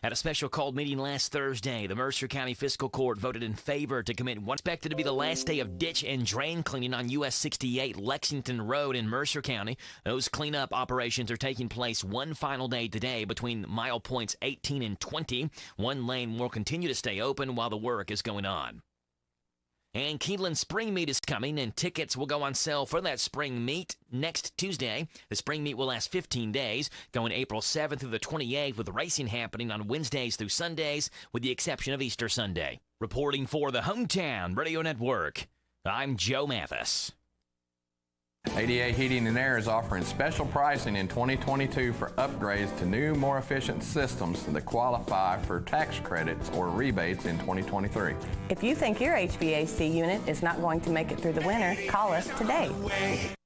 At a special called meeting last Thursday, the Mercer County Fiscal Court voted in favor to commit what's expected to be the last day of ditch and drain cleaning on US 68 Lexington Road in Mercer County. Those cleanup operations are taking place one final day today between mile points 18 and 20. One lane will continue to stay open while the work is going on. And Keeneland Spring Meet is coming, and tickets will go on sale for that spring meet next Tuesday. The spring meet will last 15 days, going April 7th through the 28th, with racing happening on Wednesdays through Sundays, with the exception of Easter Sunday. Reporting for the Hometown Radio Network, I'm Joe Mathis. 88 Heating and Air is offering special pricing in 2022 for upgrades to new, more efficient systems that qualify for tax credits or rebates in 2023. If you think your HVAC unit is not going to make it through the winter, call us today.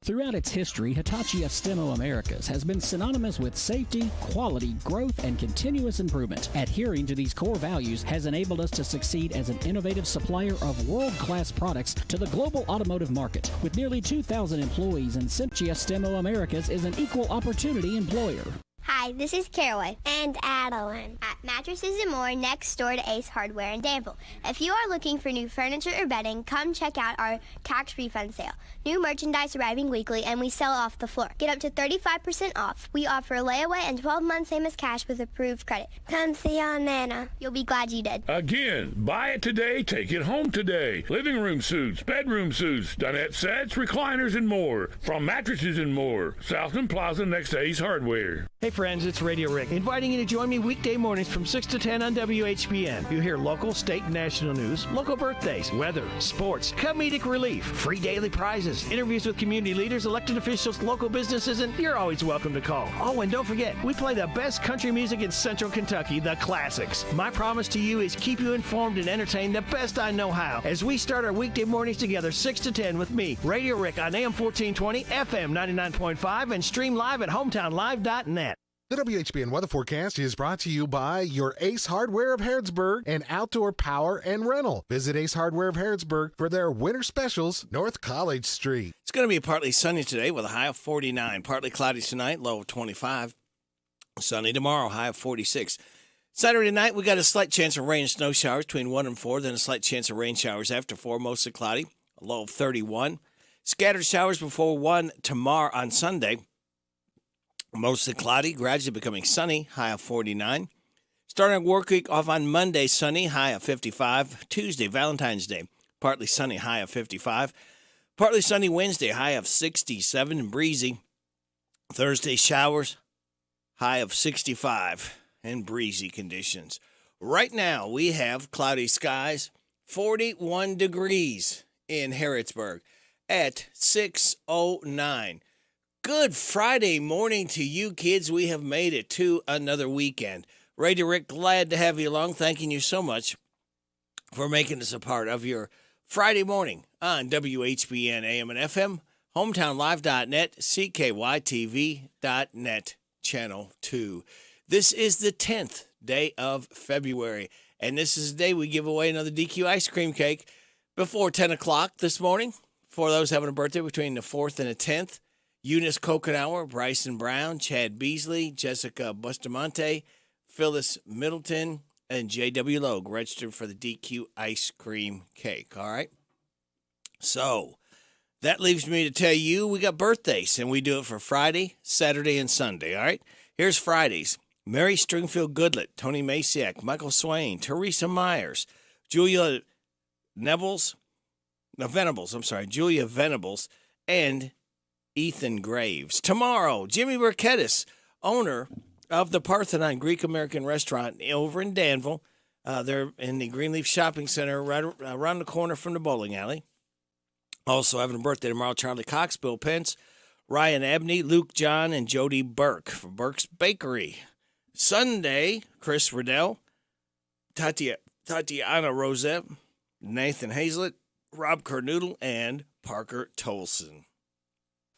Throughout its history, Hitachi Astemo Americas has been synonymous with safety, quality, growth, and continuous improvement. Adhering to these core values has enabled us to succeed as an innovative supplier of world-class products to the global automotive market. With nearly 2,000 employees, Hitachi Astemo Americas is an equal opportunity employer. Hi, this is Caraway and Adeline at Mattresses and More next door to Ace Hardware in Danville. If you are looking for new furniture or bedding, come check out our tax refund sale. New merchandise arriving weekly, and we sell off the floor. Get up to 35% off. We offer layaway and 12 months same as cash with approved credit. Come see Aunt Nana. You'll be glad you did. Again, buy it today, take it home today. Living room suits, bedroom suits, dinette sets, recliners, and more. From Mattresses and More, Southland Plaza next to Ace Hardware. Hey friends, it's Radio Rick, inviting you to join me weekday mornings from 6 to 10 on WHBN. You hear local, state, and national news, local birthdays, weather, sports, comedic relief, free daily prizes, interviews with community leaders, elected officials, local businesses, and you're always welcome to call. Oh, and don't forget, we play the best country music in Central Kentucky, the classics. My promise to you is keep you informed and entertained the best I know how as we start our weekday mornings together 6 to 10 with me, Radio Rick, on AM 1420, FM 99.5, and stream live at hometownlive.net. The WHBN weather forecast is brought to you by your Ace Hardware of Harrodsburg and Outdoor Power and Rental. Visit Ace Hardware of Harrodsburg for their winter specials, North College Street. It's going to be partly sunny today with a high of 49. Partly cloudy tonight, low of 25. Sunny tomorrow, high of 46. Saturday night, we got a slight chance of rain and snow showers between 1 and 4, then a slight chance of rain showers after 4, mostly cloudy, a low of 31. Scattered showers before 1 tomorrow on Sunday. Mostly cloudy, gradually becoming sunny, high of 49. Starting work week off on Monday, sunny, high of 55. Tuesday, Valentine's Day, partly sunny, high of 55. Partly sunny Wednesday, high of 67 and breezy. Thursday, showers, high of 65 and breezy conditions. Right now, we have cloudy skies, 41 degrees in Harrodsburg at 6:09. Good Friday morning to you, kids. We have made it to another weekend. Radio Rick, glad to have you along. Thanking you so much for making this a part of your Friday morning on WHBN AM and FM, hometownlive.net, CKYTV.net, Channel 2. This is the 10th day of February, and this is the day we give away another DQ ice cream cake before 10 o'clock this morning. For those having a birthday between the 4th and the 10th, Eunice Coconauer, Bryson Brown, Chad Beasley, Jessica Bustamante, Phyllis Middleton, and J.W. Logue registered for the DQ ice cream cake. All right? So that leaves me to tell you we got birthdays, and we do it for Friday, Saturday, and Sunday. All right? Here's Fridays. Mary Stringfield Goodlett, Tony Masiak, Michael Swain, Teresa Myers, Julia Venables, and Ethan Graves. Tomorrow, Jimmy Burkettis, owner of the Parthenon Greek-American restaurant over in Danville. They're in the Greenleaf Shopping Center right around the corner from the bowling alley. Also having a birthday tomorrow, Charlie Cox, Bill Pence, Ryan Abney, Luke John, and Jody Burke from Burke's Bakery. Sunday, Chris Riddell, Tatiana Rosette, Nathan Hazlett, Rob Kernoodle, and Parker Tolson.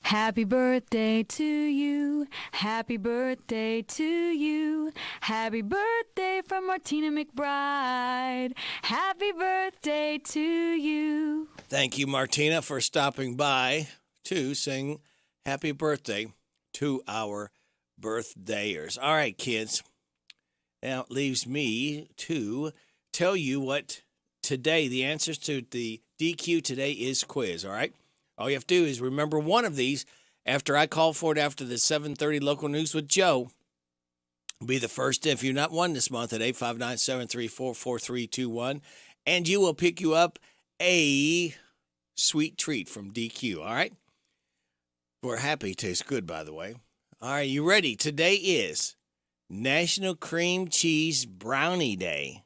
Happy birthday to you. Happy birthday to you. Happy birthday from Martina McBride. Happy birthday to you. Thank you, Martina, for stopping by to sing happy birthday to our birthdayers. All right, kids. Now it leaves me to tell you what today, the answers to the DQ Today is quiz, all right? All you have to do is remember one of these after I call for it after the 7:30 local news with Joe. Be the first if you're not won this month at 859-734-4321, and you will pick you up a sweet treat from DQ, all right? We're happy. Tastes good, by the way. All right, you ready? Today is National Cream Cheese Brownie Day,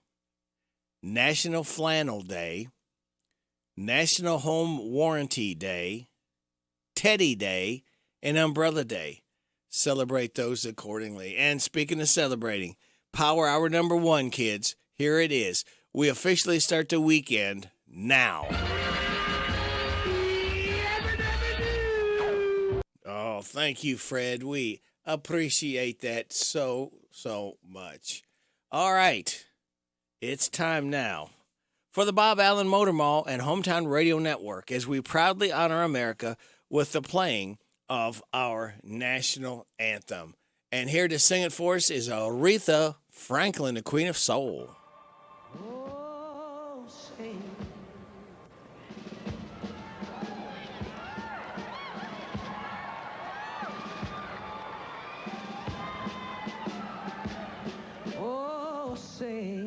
National Flannel Day, National Home Warranty Day, Teddy Day, and Umbrella Day. Celebrate those accordingly. And speaking of celebrating, Power Hour number 1, kids. Here it is. We officially start the weekend now. Oh, thank you, Fred. We appreciate that so much. All right. It's time now for the Bob Allen Motor Mall and Hometown Radio Network as we proudly honor America with the playing of our national anthem. And here to sing it for us is Aretha Franklin, the Queen of Soul. Oh, say. Oh, say,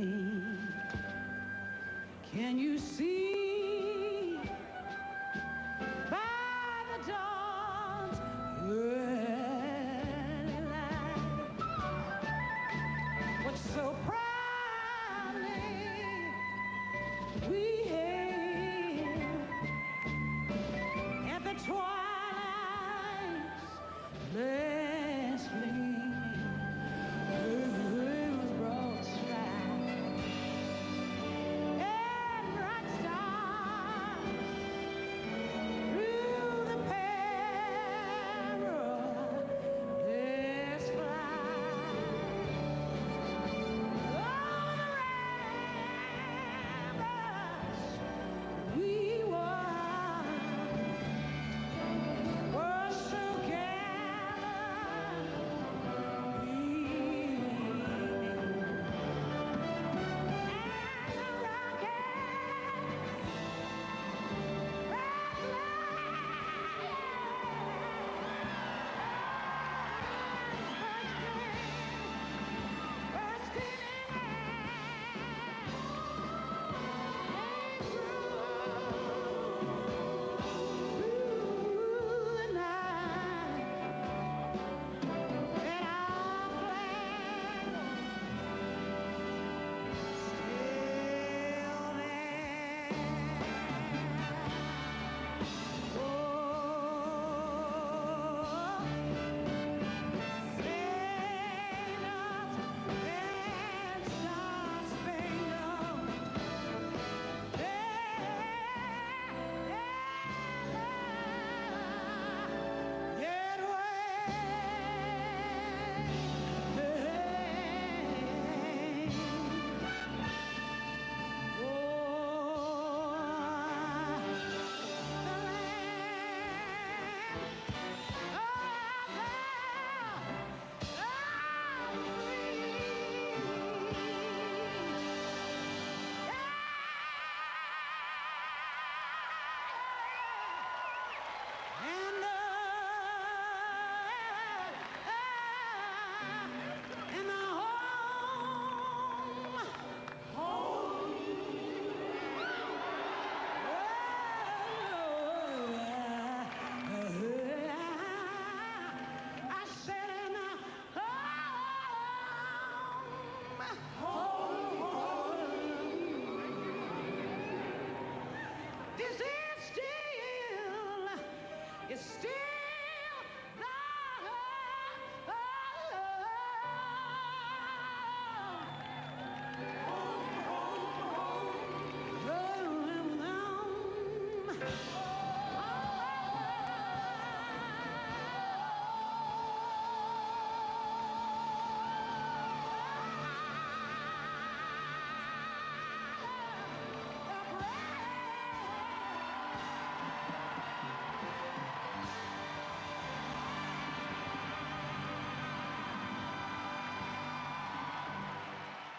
can you see by the dawn's early light what so proudly we hailed at the twilight's last gleaming, earth's broad stripe, and bright stars through the perilous flight. We were so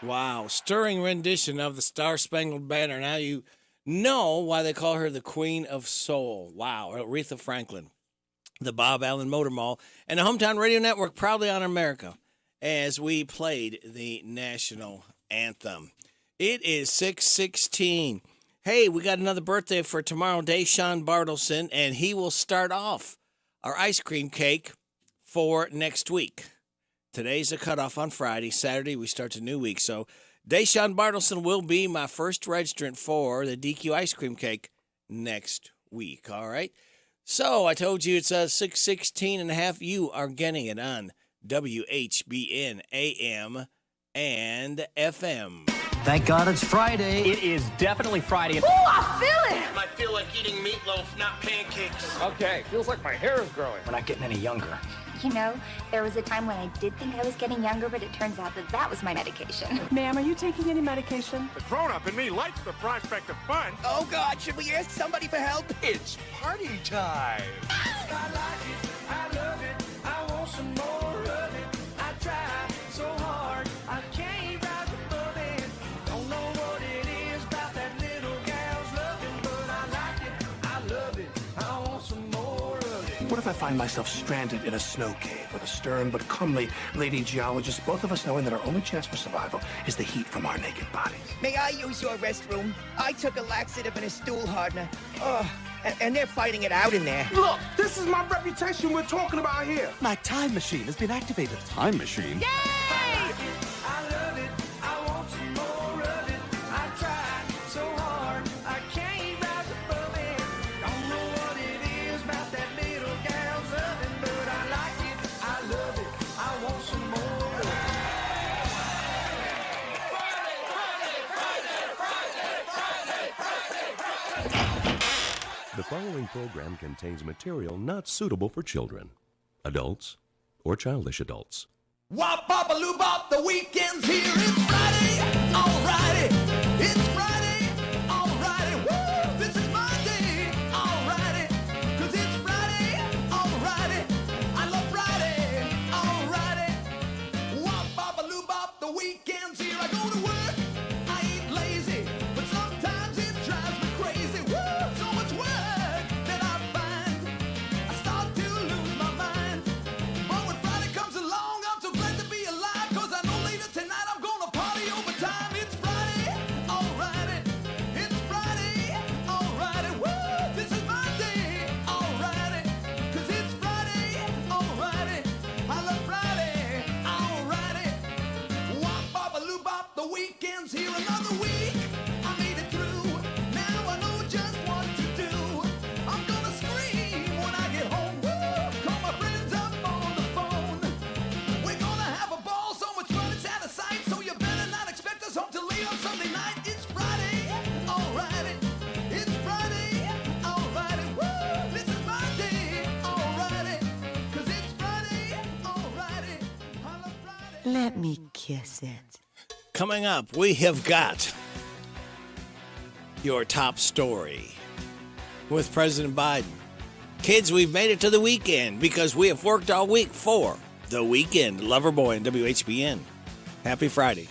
Wow, stirring rendition of the Star Spangled Banner. Now you know why they call her the Queen of Soul. Wow, Aretha Franklin. The Bob Allen Motor Mall and the Hometown Radio Network proudly on America as we played the national anthem. It is 6:16. Hey, we got another birthday for tomorrow, Deshaun Bartleson, and he will start off our ice cream cake for next week. Today's the cutoff on Friday. Saturday, we start the new week. So Deshaun Bartleson will be my first registrant for the DQ ice cream cake next week. All right. So I told you it's 6:16 and a half. You are getting it on WHBN AM and FM. Thank God it's Friday. It is definitely Friday. Ooh, I feel it! I feel like eating meatloaf, not pancakes. Okay, feels like my hair is growing. We're not getting any younger. You know, there was a time when I did think I was getting younger, but it turns out that that was my medication. Ma'am, are you taking any medication? The grown-up in me likes the prospect of fun. Oh, God, should we ask somebody for help? It's party time. I like it, I love it, I want some more of it. I try so hard, I can't rise above it. Don't know what it is about that little gal's loving, but I like it, I love it, I want some more of it. What if I find myself stranded in a snow cave with a stern but comely lady geologist, both of us knowing that our only chance for survival is the heat from our naked bodies? May I use your restroom? I took a laxative and a stool hardener. Oh, and they're fighting it out in there. Look, this is my reputation we're talking about here. My time machine has been activated. Time machine? Yay! I love it, I want some more of it. I try so hard, I can't rise above it. Don't know what it is about that little gal's loving, but I like it, I love it, I want some more of it. The following program contains material not suitable for children, adults, or childish adults. Wop, bop, a loo, bop, the weekend's here. It's Friday, alrighty. It's Friday, alrighty. Woo, this is my day, alrighty. 'Cause it's Friday, alrighty. I love Friday, alrighty. Wop, bop, a loo, bop, the weekend's here. I go to work, I ain't lazy, but sometimes it drives me crazy. Woo, so much work that I find I start to lose my mind. But when Friday comes along, I'm so glad to be alive, 'cause I know later tonight I'm gonna party overtime. It's Friday, alrighty. It's Friday, alrighty. Woo, this is my day, alrighty. 'Cause it's Friday, alrighty. I love Friday, alrighty. Wop, bop, a loo, bop, the weekend's here. Another week, I made it through. Now I know just what to do. I'm gonna scream when I get home. Woo, call my friends up on the phone. We're gonna have a ball, so much fun it's out of sight. So you better not expect us home till late on Sunday night. It's Friday, alrighty. It's Friday, alrighty. Woo, this is my day, alrighty. 'Cause it's Friday, alrighty. I love Friday. Let me kiss it. Coming up, we have got your top story with President Biden. Kids, we've made it to the weekend because we have worked all week for the weekend. Loverboy and WHBN. Happy Friday.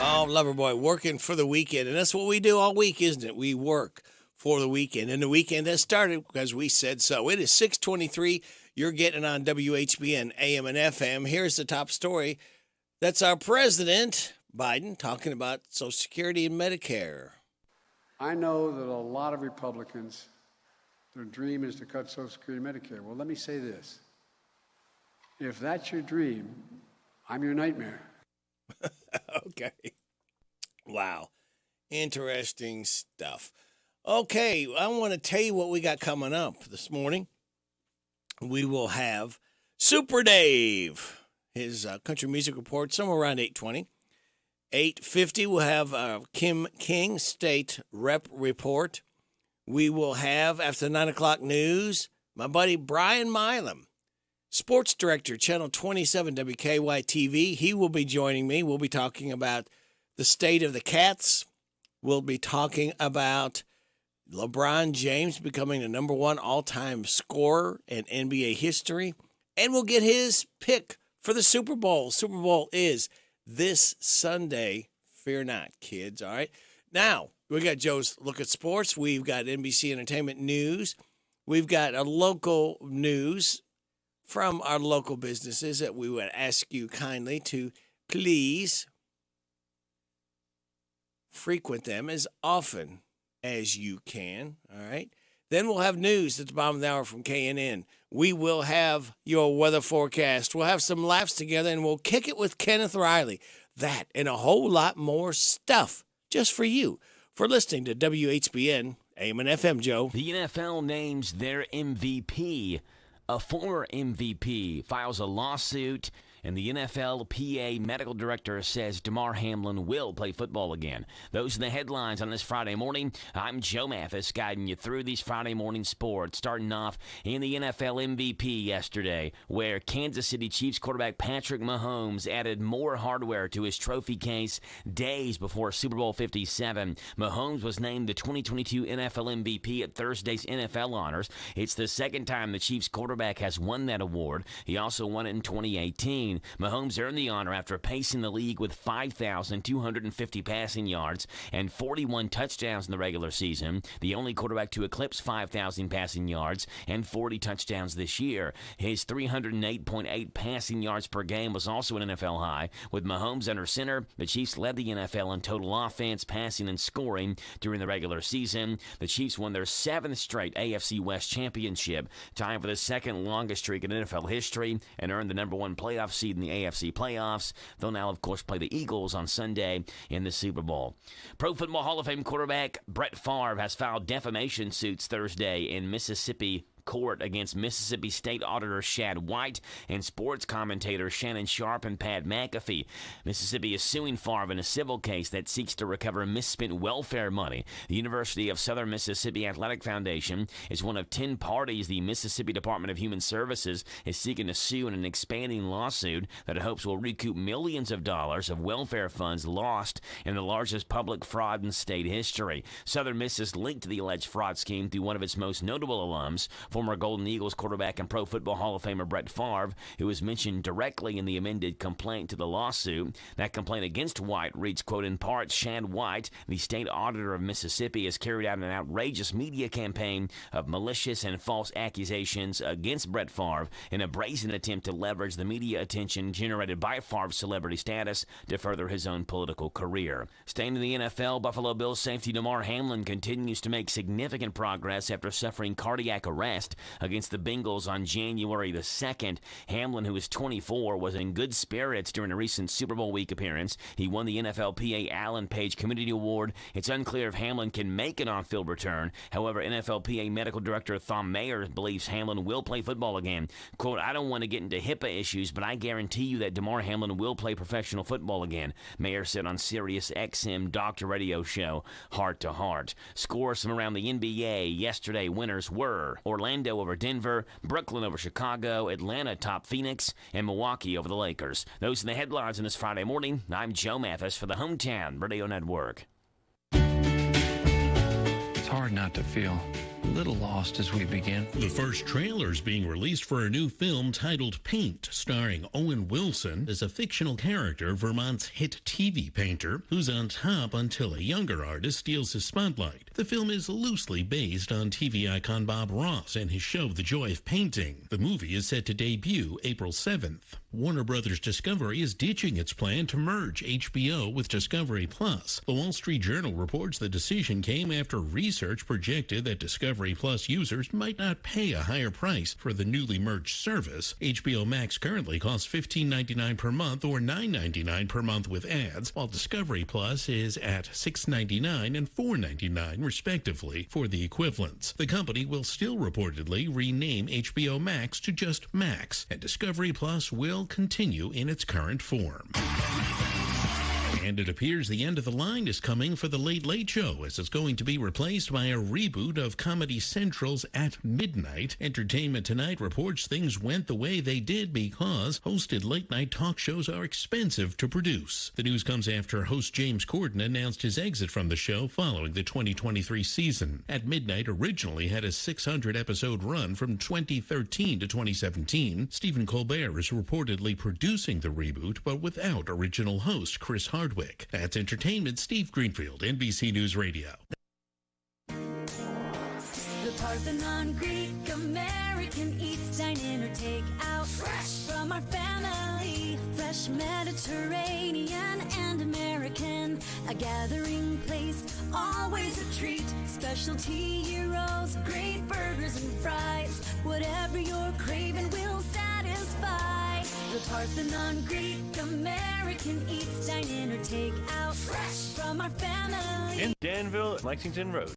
Oh, Loverboy, working for the weekend. And that's what we do all week, isn't it? We work for the weekend. And the weekend has started because we said so. It is 6:23. You're getting on WHBN, AM and FM. Here's the top story. That's our president, Biden, talking about Social Security and Medicare. I know that a lot of Republicans, their dream is to cut Social Security and Medicare. Well, let me say this. If that's your dream, I'm your nightmare. Okay. Wow. Interesting stuff. Okay, I want to tell you what we got coming up this morning. We will have Super Dave, his country music report, somewhere around 8:20. 8:50, we'll have Kim King, state rep report. We will have, after the 9 o'clock news, my buddy Brian Milam, sports director, Channel 27 WKY-TV. He will be joining me. We'll be talking about the state of the Cats. We'll be talking about LeBron James becoming the number one all-time scorer in NBA history. And we'll get his pick for the Super Bowl. Super Bowl is this Sunday. Fear not, kids, all right? Now, we got Joe's Look at Sports. We've got NBC Entertainment News. We've got a local news from our local businesses that we would ask you kindly to please frequent them as often as you can, all right? Then we'll have news at the bottom of the hour from KNN. We will have your weather forecast. We'll have some laughs together, and we'll kick it with Kenneth Riley. That and a whole lot more stuff just for you for listening to WHBN, AM and FM, Joe. The NFL names their MVP. A former MVP files a lawsuit, and the NFLPA medical director says Damar Hamlin will play football again. Those are the headlines on this Friday morning. I'm Joe Mathis, guiding you through these Friday morning sports, starting off in the NFL MVP yesterday, where Kansas City Chiefs quarterback Patrick Mahomes added more hardware to his trophy case days before Super Bowl 57. Mahomes was named the 2022 NFL MVP at Thursday's NFL Honors. It's the second time the Chiefs quarterback has won that award. He also won it in 2018. Mahomes earned the honor after pacing the league with 5,250 passing yards and 41 touchdowns in the regular season, the only quarterback to eclipse 5,000 passing yards and 40 touchdowns this year. His 308.8 passing yards per game was also an NFL high. With Mahomes under center, the Chiefs led the NFL in total offense, passing, and scoring during the regular season. The Chiefs won their 7th straight AFC West championship, tying for the second longest streak in NFL history, and earned the number one playoff seed in the AFC playoffs. They'll now, of course, play the Eagles on Sunday in the Super Bowl. Pro Football Hall of Fame quarterback Brett Favre has filed defamation suits Thursday in Mississippi court against Mississippi State Auditor Shad White and sports commentators Shannon Sharp and Pat McAfee. Mississippi is suing Favre in a civil case that seeks to recover misspent welfare money. The University of Southern Mississippi Athletic Foundation is one of 10 parties the Mississippi Department of Human Services is seeking to sue in an expanding lawsuit that it hopes will recoup millions of dollars of welfare funds lost in the largest public fraud in state history. Southern Miss is linked to the alleged fraud scheme through one of its most notable alums, former Golden Eagles quarterback and Pro Football Hall of Famer Brett Favre, who was mentioned directly in the amended complaint to the lawsuit. That complaint against White reads, quote, in part, Shad White, the state auditor of Mississippi, has carried out an outrageous media campaign of malicious and false accusations against Brett Favre in a brazen attempt to leverage the media attention generated by Favre's celebrity status to further his own political career. Staying in the NFL, Buffalo Bills safety Damar Hamlin continues to make significant progress after suffering cardiac arrest against the Bengals on January the 2nd. Hamlin, who is 24, was in good spirits during a recent Super Bowl week appearance. He won the NFLPA Allen Page Community Award. It's unclear if Hamlin can make an on-field return. However, NFLPA Medical Director Thom Mayer believes Hamlin will play football again. Quote, I don't want to get into HIPAA issues, but I guarantee you that Damar Hamlin will play professional football again, Mayer said on Sirius XM Doctor Radio show Heart to Heart. Scores from around the NBA yesterday. Winners were Orlando over Denver, Brooklyn over Chicago, Atlanta topped Phoenix, and Milwaukee over the Lakers. Those are the headlines on this Friday morning. I'm Joe Mathis for the Hometown Radio Network. It's hard not to feel little lost as we begin. The first trailer is being released for a new film titled Paint, starring Owen Wilson as a fictional character, Vermont's hit TV painter, who's on top until a younger artist steals his spotlight. The film is loosely based on TV icon Bob Ross and his show The Joy of Painting. The movie is set to debut April 7th. Warner Brothers Discovery is ditching its plan to merge HBO with Discovery Plus. The Wall Street Journal reports the decision came after research projected that Discovery Plus users might not pay a higher price for the newly merged service. HBO Max currently costs $15.99 per month or $9.99 per month with ads, while Discovery Plus is at $6.99 and $4.99 respectively for the equivalents. The company will still reportedly rename HBO Max to just Max, and Discovery Plus will continue in its current form. And it appears the end of the line is coming for The Late Late Show, as it's going to be replaced by a reboot of Comedy Central's At Midnight. Entertainment Tonight reports things went the way they did because hosted late-night talk shows are expensive to produce. The news comes after host James Corden announced his exit from the show following the 2023 season. At Midnight originally had a 600-episode run from 2013 to 2017. Stephen Colbert is reportedly producing the reboot, but without original host Chris Hardwick. That's Entertainment. Steve Greenfield, NBC News Radio. The Parthenon, Greek, American, eats, dine in, or take out. Fresh from our family. Fresh Mediterranean and American. A gathering place, always a treat. Specialty gyros, great burgers and fries. Whatever you're craving will satisfy. The Parthenon, Greek, American, eats, dine in, or take out. Fresh from our family. In Danville, Lexington Road.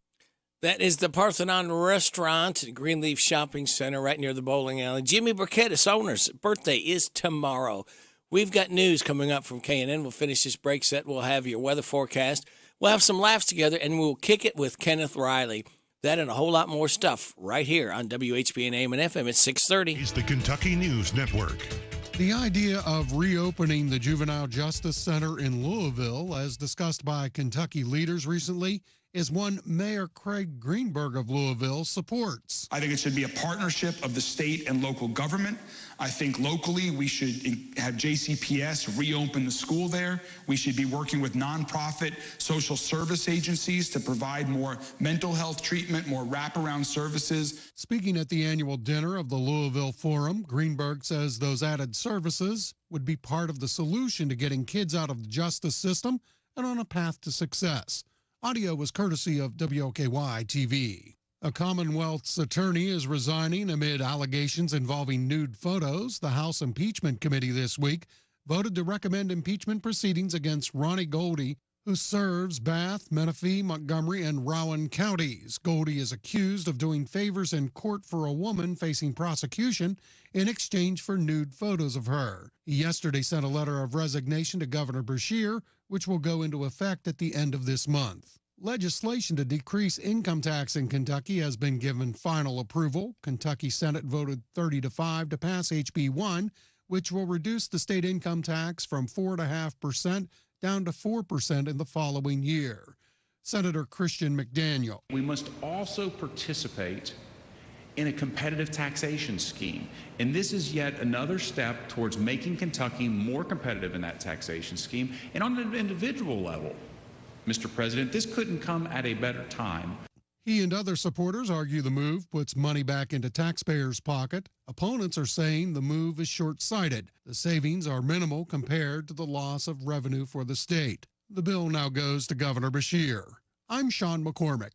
That is the Parthenon Restaurant at Greenleaf Shopping Center right near the bowling alley. Jimmy Burkett's owner's birthday is tomorrow. We've got news coming up from K&N. We'll finish this break set. We'll have your weather forecast. We'll have some laughs together, and we'll kick it with Kenneth Riley. That and a whole lot more stuff right here on WHBN AM and FM at 6:30. It's the Kentucky News Network. The idea of reopening the Juvenile Justice Center in Louisville, as discussed by Kentucky leaders recently, is one Mayor Craig Greenberg of Louisville supports. I think it should be a partnership of the state and local government. I think locally we should have JCPS reopen the school there. We should be working with nonprofit social service agencies to provide more mental health treatment, more wraparound services. Speaking at the annual dinner of the Louisville Forum, Greenberg says those added services would be part of the solution to getting kids out of the justice system and on a path to success. Audio was courtesy of WOKY-TV. A Commonwealth's attorney is resigning amid allegations involving nude photos. The House Impeachment Committee this week voted to recommend impeachment proceedings against Ronnie Goldie, who serves Bath, Menifee, Montgomery, and Rowan counties. Goldie is accused of doing favors in court for a woman facing prosecution in exchange for nude photos of her. He yesterday sent a letter of resignation to Governor Beshear, which will go into effect at the end of this month. Legislation to decrease income tax in Kentucky has been given final approval. Kentucky Senate voted 30-5 to pass HB 1, which will reduce the state income tax from 4.5% down to 4% in the following year. Senator Christian McDaniel. We must also participate in a competitive taxation scheme. And this is yet another step towards making Kentucky more competitive in that taxation scheme. And on an individual level, Mr. President, this couldn't come at a better time. He and other supporters argue the move puts money back into taxpayers' pocket. Opponents are saying the move is short-sighted. The savings are minimal compared to the loss of revenue for the state. The bill now goes to Governor Beshear. I'm Sean McCormick.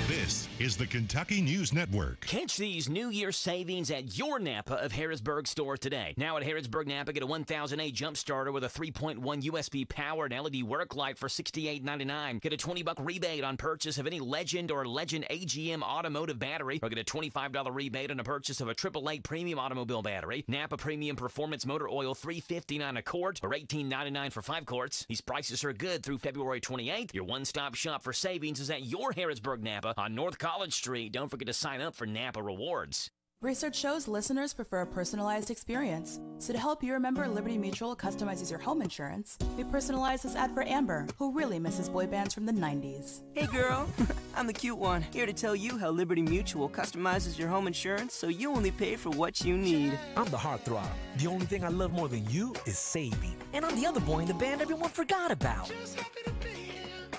This is the Kentucky News Network. Catch these New Year savings at your Napa of Harrodsburg store today. Now at Harrodsburg Napa, get a 1008 jump starter with a 3.1 USB powered LED work light for $68.99. Get a $20 rebate on purchase of any Legend or Legend AGM automotive battery, or get a $25 rebate on a purchase of a AAA premium automobile battery. Napa Premium Performance Motor Oil, $3.59 a quart, or $18.99 for 5 quarts. These prices are good through February 28th. Your one-stop shop for savings is at your Harrodsburg Napa on North College Street. Don't forget to sign up for Napa Rewards. Research shows listeners prefer a personalized experience. So to help you remember Liberty Mutual customizes your home insurance, we personalized this ad for Amber, who really misses boy bands from the 90s. Hey girl, I'm the cute one, here to tell you how Liberty Mutual customizes your home insurance so you only pay for what you need. I'm the heartthrob. The only thing I love more than you is saving. And I'm the other boy in the band everyone forgot about.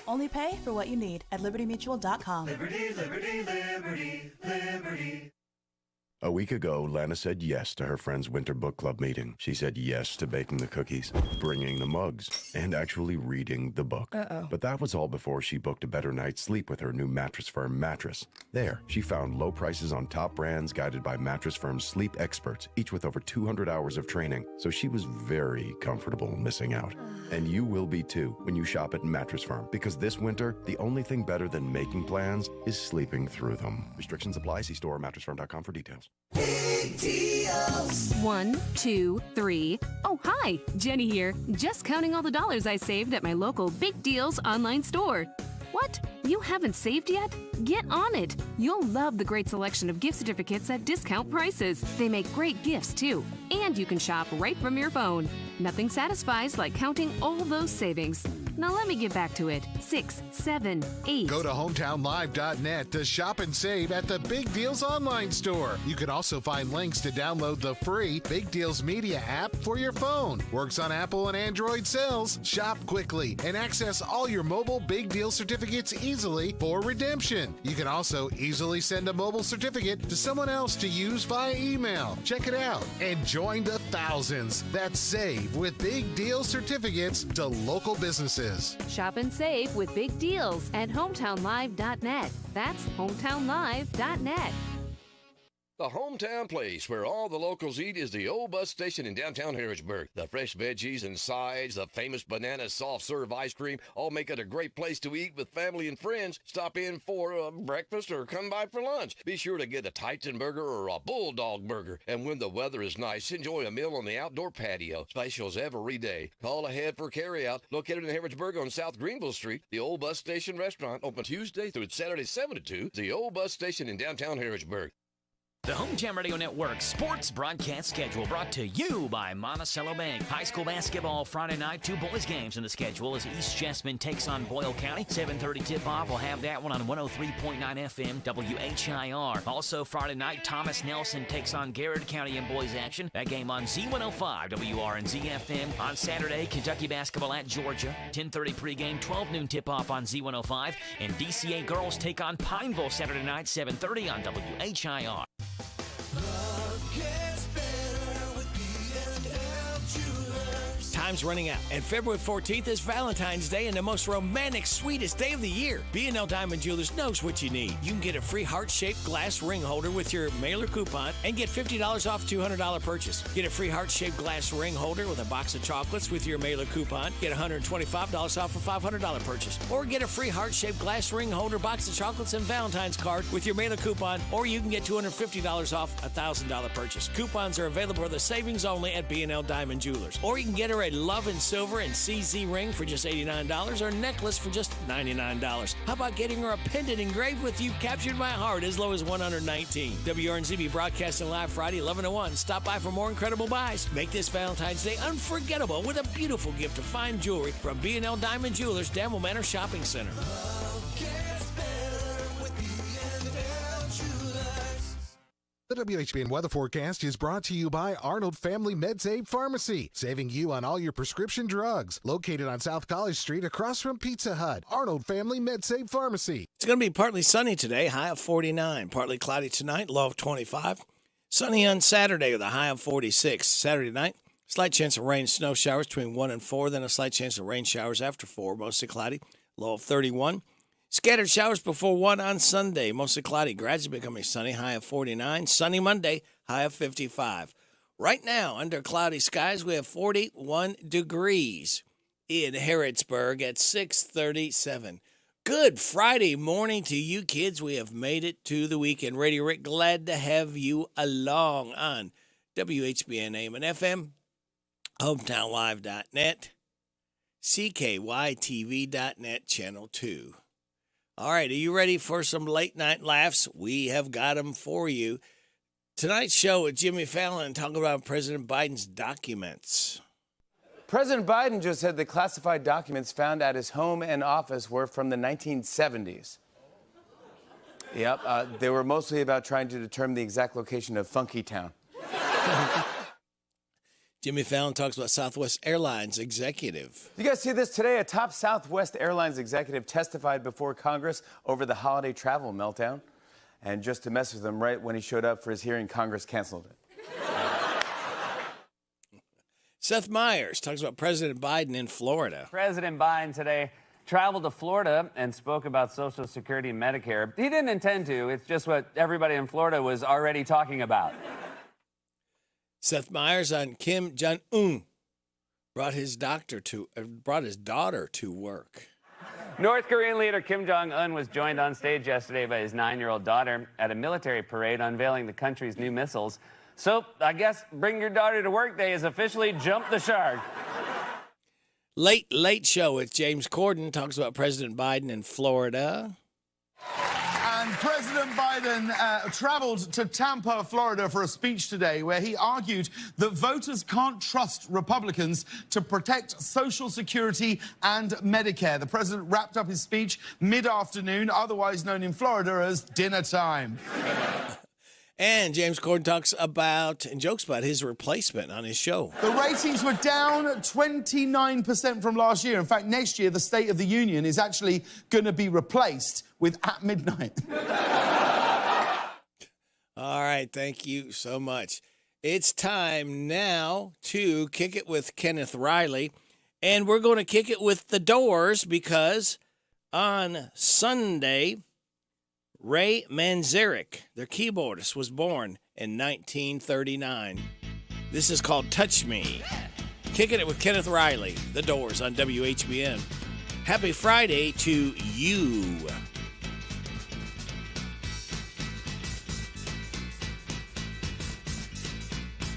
Only pay for what you need at libertymutual.com. Liberty, liberty, liberty, liberty. A week ago, Lana said yes to her friend's winter book club meeting. She said yes to baking the cookies, bringing the mugs, and actually reading the book. But that was all before she booked a better night's sleep with her new Mattress Firm mattress. There, she found low prices on top brands guided by Mattress Firm's sleep experts, each with over 200 hours of training. So she was very comfortable missing out. And you will be too when you shop at Mattress Firm, because this winter, the only thing better than making plans is sleeping through them. Restrictions apply. See store or mattressfirm.com for details. Big deals. 1, 2, 3. Oh, hi, Jenny here. Just counting all the dollars I saved at my local Big Deals online store. What? You haven't saved yet? Get on it. You'll love the great selection of gift certificates at discount prices. They make great gifts, too. And you can shop right from your phone. Nothing satisfies like counting all those savings. Now let me get back to it. 6, 7, 8. Go to hometownlive.net to shop and save at the Big Deals online store. You can also find links to download the free Big Deals Media app for your phone. Works on Apple and Android cells. Shop quickly and access all your mobile Big Deal certificates easily for redemption. You can also easily send a mobile certificate to someone else to use via email. Check it out and join the thousands that save with Big Deal certificates to local businesses. Shop and save with Big Deals at hometownlive.net. That's hometownlive.net. The hometown place where all the locals eat is the old bus station in downtown Harrodsburg. The fresh veggies and sides, the famous banana soft serve ice cream, all make it a great place to eat with family and friends. Stop in for breakfast or come by for lunch. Be sure to get a Titan burger or a Bulldog burger. And when the weather is nice, enjoy a meal on the outdoor patio. Specials every day. Call ahead for carryout. Located in Harrodsburg on South Greenville Street, the old bus station restaurant, open Tuesday through Saturday 7 to 2. The old bus station in downtown Harrodsburg. The Hometown Radio Network sports broadcast schedule brought to you by Monticello Bank. High school basketball Friday night, 2 boys games in the schedule as East Jessamine takes on Boyle County. 7:30 tip-off. We'll have that one on 103.9 FM WHIR. Also Friday night, Thomas Nelson takes on Garrett County in boys action. That game on Z105 WRNZ FM. On Saturday, Kentucky basketball at Georgia. 10:30 pregame, 12 noon tip-off on Z105. And DCA girls take on Pineville Saturday night, 7:30 on WHIR. Time's running out, and February 14th is Valentine's Day and the most romantic, sweetest day of the year. B&L Diamond Jewelers knows what you need. You can get a free heart-shaped glass ring holder with your mailer coupon and get $50 off $200 purchase. Get a free heart-shaped glass ring holder with a box of chocolates with your mailer coupon. Get $125 off a $500 purchase. Or get a free heart-shaped glass ring holder, box of chocolates, and Valentine's card with your mailer coupon. Or you can get $250 off a $1,000 purchase. Coupons are available for the savings only at B&L Diamond Jewelers. Or you can get her a Love and Silver and CZ ring for just $89 or necklace for just $99. How about getting her a pendant engraved with "You've Captured My Heart" as low as $119? WRNZB broadcasting live Friday 11 to 1. Stop by for more incredible buys. Make this Valentine's Day unforgettable with a beautiful gift of fine jewelry from B&L Diamond Jewelers, Danville Manor Shopping Center. The WHBN weather forecast is brought to you by Arnold Family MedSave Pharmacy, saving you on all your prescription drugs. Located on South College Street across from Pizza Hut. Arnold Family MedSave Pharmacy. It's going to be partly sunny today, high of 49. Partly cloudy tonight, low of 25. Sunny on Saturday with a high of 46. Saturday night, slight chance of rain and snow showers between 1 and 4, then a slight chance of rain showers after 4, mostly cloudy, low of 31. Scattered showers before 1 on Sunday, mostly cloudy, gradually becoming sunny, high of 49. Sunny Monday, high of 55. Right now, under cloudy skies, we have 41 degrees in Harrodsburg at 6:37. Good Friday morning to you kids. We have made it to the weekend. Radio Rick, glad to have you along on WHBN AM and FM, hometownlive.net, CKYTV.net, Channel 2. All right, are you ready for some late night laughs? We have got them for you. Tonight's show with Jimmy Fallon talking about President Biden's documents. President Biden just said the classified documents found at his home and office were from the 1970s. Yep, they were mostly about trying to determine the exact location of Funky Town. Jimmy Fallon talks about Southwest Airlines executive. You guys see this today? A top Southwest Airlines executive testified before Congress over the holiday travel meltdown. And just to mess with him, right when he showed up for his hearing, Congress canceled it. Seth Meyers talks about President Biden in Florida. President Biden today traveled to Florida and spoke about Social Security and Medicare. He didn't intend to. It's just what everybody in Florida was already talking about. Seth Meyers on Kim Jong-un brought his daughter to work. North Korean leader Kim Jong-un was joined on stage yesterday by his 9-year-old daughter at a military parade unveiling the country's new missiles. So I guess Bring Your Daughter to Work Day has officially jumped the shark. Late Show with James Corden talks about President Biden in Florida. And President Biden traveled to Tampa, Florida for a speech today where he argued that voters can't trust Republicans to protect Social Security and Medicare. The president wrapped up his speech mid-afternoon, otherwise known in Florida as dinner time. And James Corden talks about and jokes about his replacement on his show. The ratings were down 29% from last year. In fact, next year, the State of the Union is actually going to be replaced with At Midnight. All right, thank you so much. It's time now to kick it with Kenneth Riley. And we're going to kick it with The Doors because on Sunday, Ray Manzarek, their keyboardist, was born in 1939. This is called Touch Me. Kicking it with Kenneth Riley, The Doors on WHBN. Happy Friday to you.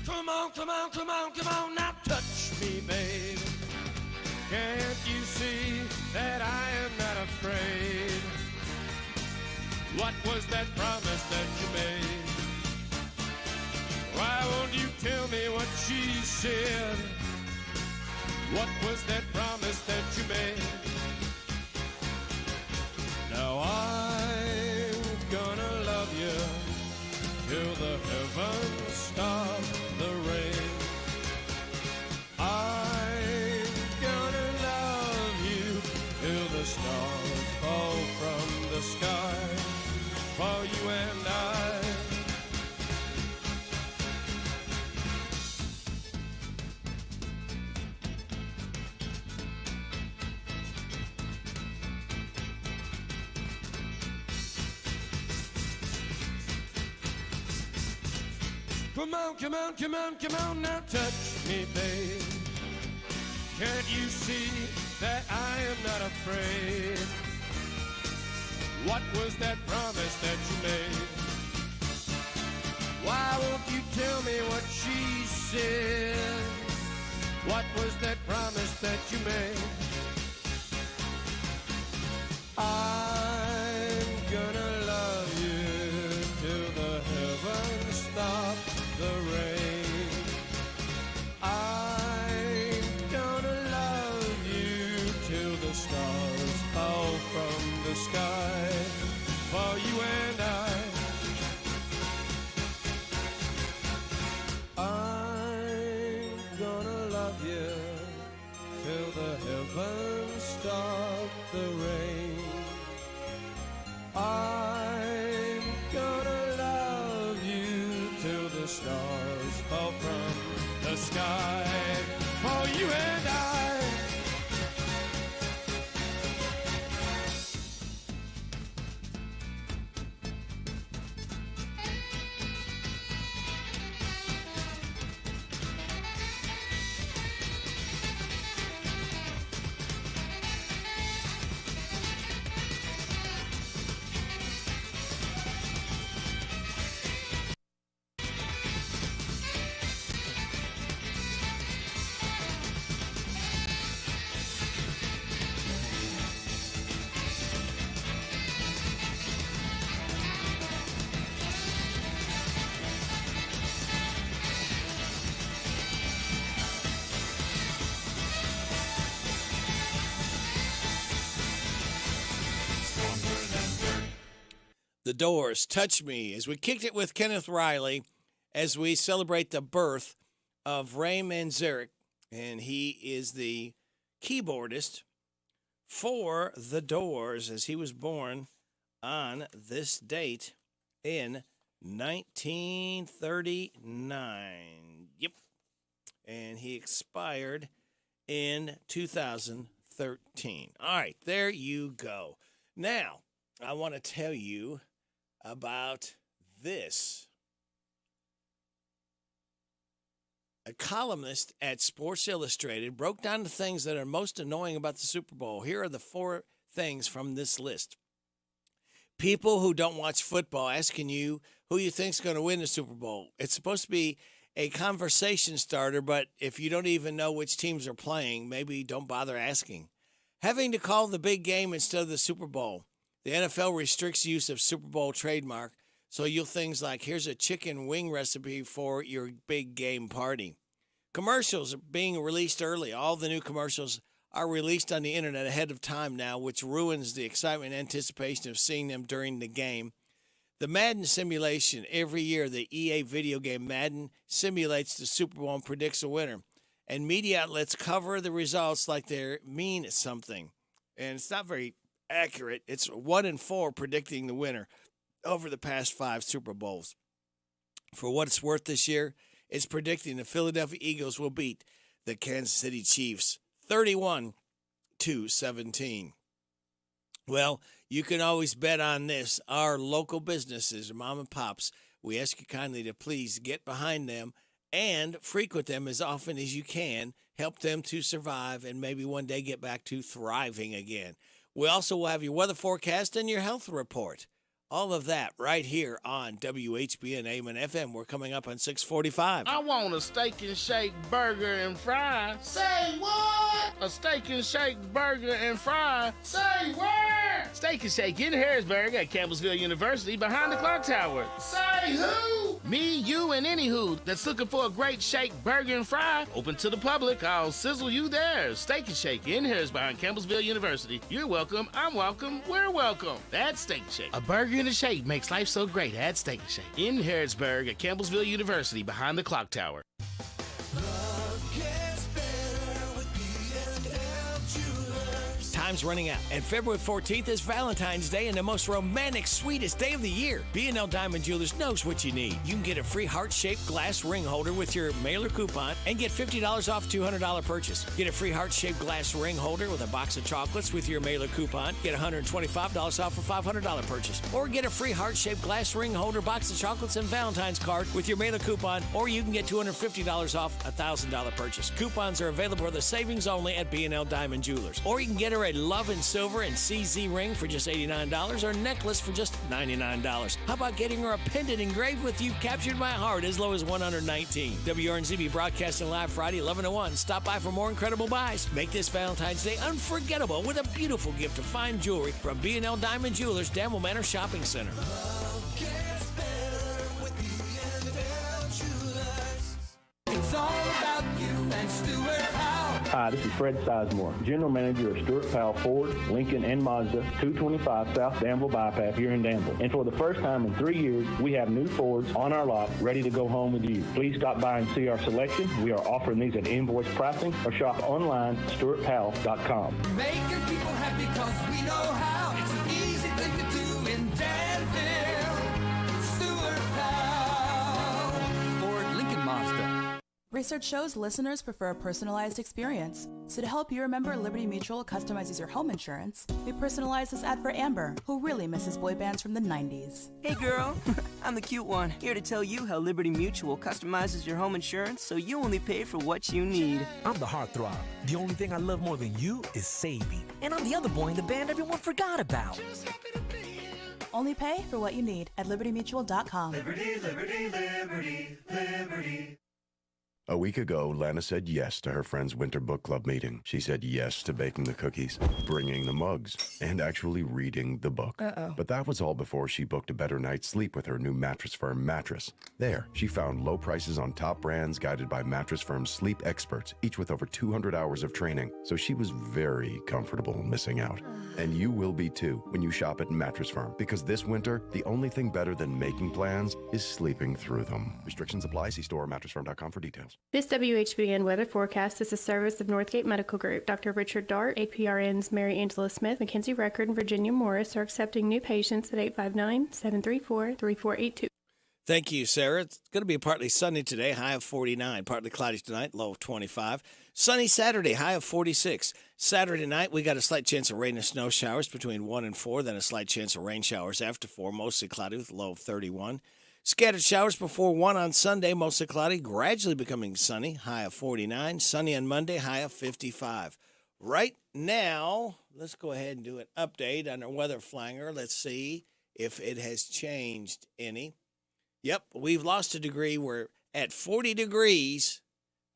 Come on, come on, come on, come on, now touch me, babe. Can't you see that I am not afraid? What was that promise that you made? Why won't you tell me what she said? What was that promise that you made? Now I'm gonna love you till the heavens stop the rain. I'm gonna love you till the stars fall from the sky. For you and I. Come on, come on, come on, come on, now touch me, babe. Can't you see that I am not afraid? What was that promise that you made? Why won't you tell me what she said? What was that promise that you made? I'm gonna love you till the heavens stop the rain. I'm gonna love you till the stars fall from the sky. For you and I'm gonna love you till the heavens stop the rain. I'm gonna love you till the stars fall from the sky. For you and I. The Doors, Touch Me, as we kicked it with Kenneth Riley as we celebrate the birth of Ray Manzarek, and he is the keyboardist for The Doors, as he was born on this date in 1939. Yep. And he expired in 2013. All right, there you go. Now, I want to tell you about this. A columnist at Sports Illustrated broke down the things that are most annoying about the Super Bowl. Here are the 4 things from this list. People who don't watch football asking you who you think's going to win the Super Bowl. It's supposed to be a conversation starter, but if you don't even know which teams are playing, maybe don't bother asking. Having to call the big game instead of the Super Bowl. The NFL restricts use of Super Bowl trademark, so you'll things like, here's a chicken wing recipe for your big game party. Commercials are being released early. All the new commercials are released on the internet ahead of time now, which ruins the excitement and anticipation of seeing them during the game. The Madden simulation. Every year, the EA video game Madden simulates the Super Bowl and predicts a winner. And media outlets cover the results like they mean something. And it's not very accurate. It's 1 in 4 predicting the winner over the past 5 Super Bowls. For what it's worth this year, it's predicting the Philadelphia Eagles will beat the Kansas City Chiefs 31-17. Well, you can always bet on this. Our local businesses, mom and pops, we ask you kindly to please get behind them and frequent them as often as you can. Help them to survive and maybe one day get back to thriving again. We also will have your weather forecast and your health report. All of that right here on WHBN AM and FM. We're coming up on 645. I want a steak and shake burger and fries. Say what? A steak and shake burger and fries. Say where? Steak and Shake in Harrodsburg at Campbellsville University behind the clock tower. Say who? Me, you, and any who that's looking for a great shake, burger, and fry. Open to the public. I'll sizzle you there. Steak and Shake in Harrodsburg at Campbellsville University. You're welcome. I'm welcome. We're welcome. That's Steak and Shake. A burger and a shake makes life so great at Steak and Shake in Harrodsburg at Campbellsville University behind the clock tower. Time's running out, and February 14th is Valentine's Day and the most romantic, sweetest day of the year. B&L Diamond Jewelers knows what you need. You can get a free heart-shaped glass ring holder with your mailer coupon and get $50 off $200 purchase. Get a free heart-shaped glass ring holder with a box of chocolates with your mailer coupon. Get $125 off for $500 purchase. Or get a free heart-shaped glass ring holder, box of chocolates, and Valentine's card with your mailer coupon. Or you can get $250 off a $1,000 purchase. Coupons are available for the savings only at B&L Diamond Jewelers. Or you can get her a Love and Silver and CZ ring for just $89 or necklace for just $99. How about getting her a pendant engraved with "You've Captured My Heart" as low as $119? WRNZB broadcasting live Friday 11 to 1. Stop by for more incredible buys. Make this Valentine's Day unforgettable with a beautiful gift of fine jewelry from B&L Diamond Jewelers, Danville Manor Shopping Center. It's all about you and Stuart Powell. Hi, this is Fred Sizemore, General Manager of Stuart Powell Ford, Lincoln, and Mazda, 225 South Danville Bypass here in Danville. And for the first time in 3 years, we have new Fords on our lot ready to go home with you. Please stop by and see our selection. We are offering these at invoice pricing or shop online at stuartpowell.com. Making people happy because we know how. It's an easy thing to do in Danville. Stuart Powell. Ford, Lincoln, Mazda. Research shows listeners prefer a personalized experience. So to help you remember, Liberty Mutual customizes your home insurance. We personalized this ad for Amber, who really misses boy bands from the 90s. Hey girl, I'm the cute one, here to tell you how Liberty Mutual customizes your home insurance so you only pay for what you need. I'm the heartthrob. The only thing I love more than you is saving. And I'm the other boy in the band everyone forgot about. Only pay for what you need at libertymutual.com. Liberty, liberty, liberty, liberty. A week ago, Lana said yes to her friend's winter book club meeting. She said yes to baking the cookies, bringing the mugs, and actually reading the book. But that was all before she booked a better night's sleep with her new Mattress Firm mattress. There, she found low prices on top brands guided by Mattress Firm's sleep experts, each with over 200 hours of training. So she was very comfortable missing out. And you will be too when you shop at Mattress Firm, because this winter, the only thing better than making plans is sleeping through them. Restrictions apply. See store or mattressfirm.com for details. This WHBN weather forecast is a service of Northgate Medical Group. Dr. Richard Dart, APRN's Mary Angela Smith, Mackenzie Record, and Virginia Morris are accepting new patients at 859-734-3482. Thank you, Sarah. It's going to be partly sunny today, high of 49. Partly cloudy tonight, low of 25. Sunny Saturday, high of 46. Saturday night, we got a slight chance of rain and snow showers between 1 and 4, then a slight chance of rain showers after 4, mostly cloudy with a low of 31. Scattered showers before 1 on Sunday, mostly cloudy, gradually becoming sunny, high of 49. Sunny on Monday, high of 55. Right now, let's go ahead and do an update on our weather flanger. Let's see if it has changed any. Yep, we've lost a degree. We're at 40 degrees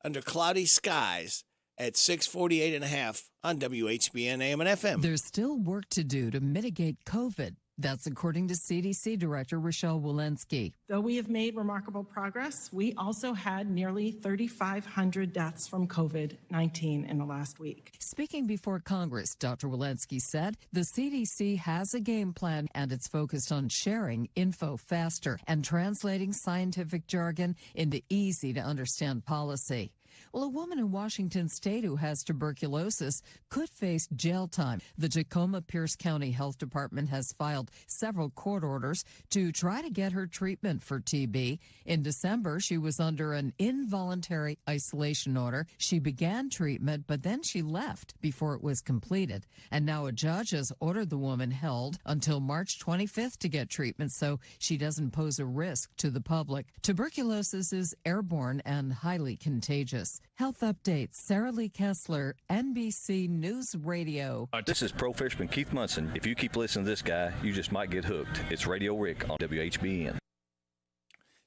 under cloudy skies at 648.5 on WHBN AM and FM. There's still work to do to mitigate COVID. That's according to CDC Director Rochelle Walensky. Though we have made remarkable progress, we also had nearly 3,500 deaths from COVID-19 in the last week. Speaking before Congress, Dr. Walensky said the CDC has a game plan and it's focused on sharing info faster and translating scientific jargon into easy-to-understand policy. Well, a woman in Washington state who has tuberculosis could face jail time. The Tacoma-Pierce County Health Department has filed several court orders to try to get her treatment for TB. In December, she was under an involuntary isolation order. She began treatment, but then she left before it was completed. And now a judge has ordered the woman held until March 25th to get treatment so she doesn't pose a risk to the public. Tuberculosis is airborne and highly contagious. Health updates, Sarah Lee Kessler, NBC News Radio. This is Pro Fisherman Keith Munson. If you keep listening to this guy, you just might get hooked. It's Radio Rick on WHBN.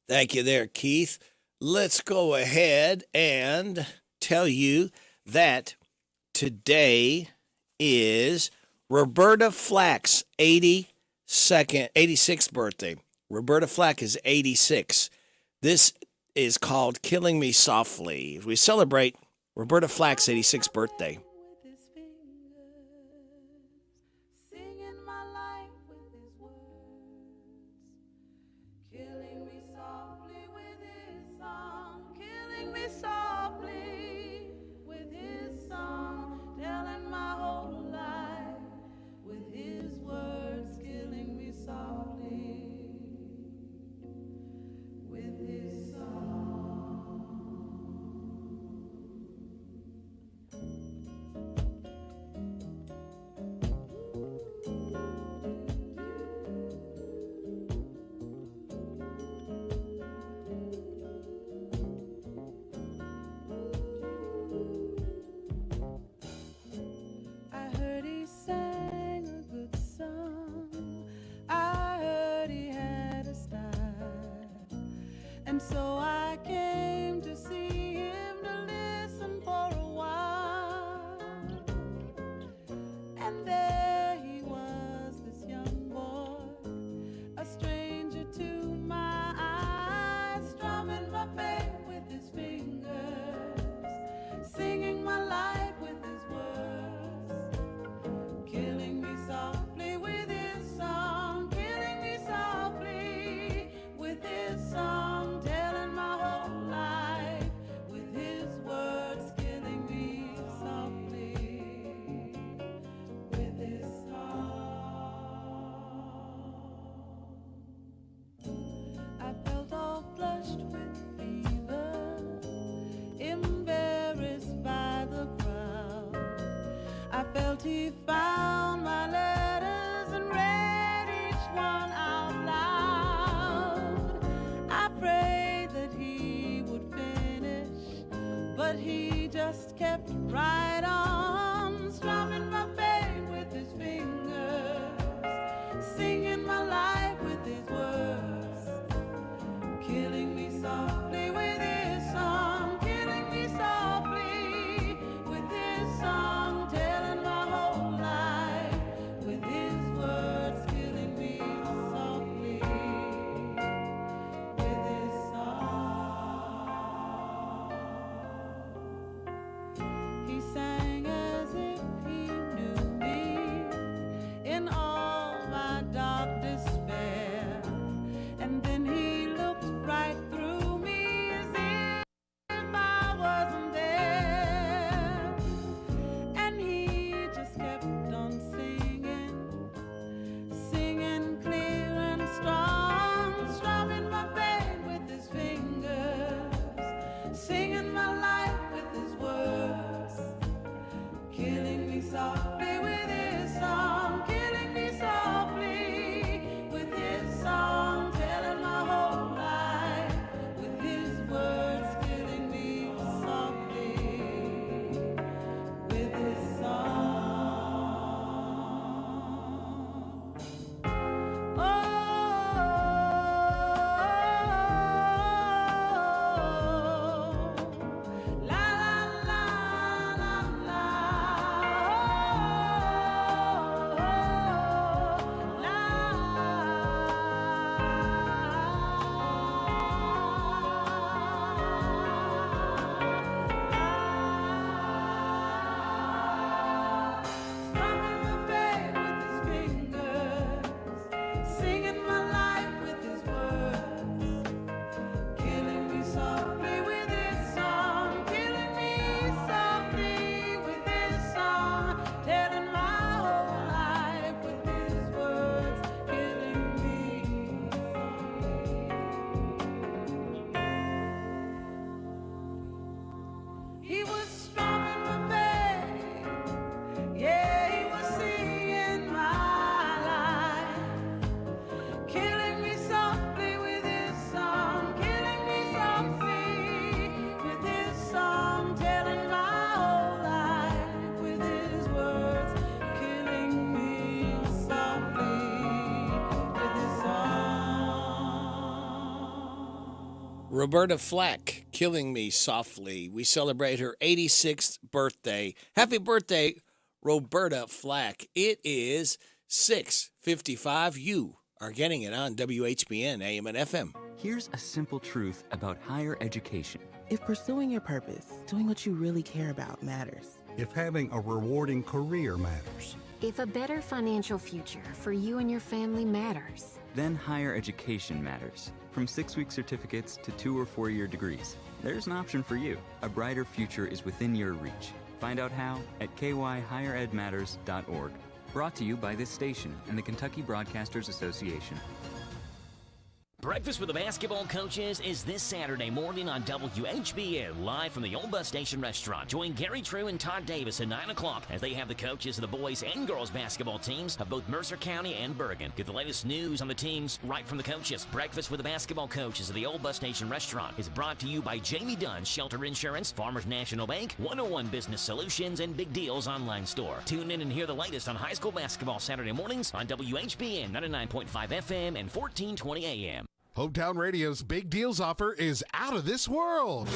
Thank you there, Keith. Let's go ahead and tell you that today is Roberta Flack's 86th birthday. Roberta Flack is 86. This is called Killing Me Softly. We celebrate Roberta Flack's 86th birthday. So I came to see him to listen for a while. And there he was, this young boy, a stranger to my eyes, strumming my faith with his fingers, singing my life with his words, killing me softly with his song, killing me softly with his song. I felt he found my letters and read each one out loud. I prayed that he would finish, but he just kept right on, strumming my faith with his fingers, singing my life with his words, killing me softly with his song, killing He was strumming my bass. Yeah, he was singing my life, killing me softly with his song, killing me softly with his song, telling my whole life with his words, killing me softly with his song. Roberta Flack, Killing Me Softly. We celebrate her 86th birthday. Happy birthday, Roberta Flack. It is 6:55. You are getting it on WHBN, AM and FM. Here's a simple truth about higher education. If pursuing your purpose, doing what you really care about matters. If having a rewarding career matters. If a better financial future for you and your family matters. Then higher education matters. From 6-week certificates to 2- or 4-year degrees. There's an option for you. A brighter future is within your reach. Find out how at kyhigheredmatters.org. Brought to you by this station and the Kentucky Broadcasters Association. Breakfast with the Basketball Coaches is this Saturday morning on WHBN, live from the Old Bus Station Restaurant. Join Gary True and Todd Davis at 9 o'clock as they have the coaches of the boys and girls basketball teams of both Mercer County and Bergen. Get the latest news on the teams right from the coaches. Breakfast with the Basketball Coaches of the Old Bus Station Restaurant is brought to you by Jamie Dunn Shelter Insurance, Farmers National Bank, 101 Business Solutions, and Big Deals Online Store. Tune in and hear the latest on high school basketball Saturday mornings on WHBN 99.5 FM and 1420 AM. Hometown Radio's Big Deals offer is out of this world.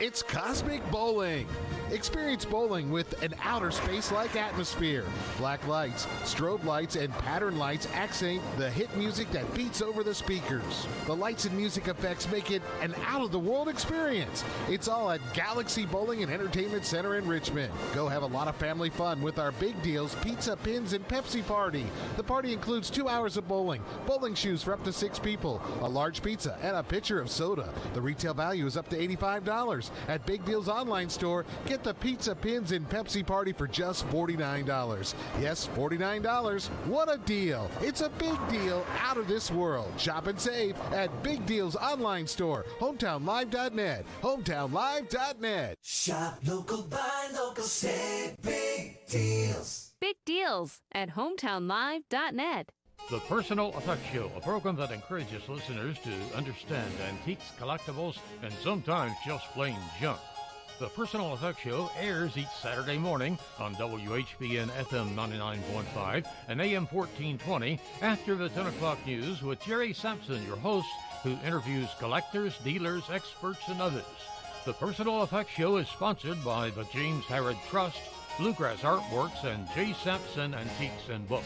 It's Cosmic Bowling. Experience bowling with an outer space-like atmosphere. Black lights, strobe lights, and pattern lights accent the hit music that beats over the speakers. The lights and music effects make it an out-of-the-world experience. It's all at Galaxy Bowling and Entertainment Center in Richmond. Go have a lot of family fun with our Big Deals Pizza, Pins, and Pepsi party. The party includes 2 hours of bowling, bowling shoes for up to 6 people, a large pizza, and a pitcher of soda. The retail value is up to $85. At Big Deals online store, get the Pizza, Pins, and Pepsi party for just $49. Yes, $49. What a deal. It's a big deal out of this world. Shop and save at Big Deals online store, hometownlive.net, hometownlive.net. Shop local, buy local, save big deals. Big deals at hometownlive.net. The Personal Effects Show, a program that encourages listeners to understand antiques, collectibles, and sometimes just plain junk. The Personal Effects Show airs each Saturday morning on WHBN FM 99.5 and AM 1420 after the 10 o'clock news with Jerry Sampson, your host, who interviews collectors, dealers, experts, and others. The Personal Effects Show is sponsored by the James Harrod Trust, Bluegrass Artworks, and J. Sampson Antiques and Books.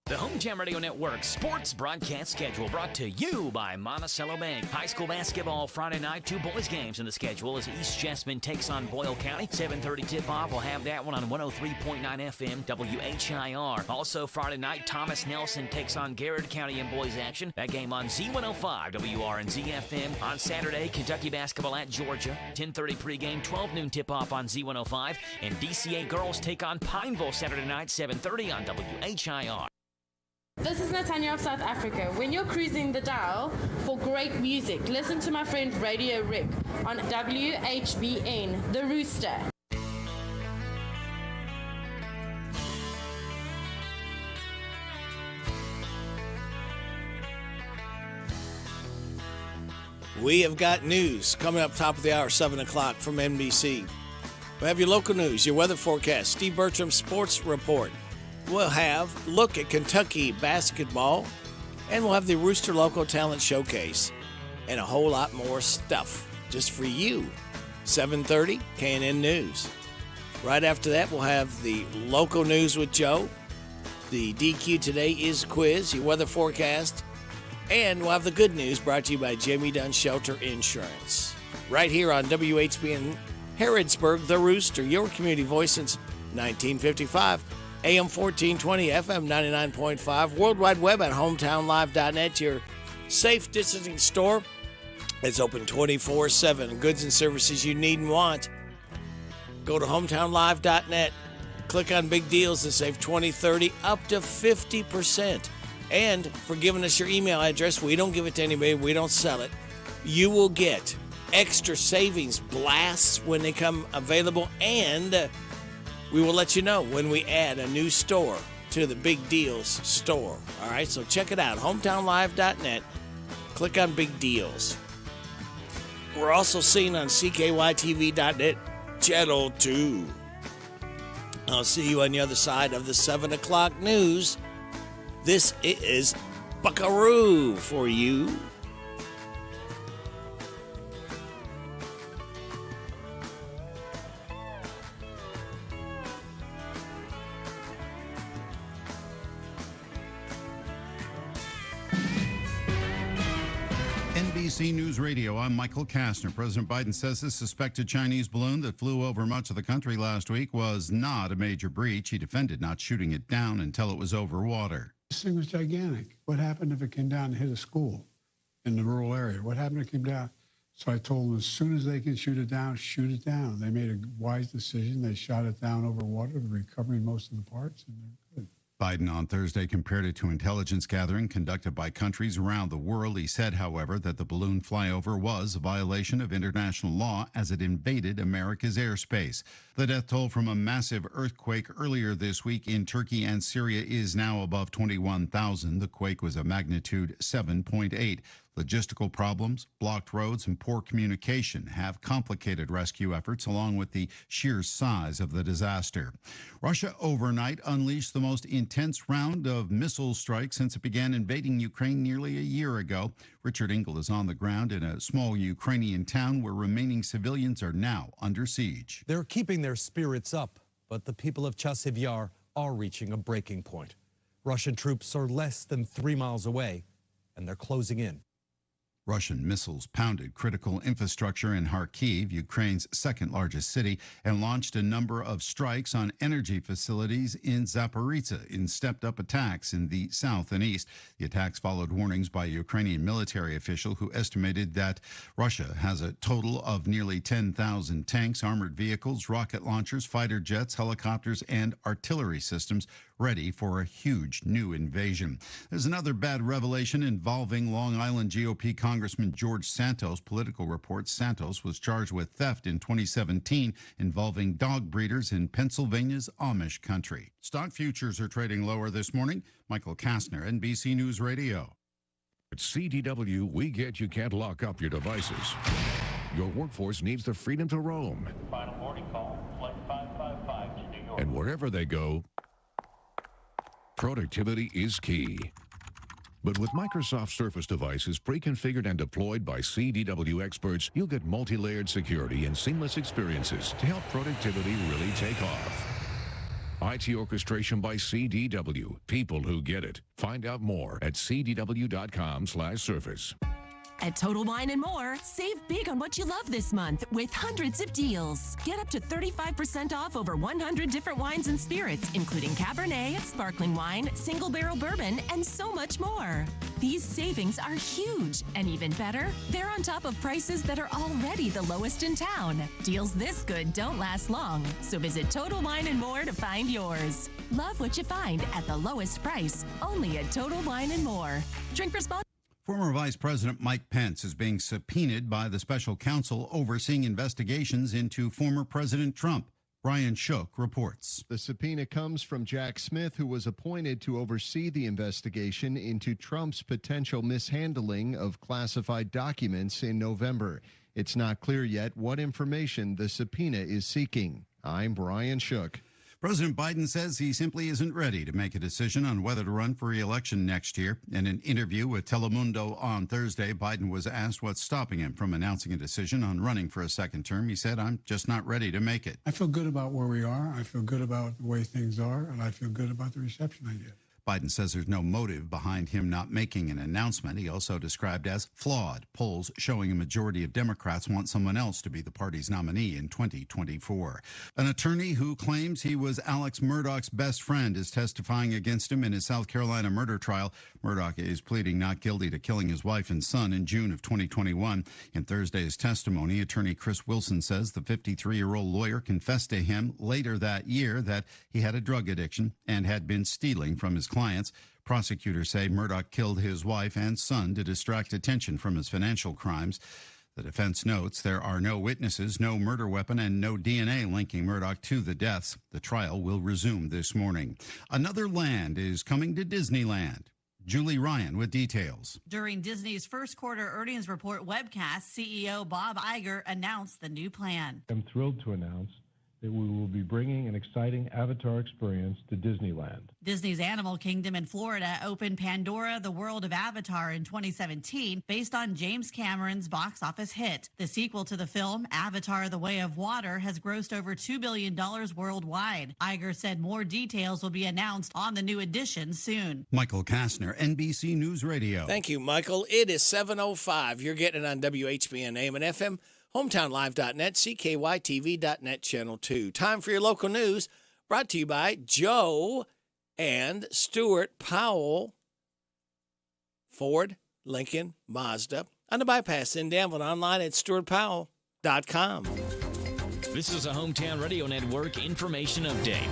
The Hometown Radio Network sports broadcast schedule brought to you by Monticello Bank. High school basketball Friday night, 2 boys games in the schedule as East Jessamine takes on Boyle County. 7:30 tip-off. We'll have that one on 103.9 FM WHIR. Also Friday night, Thomas Nelson takes on Garrett County in boys action. That game on Z105 WRNZ FM. On Saturday, Kentucky basketball at Georgia. 10:30 pregame, 12 noon tip-off on Z105. And DCA girls take on Pineville Saturday night, 7:30 on WHIR. This is Natanya of South Africa. When you're cruising the dial for great music, listen to my friend Radio Rick on WHBN, The Rooster. We have got news coming up top of the hour, 7 o'clock from NBC. We have your local news, your weather forecast, Steve Bertram's sports report. We'll have a look at Kentucky basketball, and we'll have the Rooster Local Talent Showcase, and a whole lot more stuff just for you. 7:30, KNN News. Right after that, we'll have the local news with Joe. The DQ Today is quiz, your weather forecast, and we'll have the good news brought to you by Jamie Dunn Shelter Insurance. Right here on WHBN Harrodsburg, The Rooster, your community voice since 1955. AM 1420, FM 99.5, World Wide Web at hometownlive.net, your safe distancing store. It's open 24/7. Goods and services you need and want. Go to hometownlive.net, click on Big Deals and save 20, 30, up to 50%. And for giving us your email address, we don't give it to anybody, we don't sell it. you will get extra savings blasts when they come available, and we will let you know when we add a new store to the Big Deals store. All right, so check it out, hometownlive.net. Click on Big Deals. We're also seen on CKYTV.net, Channel 2. I'll see you on the other side of the 7 o'clock news. This is Buckaroo for you. NBC News Radio, I'm Michael Kastner. President Biden says the suspected Chinese balloon that flew over much of the country last week was not a major breach. He defended not shooting it down until it was over water. This thing was gigantic. What happened if it came down and hit a school in the rural area? What happened if it came down? So I told them as soon as they can shoot it down, shoot it down. They made a wise decision. They shot it down over water, recovering most of the parts, and they're good. Biden on Thursday compared it to intelligence gathering conducted by countries around the world. He said, however, that the balloon flyover was a violation of international law as it invaded America's airspace. The death toll from a massive earthquake earlier this week in Turkey and Syria is now above 21,000. The quake was a magnitude 7.8. Logistical problems, blocked roads, and poor communication have complicated rescue efforts, along with the sheer size of the disaster. Russia overnight unleashed the most intense round of missile strikes since it began invading Ukraine nearly a year ago. Richard Engel is on the ground in a small Ukrainian town where remaining civilians are now under siege. They're keeping their spirits up, but the people of Chasiv Yar are reaching a breaking point. Russian troops are less than 3 miles away, and they're closing in. Russian missiles pounded critical infrastructure in Kharkiv, Ukraine's second largest city, and launched a number of strikes on energy facilities in Zaporizhzhia in stepped-up attacks in the south and east. The attacks followed warnings by a Ukrainian military official who estimated that Russia has a total of nearly 10,000 tanks, armored vehicles, rocket launchers, fighter jets, helicopters, and artillery systems ready for a huge new invasion. There's another bad revelation involving Long Island GOP Congressman George Santos. Political reports Santos was charged with theft in 2017 involving dog breeders in Pennsylvania's Amish country. Stock futures are trading lower this morning. Michael Kastner, NBC News Radio. At CDW, we get you can't lock up your devices. Your workforce needs the freedom to roam. Final boarding call, flight 555 to New York. And wherever they go, productivity is key. But with Microsoft Surface devices pre-configured and deployed by CDW experts, you'll get multi-layered security and seamless experiences to help productivity really take off. IT orchestration by CDW. People who get it. Find out more at cdw.com/surface. At Total Wine & More, save big on what you love this month with hundreds of deals. Get up to 35% off over 100 different wines and spirits, including Cabernet, sparkling wine, single barrel bourbon, and so much more. These savings are huge, and even better, they're on top of prices that are already the lowest in town. Deals this good don't last long, so visit Total Wine & More to find yours. Love what you find at the lowest price, only at Total Wine & More. Drink responsibly. Former Vice President Mike Pence is being subpoenaed by the special counsel overseeing investigations into former President Trump. Brian Shook reports. The subpoena comes from Jack Smith, who was appointed to oversee the investigation into Trump's potential mishandling of classified documents in November. It's not clear yet what information the subpoena is seeking. I'm Brian Shook. President Biden says he simply isn't ready to make a decision on whether to run for re-election next year. In an interview with Telemundo on Thursday, Biden was asked what's stopping him from announcing a decision on running for a second term. He said, "I'm just not ready to make it." I feel good about where we are. I feel good about the way things are, and I feel good about the reception I get. Biden says there's no motive behind him not making an announcement. He also described as flawed. Polls showing a majority of Democrats want someone else to be the party's nominee in 2024. An attorney who claims he was Alex Murdaugh's best friend is testifying against him in his South Carolina murder trial. Murdaugh is pleading not guilty to killing his wife and son in June of 2021. In Thursday's testimony, attorney Chris Wilson says the 53-year-old lawyer confessed to him later that year that he had a drug addiction and had been stealing from his clients. Prosecutors say Murdaugh killed his wife and son to distract attention from his financial crimes. The defense notes there are no witnesses, no murder weapon, and no DNA linking Murdaugh to the deaths. The trial will resume this morning. Another land is coming to Disneyland. Julie Ryan with details. During Disney's first quarter earnings report webcast, CEO Bob Iger announced the new plan. I'm thrilled to announce that we will be bringing an exciting Avatar experience to Disneyland. Disney's Animal Kingdom in Florida opened Pandora, the World of Avatar in 2017 based on James Cameron's box office hit. The sequel to the film, Avatar: The Way of Water, has grossed over $2 billion worldwide. Iger said more details will be announced on the new edition soon. Michael Kastner, NBC News Radio. Thank you, Michael. It is 7:05. You're getting it on WHBN AM and FM, HometownLive.net, CKYTV.net, Channel 2. Time for your local news, brought to you by Joe and Stuart Powell, Ford, Lincoln, Mazda, on the bypass in Danville, online at stuartpowell.com. This is a Hometown Radio Network information update.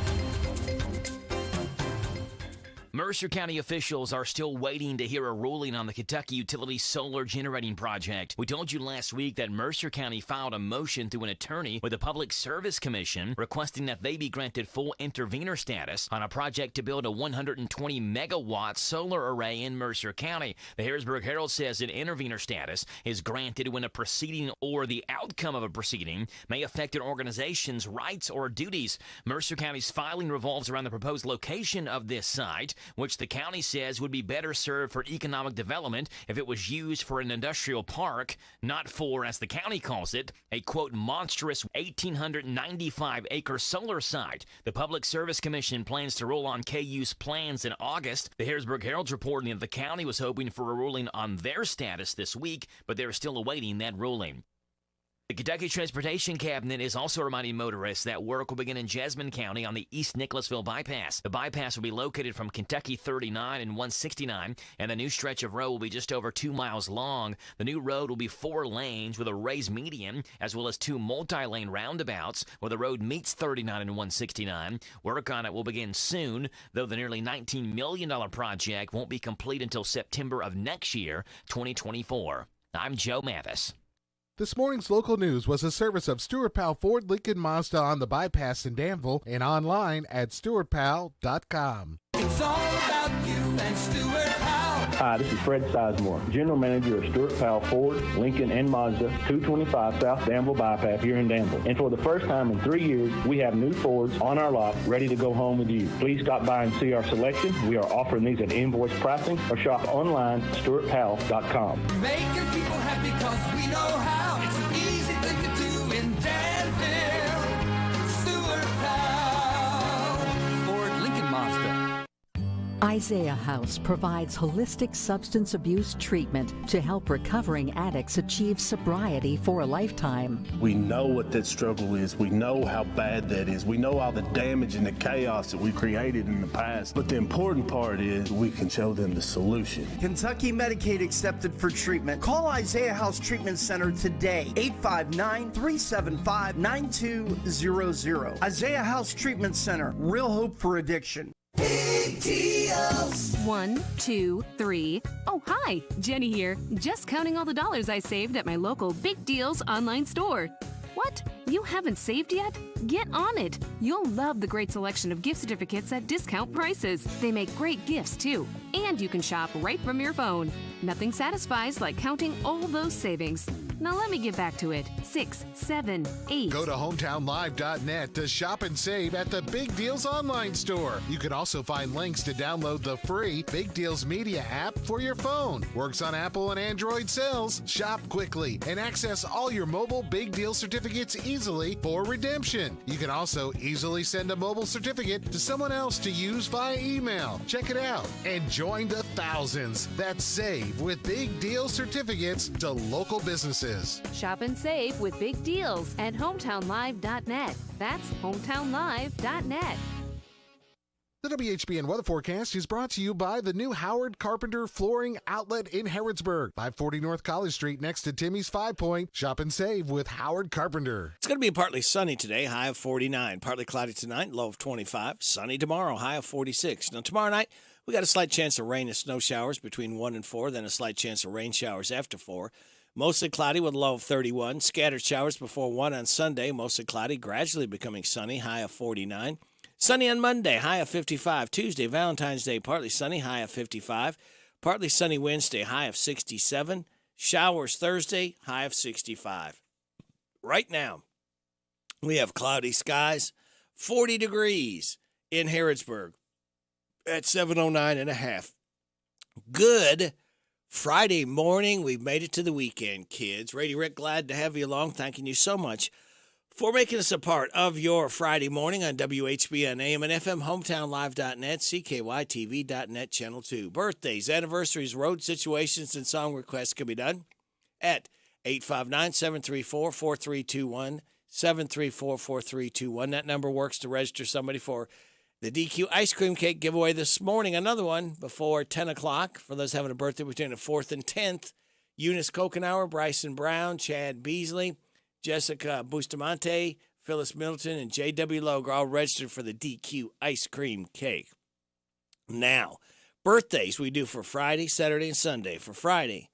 Mercer County officials are still waiting to hear a ruling on the Kentucky Utility Solar Generating Project. We told you last week that Mercer County filed a motion through an attorney with the Public Service Commission requesting that they be granted full intervenor status on a project to build a 120-megawatt solar array in Mercer County. The Harrodsburg Herald says that intervenor status is granted when a proceeding or the outcome of a proceeding may affect an organization's rights or duties. Mercer County's filing revolves around the proposed location of this site, which the county says would be better served for economic development if it was used for an industrial park, not for, as the county calls it, a, quote, monstrous 1,895-acre solar site. The Public Service Commission plans to rule on KU's plans in August. The Harrodsburg Herald's reporting that the county was hoping for a ruling on their status this week, but they're still awaiting that ruling. The Kentucky Transportation Cabinet is also reminding motorists that work will begin in Jessamine County on the East Nicholasville Bypass. The bypass will be located from Kentucky 39 and 169, and the new stretch of road will be just over 2 miles long. The new road will be 4 lanes with a raised median, as well as 2 multi-lane roundabouts where the road meets 39 and 169. Work on it will begin soon, though the nearly $19 million project won't be complete until September of next year, 2024. I'm Joe Mathis. This morning's local news was a service of Stuart Powell Ford, Lincoln, Mazda on the bypass in Danville and online at stuartpowell.com. It's all about you and Stuart Powell. Hi, this is Fred Sizemore, General Manager of Stuart Powell Ford, Lincoln, and Mazda, 225 South Danville Bypass here in Danville. And for the first time in 3 years, we have new Fords on our lot ready to go home with you. Please stop by and see our selection. We are offering these at invoice pricing or shop online at stuartpowell.com. Making people happy because we know how. It's an easy thing to do in Danville. Stuart Powell. Ford, Lincoln, Mazda. Isaiah House provides holistic substance abuse treatment to help recovering addicts achieve sobriety for a lifetime. We know what that struggle is. We know how bad that is. We know all the damage and the chaos that we created in the past. But the important part is we can show them the solution. Kentucky Medicaid accepted for treatment. Call Isaiah House Treatment Center today, 859-375-9200. Isaiah House Treatment Center, real hope for addiction. Big deals. 1, 2, 3. Oh, hi, Jenny here. Just counting all the dollars I saved at my local Big Deals online store. What? You haven't saved yet? Get on it. You'll love the great selection of gift certificates at discount prices. They make great gifts, too. And you can shop right from your phone. Nothing satisfies like counting all those savings. Now let me get back to it. 6, 7, 8. Go to hometownlive.net to shop and save at the Big Deals online store. You can also find links to download the free Big Deals Media app for your phone. Works on Apple and Android cells. Shop quickly and access all your mobile Big Deal certificates easily for redemption. You can also easily send a mobile certificate to someone else to use via email. Check it out and join the thousands that save with Big Deal certificates to local businesses. Shop and save with Big Deals at hometownlive.net. That's hometownlive.net. The WHBN weather forecast is brought to you by the new Howard Carpenter Flooring Outlet in Harrodsburg, 540 North College Street next to Timmy's 5 Point. Shop and save with Howard Carpenter. It's going to be partly sunny today, high of 49. Partly cloudy tonight, low of 25. Sunny tomorrow, high of 46. Now, tomorrow night, We got a slight chance of rain and snow showers between 1 and 4, then a slight chance of rain showers after 4. Mostly cloudy with a low of 31. Scattered showers before 1 on Sunday. Mostly cloudy, gradually becoming sunny, high of 49. Sunny on Monday, high of 55. Tuesday, Valentine's Day, partly sunny, high of 55. Partly sunny Wednesday, high of 67. Showers Thursday, high of 65. Right now, we have cloudy skies, 40 degrees in Harrodsburg at 7:09.5. Good Friday morning. We've made it to the weekend, kids. Brady Rick, glad to have you along. Thanking you so much for making us a part of your Friday morning on WHBN AM and FM, HometownLive.net, CKYTV.net, Channel 2. Birthdays, anniversaries, road situations, and song requests can be done at 859-734-4321, 734-4321. That number works to register somebody for the DQ ice cream cake giveaway this morning. Another one before 10 o'clock for those having a birthday between the 4th and 10th. Eunice Kokenauer, Bryson Brown, Chad Beasley, Jessica Bustamante, Phyllis Middleton, and J.W. Logue are all registered for the DQ ice cream cake. Now, birthdays we do for Friday, Saturday, and Sunday. For Friday,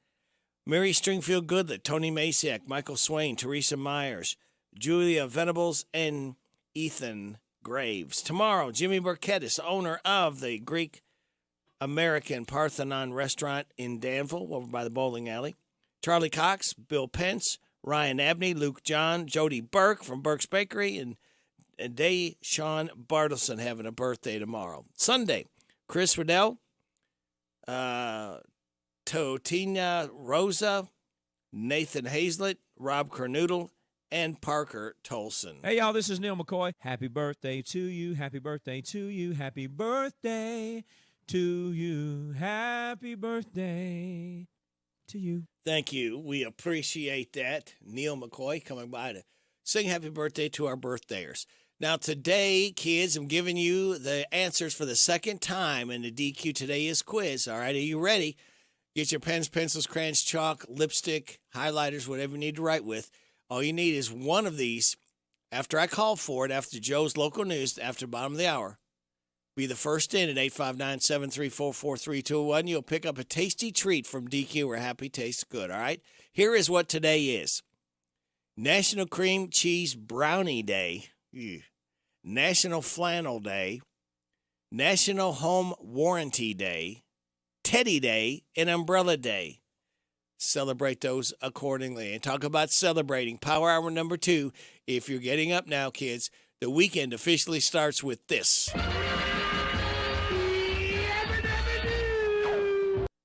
Mary Stringfield Goodlett, Tony Masiak, Michael Swain, Teresa Myers, Julia Venables, and Ethan Graves. Tomorrow, Jimmy Burkettis, owner of the Greek-American Parthenon restaurant in Danville, over by the bowling alley. Charlie Cox, Bill Pence, Ryan Abney, Luke John, Jody Burke from Burke's Bakery, and Deshaun Bartleson having a birthday tomorrow. Sunday, Chris Riddell, Totina Rosa, Nathan Hazlett, Rob Kernoodle, and Parker Tolson. Hey, y'all, this is Neil McCoy. Happy birthday to you. Happy birthday to you. Happy birthday to you. Happy birthday to you. Thank you. We appreciate that. Neil McCoy coming by to sing happy birthday to our birthday-ers. Now, today, kids, I'm giving you the answers for the second time in the DQ Today Is quiz. All right, are you ready? Get your pens, pencils, crayons, chalk, lipstick, highlighters, whatever you need to write with. All you need is one of these. After I call for it, after Joe's local news, after the bottom of the hour, be the first in at 859-734-4321. You'll pick up a tasty treat from DQ where happy tastes good, all right? Here is what today is. National Cream Cheese Brownie Day. National Flannel Day. National Home Warranty Day. Teddy Day and Umbrella Day. Celebrate those accordingly. And talk about celebrating. Power Hour number 2. If you're getting up now, kids, the weekend officially starts with this.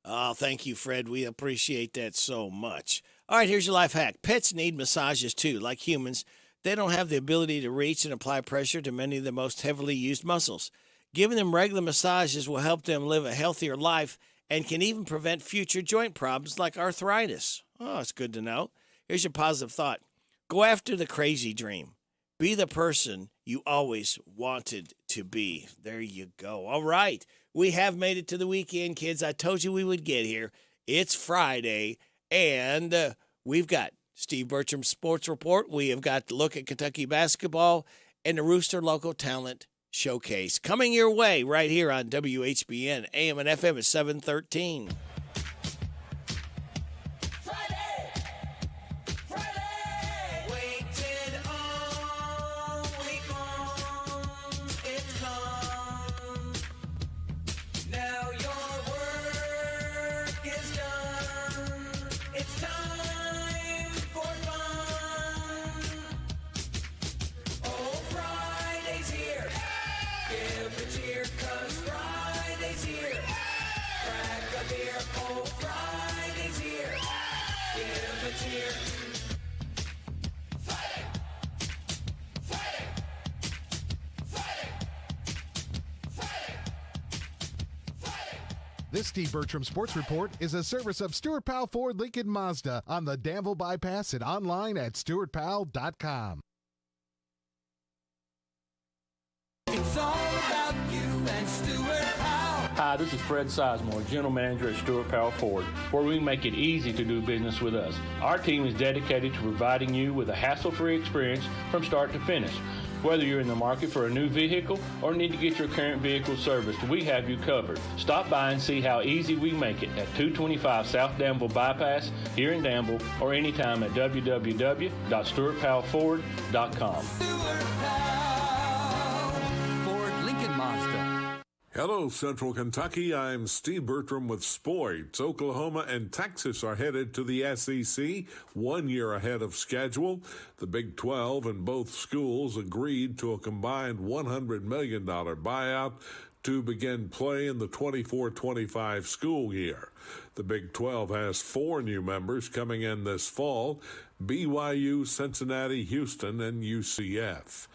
Oh, thank you, Fred. We appreciate that so much. All right, here's your life hack. Pets need massages, too. Like humans, they don't have the ability to reach and apply pressure to many of the most heavily used muscles. Giving them regular massages will help them live a healthier life and can even prevent future joint problems like arthritis. Oh, it's good to know. Here's your positive thought. Go after the crazy dream. Be the person you always wanted to be. There you go. All right. We have made it to the weekend, kids. I told you we would get here. It's Friday, and we've got Steve Bertram's Sports Report. We have got the look at Kentucky basketball and the Rooster Local Talent Showcase coming your way right here on WHBN AM and FM at 713. This Steve Bertram Sports Report is a service of Stuart Powell Ford Lincoln Mazda on the Danville Bypass and online at stuartpowell.com. It's all about you and Stuart Powell. Hi, this is Fred Sizemore, General Manager at Stuart Powell Ford, where we make it easy to do business with us. Our team is dedicated to providing you with a hassle-free experience from start to finish. Whether you're in the market for a new vehicle or need to get your current vehicle serviced, we have you covered. Stop by and see how easy we make it at 225 South Danville Bypass here in Danville or anytime at www.stewartpowellford.com. Ford Lincoln Mazda. Hello, Central Kentucky. I'm Steve Bertram with sports. Oklahoma and Texas are headed to the SEC 1 year ahead of schedule. The Big 12 and both schools agreed to a combined $100 million buyout to begin play in the 24-25 school year. The Big 12 has 4 new members coming in this fall: BYU, Cincinnati, Houston, and UCF.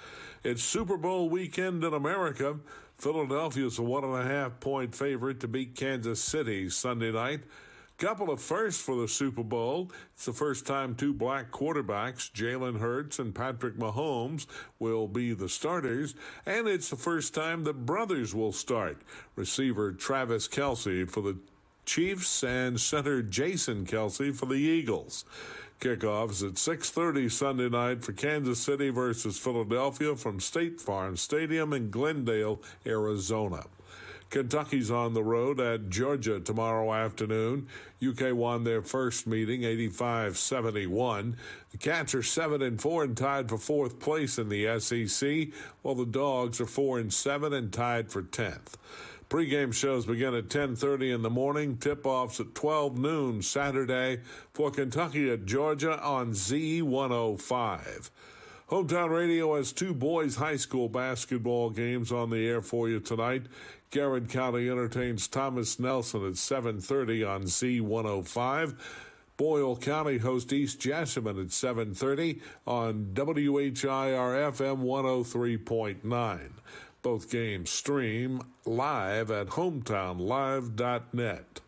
It's Super Bowl weekend in America. Philadelphia's a 1.5-point favorite to beat Kansas City Sunday night. Couple of firsts for the Super Bowl. It's the first time 2 black quarterbacks, Jalen Hurts and Patrick Mahomes, will be the starters. And it's the first time that brothers will start. Receiver Travis Kelce for the Chiefs and center Jason Kelce for the Eagles. Kickoffs at 6:30 Sunday night for Kansas City versus Philadelphia from State Farm Stadium in Glendale, Arizona. Kentucky's on the road at Georgia tomorrow afternoon. UK won their first meeting 85-71. The Cats are 7-4 and tied for 4th place in the SEC, while the Dogs are 4-7 and tied for 10th. Pre-game shows begin at 10:30 in the morning. Tip-offs at 12 noon Saturday for Kentucky at Georgia on Z105. Hometown Radio has 2 boys high school basketball games on the air for you tonight. Garrett County entertains Thomas Nelson at 7:30 on Z105. Boyle County hosts East Jessamine at 7:30 on WHIR-FM 103.9. Both games stream live at hometownlive.net.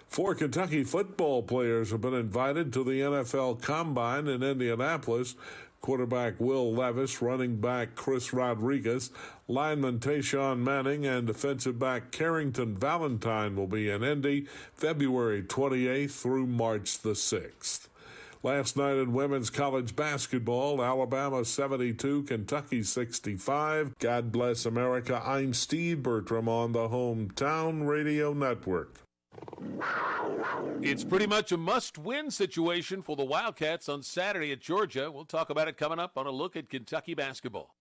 4 Kentucky football players have been invited to the NFL Combine in Indianapolis. Quarterback Will Levis, running back Chris Rodriguez, lineman Tayshawn Manning, and defensive back Carrington Valentine will be in Indy February 28th through March the 6th. Last night in women's college basketball, Alabama 72, Kentucky 65. God bless America. I'm Steve Bertram on the Hometown Radio Network. It's pretty much a must-win situation for the Wildcats on Saturday at Georgia. We'll talk about it coming up on a look at Kentucky basketball.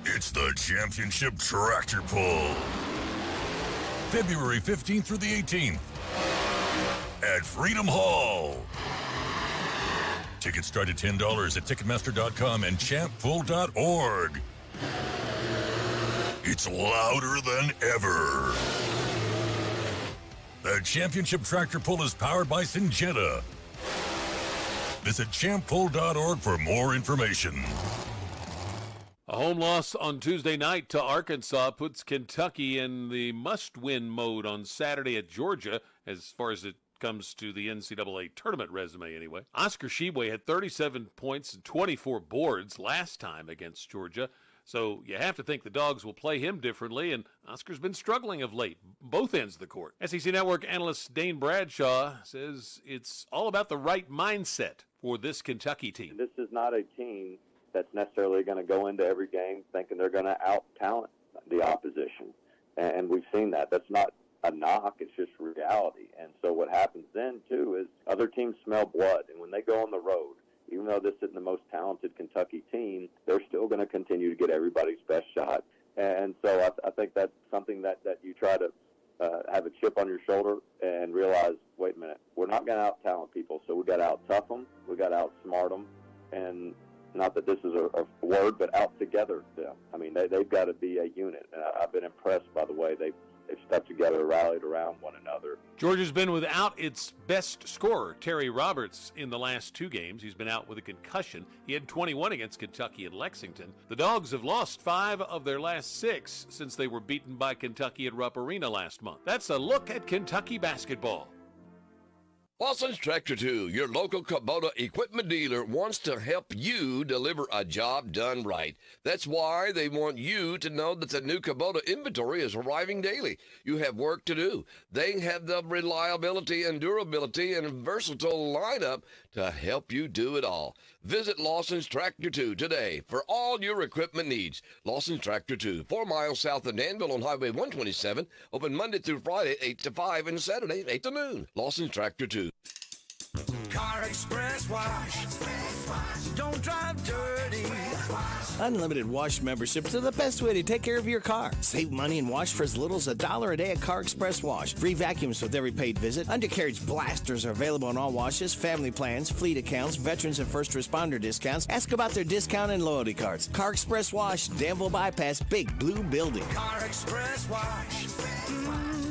It's the Championship Tractor Pull. February 15th through the 18th at Freedom Hall. Tickets start at $10 at Ticketmaster.com and champpull.org. It's louder than ever. The Championship Tractor Pull is powered by Syngenta. Visit champpull.org for more information. A home loss on Tuesday night to Arkansas puts Kentucky in the must-win mode on Saturday at Georgia, as far as it comes to the NCAA tournament resume anyway. Oscar Tshiebwe had 37 points and 24 boards last time against Georgia, so you have to think the Dogs will play him differently, and Oscar's been struggling of late, both ends of the court. SEC Network analyst Dane Bradshaw says it's all about the right mindset for this Kentucky team. This is not a team that's necessarily going to go into every game thinking they're going to out-talent the opposition, and we've seen that. That's not a knock, it's just reality. And so what happens then, too, is other teams smell blood, and when they go on the road, even though this isn't the most talented Kentucky team, they're still going to continue to get everybody's best shot. And so I think that's something that you try to have a chip on your shoulder and realize, wait a minute, we're not going to out-talent people, so we got to out-tough them, we got to outsmart them, and not that this is a word, but out together them. I mean, they've got to be a unit, and I've been impressed by the way they've stuck together, rallied around one another. Georgia's been without its best scorer, Terry Roberts, in the last 2 games. He's been out with a concussion. He had 21 against Kentucky and Lexington. The Dogs have lost 5 of their last 6 since they were beaten by Kentucky at Rupp Arena last month. That's a look at Kentucky basketball. Lawson's Tractor 2, your local Kubota equipment dealer, wants to help you deliver a job done right. That's why they want you to know that the new Kubota inventory is arriving daily. You have work to do. They have the reliability and durability and versatile lineup to help you do it all. Visit Lawson's Tractor 2 today for all your equipment needs. Lawson's Tractor 2, 4 miles south of Danville on Highway 127, open Monday through Friday, 8 to 5, and Saturday, 8 to noon. Lawson's Tractor 2. Car Express Wash. Don't drive dirty. Unlimited wash memberships are the best way to take care of your car. Save money and wash for as little as $1 a day at Car Express Wash. Free vacuums with every paid visit. Undercarriage blasters are available on all washes, family plans, fleet accounts, veterans and first responder discounts. Ask about their discount and loyalty cards. Car Express Wash, Danville Bypass, Big Blue Building. Car Express Wash.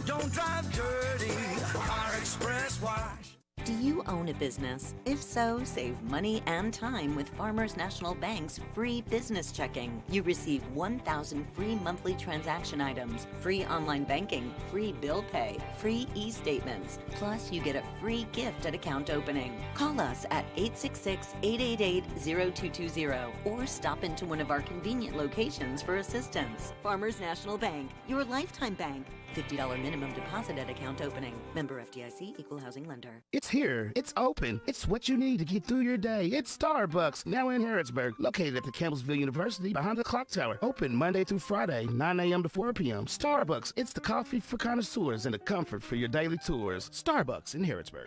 Don't drive dirty. Car Express Wash. Do you own a business? If so, save money and time with Farmers National Bank's free business checking. You receive 1,000 free monthly transaction items, free online banking, free bill pay, free e-statements. Plus, you get a free gift at account opening. Call us at 866-888-0220 or stop into one of our convenient locations for assistance. Farmers National Bank, your lifetime bank. $50 minimum deposit at account opening. Member FDIC, equal housing lender. It's here. It's open. It's what you need to get through your day. It's Starbucks, now in Harrodsburg, located at the Campbellsville University behind the clock tower. Open Monday through Friday, 9 a.m. to 4 p.m. Starbucks, it's the coffee for connoisseurs and the comfort for your daily tours. Starbucks in Harrodsburg.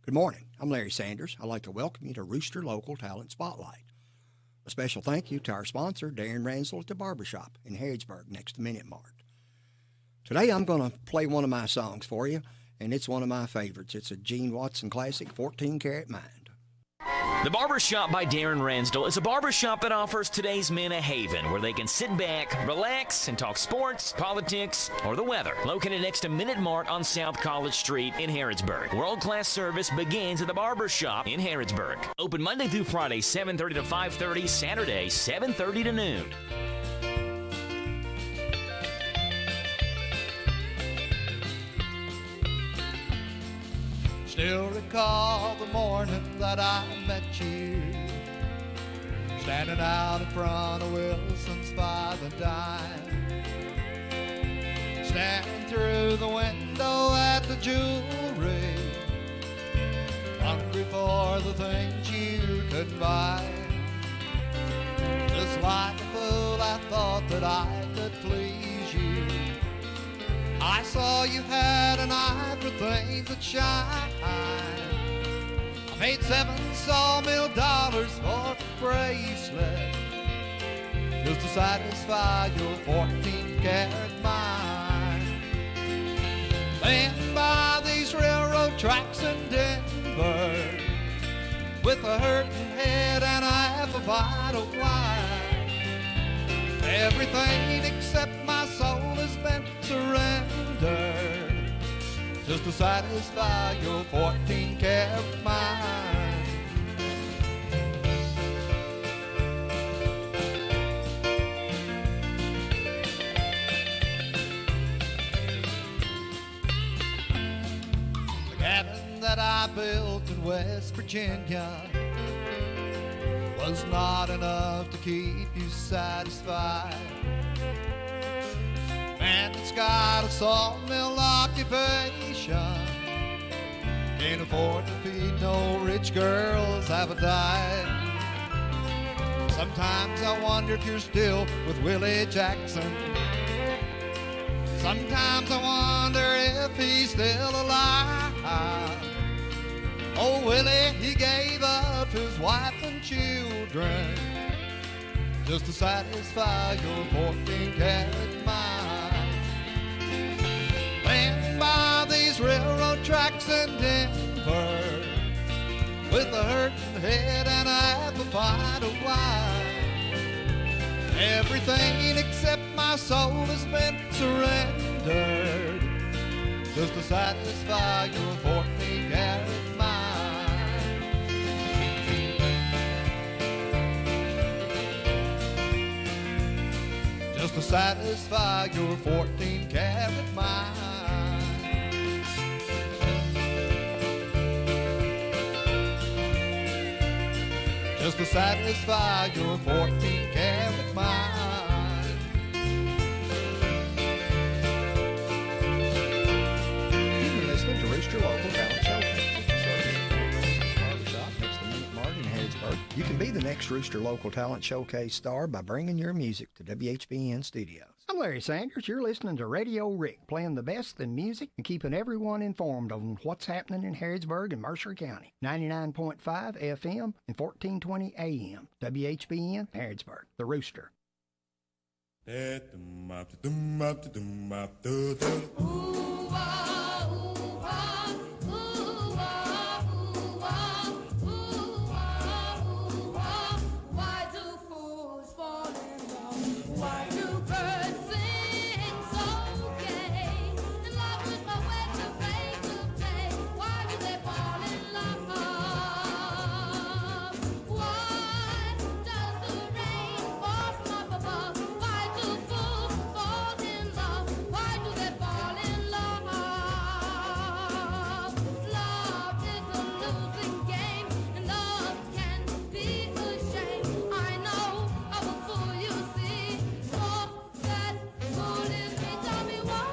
Good morning. I'm Larry Sanders. I'd like to welcome you to Rooster Local Talent Spotlight. A special thank you to our sponsor, Darren Ransel at the Barbershop in Harrodsburg next to Minute Mart. Today I'm going to play one of my songs for you, and it's one of my favorites. It's a Gene Watson classic, 14 Karat Mind. The Barbershop by Darren Ransdell is a barbershop that offers today's men a haven where they can sit back, relax, and talk sports, politics, or the weather. Located next to Minute Mart on South College Street in Harrodsburg. World-class service begins at the Barbershop in Harrodsburg. Open Monday through Friday, 7:30 to 5:30, Saturday, 7:30 to noon. Still recall the morning that I met you, standing out in front of Wilson's by the dime, staring through the window at the jewelry, hungry for the things you could buy. Just like a fool, I thought that I could please you. I saw you had an eye for things that shine. I paid $7 sawmill for a bracelet just to satisfy your 14-karat mind. Laying by these railroad tracks in Denver with a hurting head and a half a bite of wine. Everything except my soul has been surrendered just to satisfy your 14-karat mind. The cabin that I built in West Virginia was not enough to keep you satisfied. Man that's got a sawmill occupation can't afford to feed no rich girl's appetite. Sometimes I wonder if you're still with Willie Jackson. Sometimes I wonder if he's still alive. Oh, Willie, he gave up his wife and children just to satisfy your 14-karat mind. Laying by these railroad tracks in Denver with a hurting head and a half a pint of wine. Everything except my soul has been surrendered just to satisfy your 14-karat mind. Just to satisfy your 14-karat mind. just to satisfy your 14-karat mind. You've been listening to Rooster Local Talent Showcase. Barbershop next to Minute Mart in Harrodsburg. You can be the next Rooster Local Talent Showcase star by bringing your music to WHBN Studios. I'm Larry Sanders. You're listening to Radio Rick, playing the best in music and keeping everyone informed on what's happening in Harrodsburg and Mercer County. 99.5 FM and 1420 AM. WHBN, Harrodsburg, the Rooster. Why do fools fall in love? Why do birds sing so gay? And love is my way to break the day. Why do they fall in love? Why does the rain fall from up above? Why do fools fall in love? Why do they fall in love? Love is a losing game, and love can be a shame. I know I will fool you, see. Oh, that fool is me. Tell me why.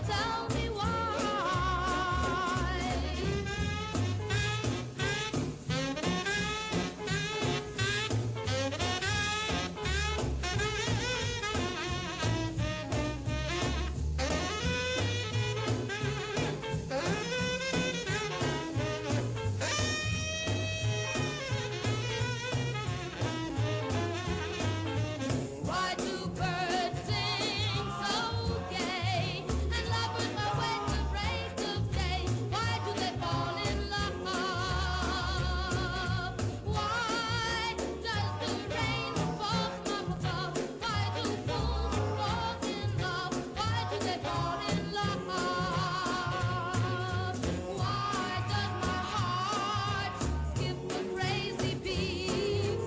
Tell me why. Why do birds sing so gay? And love is my way to break the day. Why do they fall in love? Why does the rain fall from up above? Why do fools fall in love? Why do they fall in love? Why does my heart skip a crazy beat?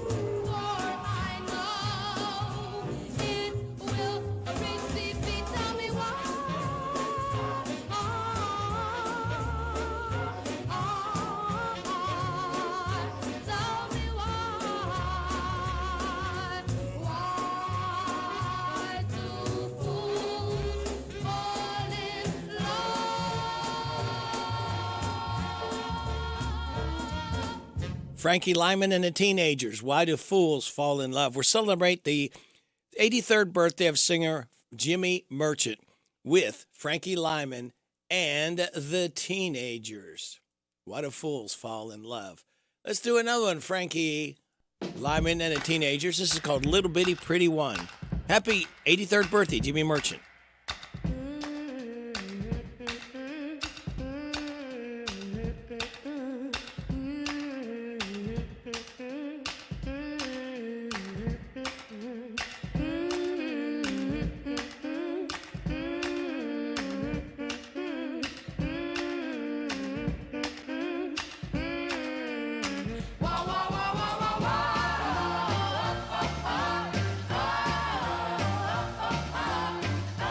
For I know it will reach the beat. Tell me why. Tell me why. Why do fools fall in Frankie Lyman and the Teenagers. Why do fools fall in love? We're celebrating the 83rd birthday of singer Jimmy Merchant with Frankie Lyman and the Teenagers. Why do fools fall in love? Let's do another one, Frankie Lyman and the Teenagers. This is called Little Bitty Pretty One. Happy 83rd birthday, Jimmy Merchant. love?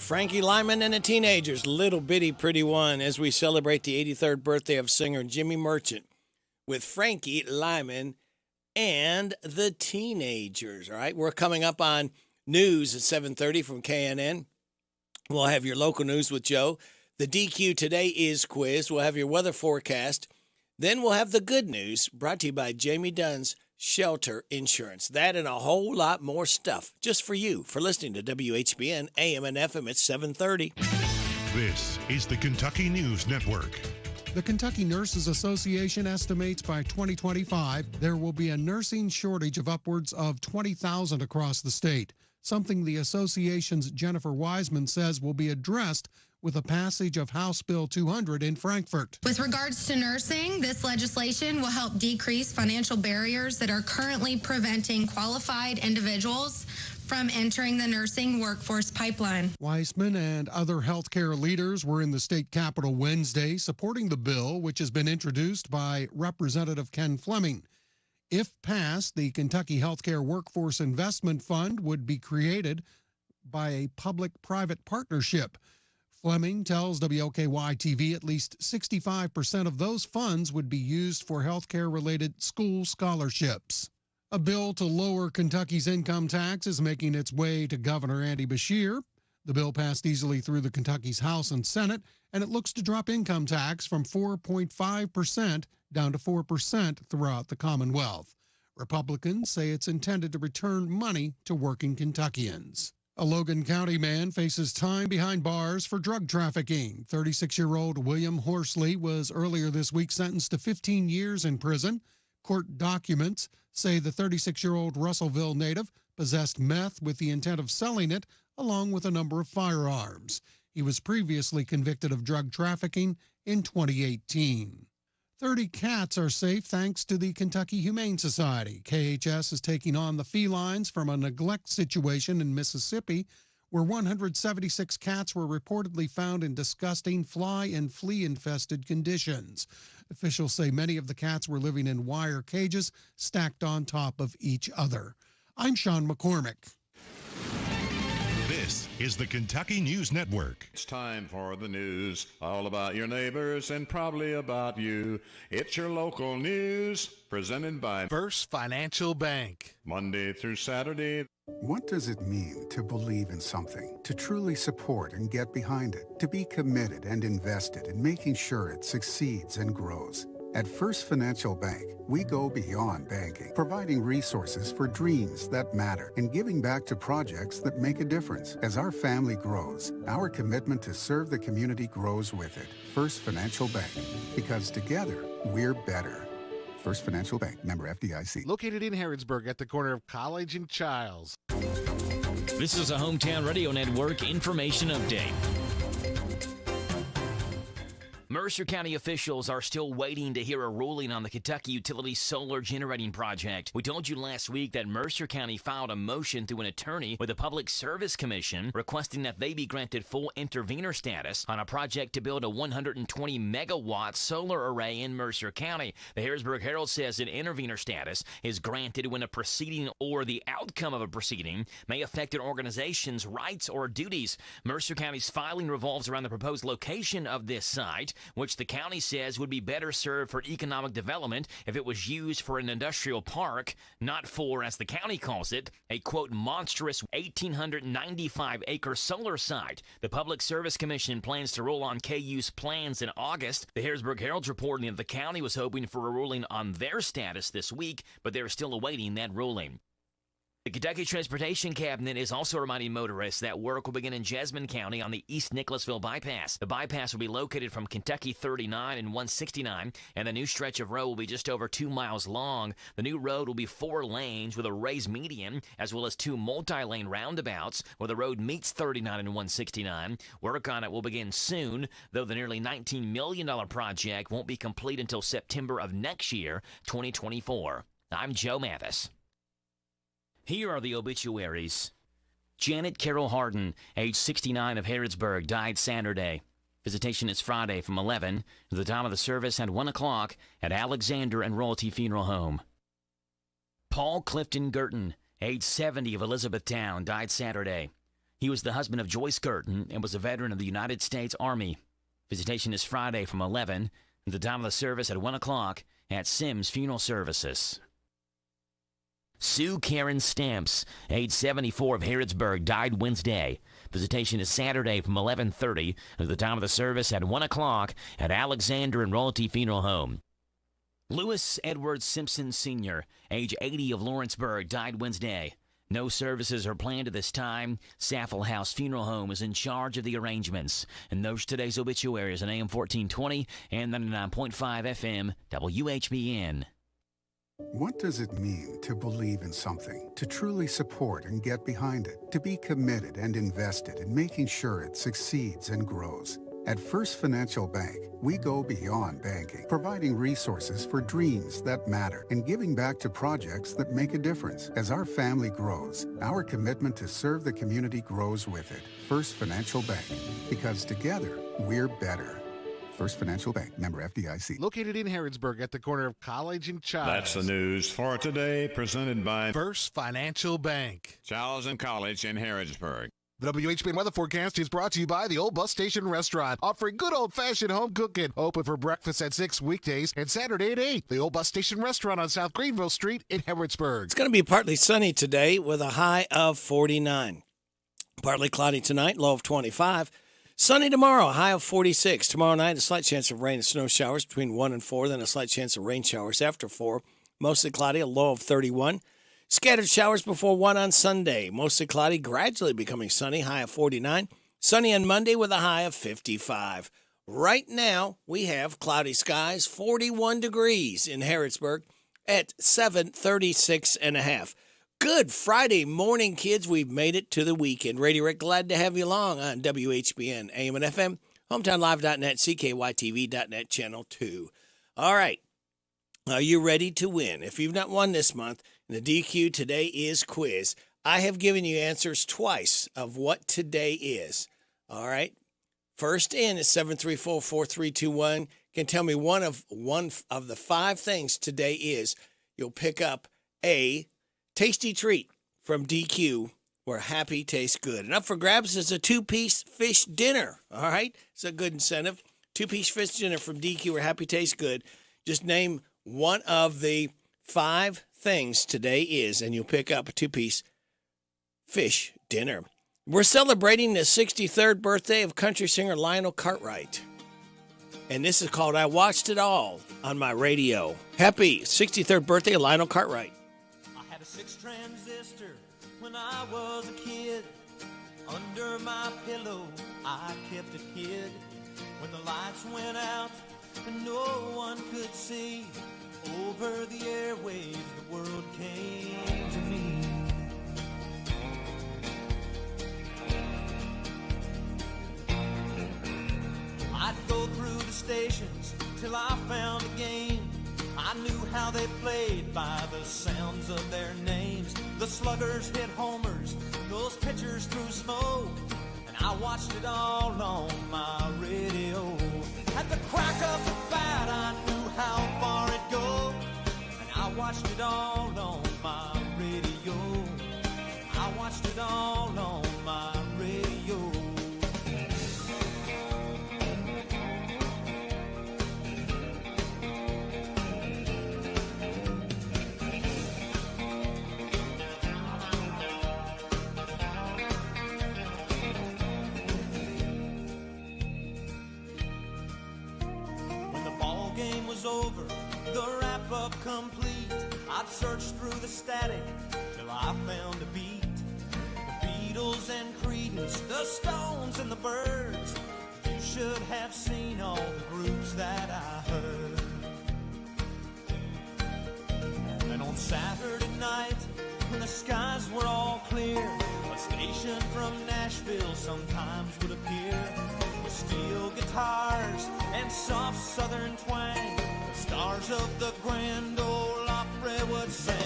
Frankie Lyman and the Teenagers, Little Bitty Pretty One, as we celebrate the 83rd birthday of singer Jimmy Merchant with Frankie Lyman and the Teenagers. All right, we're coming up on news at 7:30 from KNN. We'll have your local news with Joe. The DQ Today is quiz. We'll have your weather forecast. Then we'll have the good news brought to you by Jamie Dunn's Shelter Insurance. That and a whole lot more stuff just for you for listening to WHBN AM and FM at 7:30. This is the Kentucky News Network. The Kentucky Nurses Association estimates by 2025 there will be a nursing shortage of upwards of 20,000 across the state, something the association's Jennifer Wiseman says will be addressed with a passage of House Bill 200 in Frankfort. With regards to nursing, this legislation will help decrease financial barriers that are currently preventing qualified individuals from entering the nursing workforce pipeline. Wiseman and other healthcare leaders were in the state capitol Wednesday supporting the bill, which has been introduced by Representative Ken Fleming. If passed, the Kentucky Healthcare Workforce Investment Fund would be created by a public-private partnership. Fleming tells WOKY-TV at least 65% of those funds would be used for healthcare-related school scholarships. A bill to lower Kentucky's income tax is making its way to Governor Andy Beshear. The bill passed easily through the Kentucky's House and Senate, and it looks to drop income tax from 4.5% down to 4% throughout the Commonwealth. Republicans say it's intended to return money to working Kentuckians. A Logan County man faces time behind bars for drug trafficking. 36-year-old William Horsley was earlier this week sentenced to 15 years in prison. Court documents say the 36-year-old Russellville native possessed meth with the intent of selling it, along with a number of firearms. He was previously convicted of drug trafficking in 2018. 30 cats are safe thanks to the Kentucky Humane Society. KHS is taking on the felines from a neglect situation in Mississippi, where 176 cats were reportedly found in disgusting fly and flea-infested conditions. Officials say many of the cats were living in wire cages stacked on top of each other. I'm Sean McCormick. This is the Kentucky News Network. It's time for the news, all about your neighbors and probably about you. It's your local news, presented by First Financial Bank. Monday through Saturday. What does it mean to believe in something, to truly support and get behind it, to be committed and invested in making sure it succeeds and grows? At First Financial Bank, we go beyond banking, providing resources for dreams that matter and giving back to projects that make a difference. As our family grows, our commitment to serve the community grows with it. First Financial Bank, because together, we're better. First Financial Bank, member FDIC. Located in Harrodsburg at the corner of College and Childs. This is a Hometown Radio Network information update. Mercer County officials are still waiting to hear a ruling on the Kentucky Utility Solar Generating Project. We told you last week that Mercer County filed a motion through an attorney with the Public Service Commission requesting that they be granted full intervenor status on a project to build a 120-megawatt solar array in Mercer County. The Harrodsburg Herald says that intervenor status is granted when a proceeding or the outcome of a proceeding may affect an organization's rights or duties. Mercer County's filing revolves around the proposed location of this site, which the county says would be better served for economic development if it was used for an industrial park, not for, as the county calls it, a, quote, monstrous 1,895-acre solar site. The Public Service Commission plans to rule on KU's plans in August. The Harrodsburg Herald's reporting that the county was hoping for a ruling on their status this week, but they're still awaiting that ruling. The Kentucky Transportation Cabinet is also reminding motorists that work will begin in Jessamine County on the East Nicholasville Bypass. The bypass will be located from Kentucky 39 and 169, and the new stretch of road will be just over 2 miles long. The new road will be 4 lanes with a raised median, as well as 2 multi-lane roundabouts where the road meets 39 and 169. Work on it will begin soon, though the nearly $19 million project won't be complete until September of next year, 2024. I'm Joe Mathis. Here are the obituaries. Janet Carol Harden, age 69 of Harrodsburg, died Saturday. Visitation is Friday from 11 to the time of the service at 1 o'clock at Alexander and Royalty Funeral Home. Paul Clifton Girton, age 70 of Elizabethtown, died Saturday. He was the husband of Joyce Curtin and was a veteran of the United States Army. Visitation is Friday from 11 and the time of the service at 1 o'clock at Sims Funeral Services. Sue Karen Stamps, age 74 of Harrodsburg, died Wednesday. Visitation is Saturday from 11:30 at the time of the service at 1 o'clock at Alexander and Royalty Funeral Home. Lewis Edward Simpson Sr., age 80 of Lawrenceburg, died Wednesday. No services are planned at this time. Saffel House Funeral Home is in charge of the arrangements. And those are today's obituaries on AM 1420 and 99.5 FM WHBN. What does it mean to believe in something, to truly support and get behind it, to be committed and invested in making sure it succeeds and grows? At First Financial Bank, we go beyond banking, providing resources for dreams that matter and giving back to projects that make a difference. As our family grows, our commitment to serve the community grows with it. First Financial Bank, because together, we're better. First Financial Bank, member FDIC. Located in Harrodsburg at the corner of College and Charles. That's the news for today, presented by First Financial Bank. Charles and College in Harrodsburg. The WHBN weather forecast is brought to you by the Old Bus Station Restaurant, offering good old-fashioned home cooking. Open for breakfast at 6 weekdays and Saturday at 8. The Old Bus Station Restaurant on South Greenville Street in Harrodsburg. It's going to be partly sunny today with a high of 49. Partly cloudy tonight, low of 25. Sunny tomorrow, a high of 46. Tomorrow night, a slight chance of rain and snow showers between 1 and 4, then a slight chance of rain showers after 4. Mostly cloudy, a low of 31. Scattered showers before 1 on Sunday. Mostly cloudy, gradually becoming sunny, high of 49. Sunny on Monday with a high of 55. Right now, we have cloudy skies, 41 degrees in Harrodsburg at 7:36.5. Good Friday morning, kids. We've made it to the weekend. Radio Rick, glad to have you along on WHBN, AM and FM, HometownLive.net, CKYTV.net, Channel 2. All right. Are you ready to win? If you've not won this month, the DQ Today Is quiz, I have given you answers twice of what today is. All right. First in is 734-4321. Can tell me one of the 5 things today is. You'll pick up a tasty treat from DQ where happy tastes good. And up for grabs is a 2-piece fish dinner. All right. It's a good incentive. 2-piece fish dinner from DQ where happy tastes good. Just name one of the 5 things today is, and you'll pick up a 2-piece fish dinner. We're celebrating the 63rd birthday of country singer Lionel Cartwright. And this is called I Watched It All on My Radio. Happy 63rd birthday of Lionel Cartwright. I had a 6 transistor when I was a kid. Under my pillow, I kept it hid. When the lights went out and no one could see, over the airwaves, the world came to me. I'd go through the stations till I found a game. I knew how they played by the sounds of their names. The sluggers hit homers, those pitchers threw smoke, and I watched it all on my radio. At the crack of the bat, I knew how far it'd go, and I watched it all on my radio. I watched it all on my radio. Game was over, the wrap-up complete. I'd search through the static till I found a beat. The Beatles and Creedence, the Stones and the Byrds. You should have seen all the groups that I heard. And on Saturday night, when the skies were all clear, a station from Nashville sometimes would appear. Steel guitars and soft southern twang, the stars of the Grand Ole Opry would sing.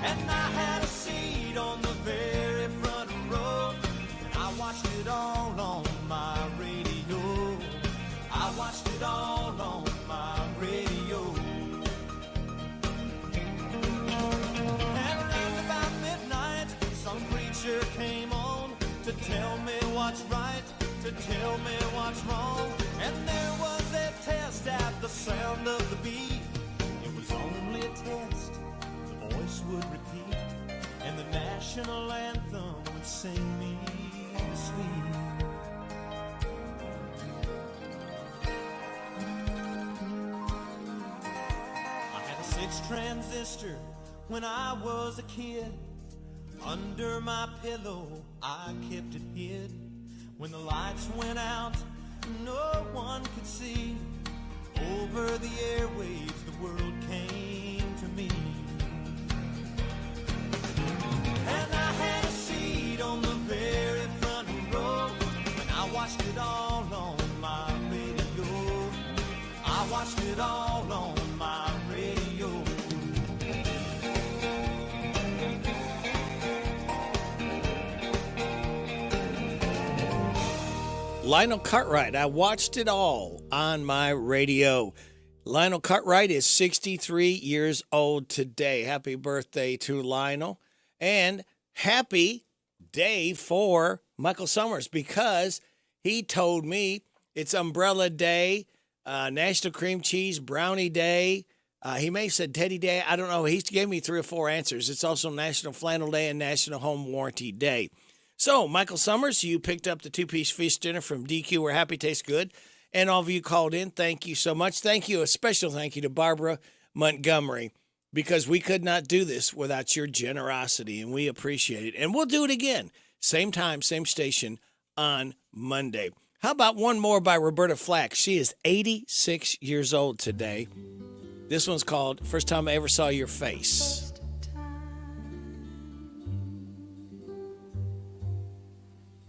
And I had a seat on the very front row, and I watched it all on my radio. I watched it all on my radio. And around about midnight, some preacher came on to tell to tell me what's wrong. And there was a test at the sound of the beat. It was only a test, the voice would repeat, and the national anthem would sing me to sleep. I had a 6 transistor when I was a kid. Under my pillow I kept it hid. When the lights went out, no one could see. Over the airwaves, the world came to me. And I had a seat on the very front row, and I watched it all on my radio. I watched it all on my radio. Lionel Cartwright, I watched it all on my radio. Lionel Cartwright is 63 years old today. Happy birthday to Lionel. And happy day for Michael Summers, because he told me it's Umbrella Day, National Cream Cheese Brownie Day. He may have said Teddy Day. I don't know. He gave me 3 or 4 answers. It's also National Flannel Day and National Home Warranty Day. So, Michael Summers, you picked up the 2-piece fish dinner from DQ, where happy tastes good. And all of you called in, thank you so much. Thank you, a special thank you to Barbara Montgomery, because we could not do this without your generosity, and we appreciate it. And we'll do it again, same time, same station on Monday. How about one more by Roberta Flack? She is 86 years old today. This one's called First Time I Ever Saw Your Face.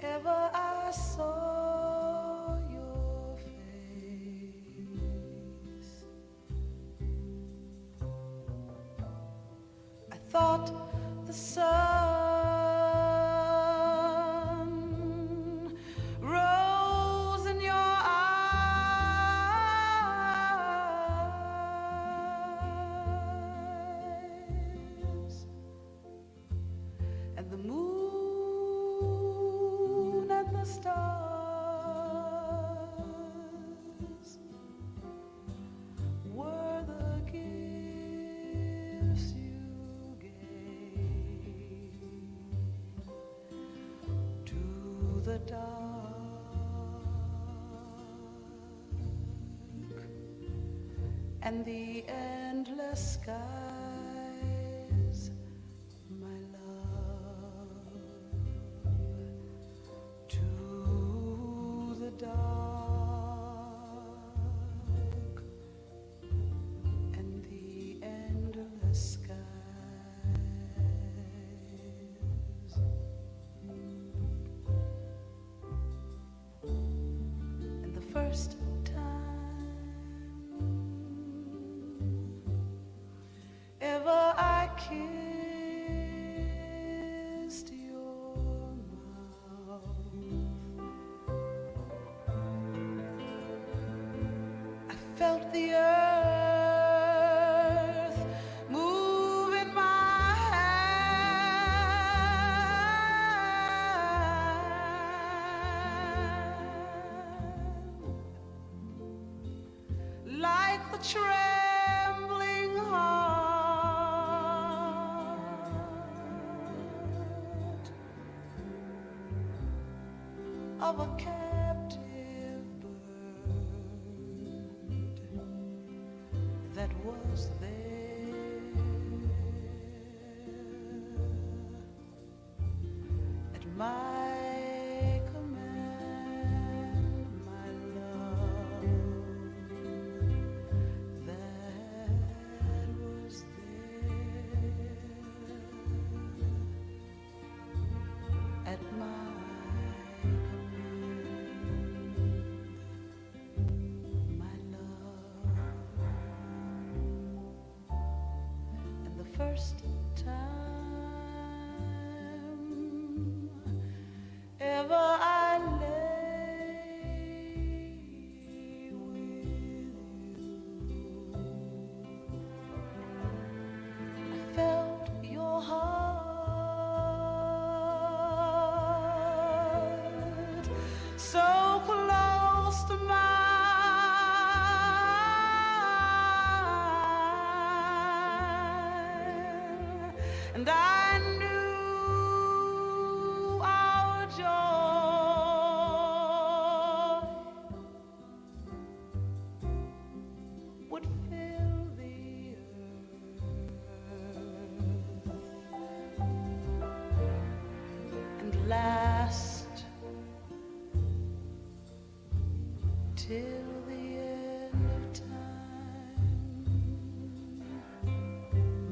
Ever I saw your face, I thought the sun rose in your eyes, and the moon and the stars were the gifts you gave to the dark, and the endless skies, my love, to the dark, and the endless skies. And the first time ever I kissed your mouth, I felt the earth move in my hand, like the trembling heart of a captive bird that was there at my command, my love, that was there at my first time ever I lay with you, I felt your heart so and I knew our joy would fill the earth and last till the end of time,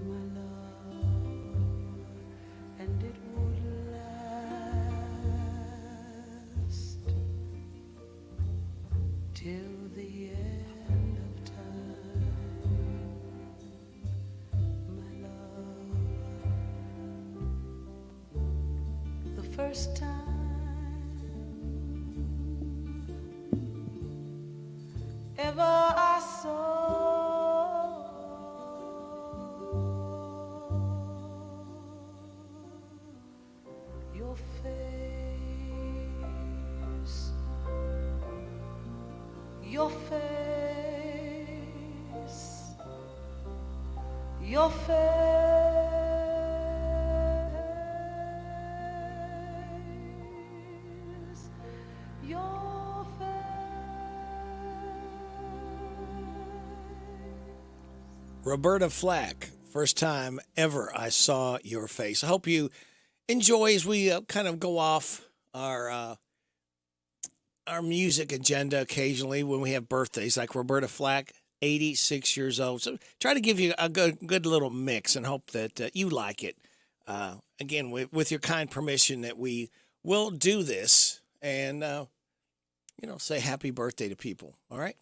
my love, and it would last till the end of time, my love. The first time ever I saw your face, your face, your face, your Roberta Flack, first time ever I saw your face. I hope you enjoy as we kind of go off our music agenda occasionally when we have birthdays, like Roberta Flack, 86 years old. So try to give you a good little mix and hope that you like it. Again, with your kind permission that we will do this and, say happy birthday to people. All right.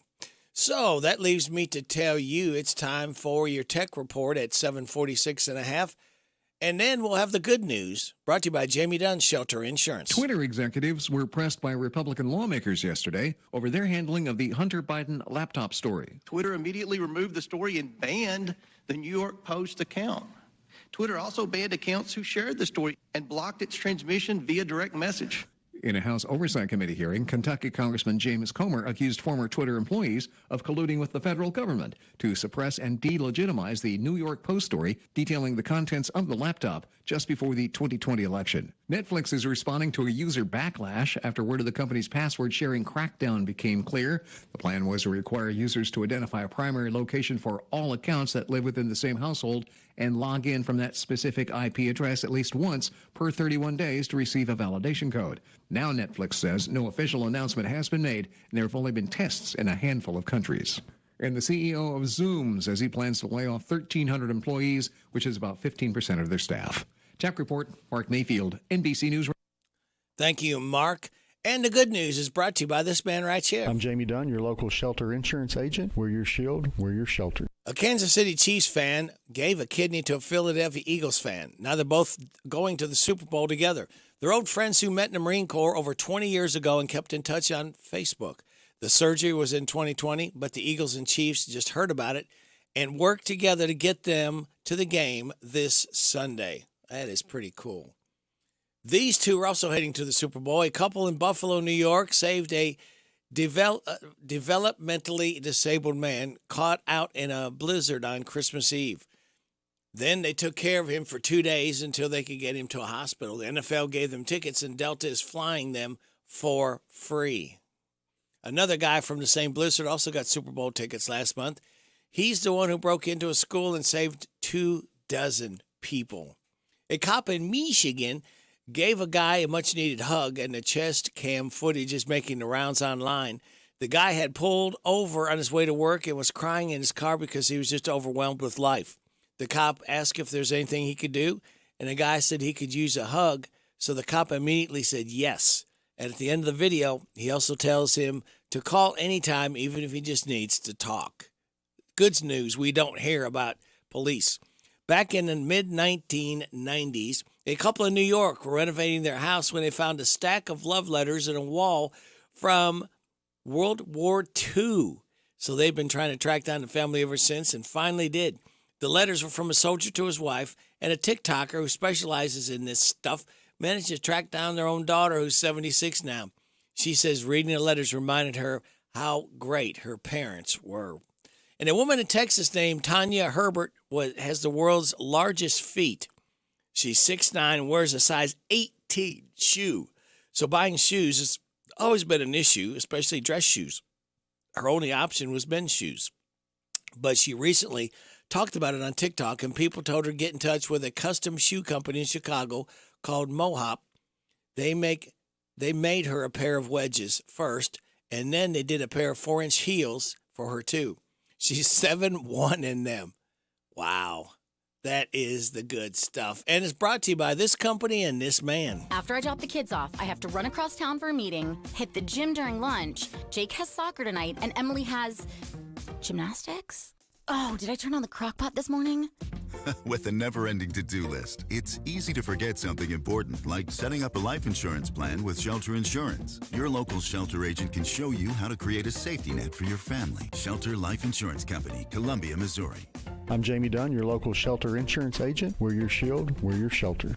So that leaves me to tell you it's time for your tech report at 7:46.5. And then we'll have the good news, brought to you by Jamie Dunn's Shelter Insurance. Twitter executives were pressed by Republican lawmakers yesterday over their handling of the Hunter Biden laptop story. Twitter immediately removed the story and banned the New York Post account. Twitter also banned accounts who shared the story and blocked its transmission via direct message. In a House Oversight Committee hearing, Kentucky Congressman James Comer accused former Twitter employees of colluding with the federal government to suppress and delegitimize the New York Post story detailing the contents of the laptop just before the 2020 election. Netflix is responding to a user backlash after word of the company's password-sharing crackdown became clear. The plan was to require users to identify a primary location for all accounts that live within the same household and log in from that specific IP address at least once per 31 days to receive a validation code. Now Netflix says no official announcement has been made, and there have only been tests in a handful of countries. And the CEO of Zoom says he plans to lay off 1,300 employees, which is about 15% of their staff. Tech Report, Mark Mayfield, NBC News. Thank you, Mark. And the good news is brought to you by this man right here. I'm Jamie Dunn, your local shelter insurance agent. We're your shield, we're your shelter. A Kansas City Chiefs fan gave a kidney to a Philadelphia Eagles fan. Now they're both going to the Super Bowl together. They're old friends who met in the Marine Corps over 20 years ago and kept in touch on Facebook. The surgery was in 2020, but the Eagles and Chiefs just heard about it and worked together to get them to the game this Sunday. That is pretty cool. These two are also heading to the Super Bowl. A couple in Buffalo, New York, saved a developmentally disabled man caught out in a blizzard on Christmas Eve. Then they took care of him for 2 days until they could get him to a hospital. The NFL gave them tickets, and Delta is flying them for free. Another guy from the same blizzard also got Super Bowl tickets last month. He's the one who broke into a school and saved 24 people. A cop in Michigan gave a guy a much-needed hug, and the chest cam footage is making the rounds online. The guy had pulled over on his way to work and was crying in his car because he was just overwhelmed with life. The cop asked if there's anything he could do, and the guy said he could use a hug, so the cop immediately said yes. And at the end of the video, he also tells him to call anytime, even if he just needs to talk. Good news, we don't hear about police. Back in the mid-1990s, a couple in New York were renovating their house when they found a stack of love letters in a wall from World War II. So they've been trying to track down the family ever since and finally did. The letters were from a soldier to his wife, and a TikToker who specializes in this stuff managed to track down their own daughter, who's 76 now. She says reading the letters reminded her how great her parents were. And a woman in Texas named Tanya Herbert has the world's largest feet. She's 6'9", and wears a size 18 shoe. So buying shoes has always been an issue, especially dress shoes. Her only option was men's shoes. But she recently talked about it on TikTok, and people told her to get in touch with a custom shoe company in Chicago called Mohop. They made her a pair of wedges first, and then they did a pair of 4-inch heels for her too. She's 7'1" in them. Wow. That is the good stuff. And it's brought to you by this company and this man. After I drop the kids off, I have to run across town for a meeting, hit the gym during lunch. Jake has soccer tonight, and Emily has gymnastics? Oh, did I turn on the crock pot this morning? With a never-ending to-do list, it's easy to forget something important, like setting up a life insurance plan with Shelter Insurance. Your local Shelter agent can show you how to create a safety net for your family. Shelter Life Insurance Company, Columbia, Missouri. I'm Jamie Dunn, your local Shelter Insurance agent. We're your shield, we're your shelter.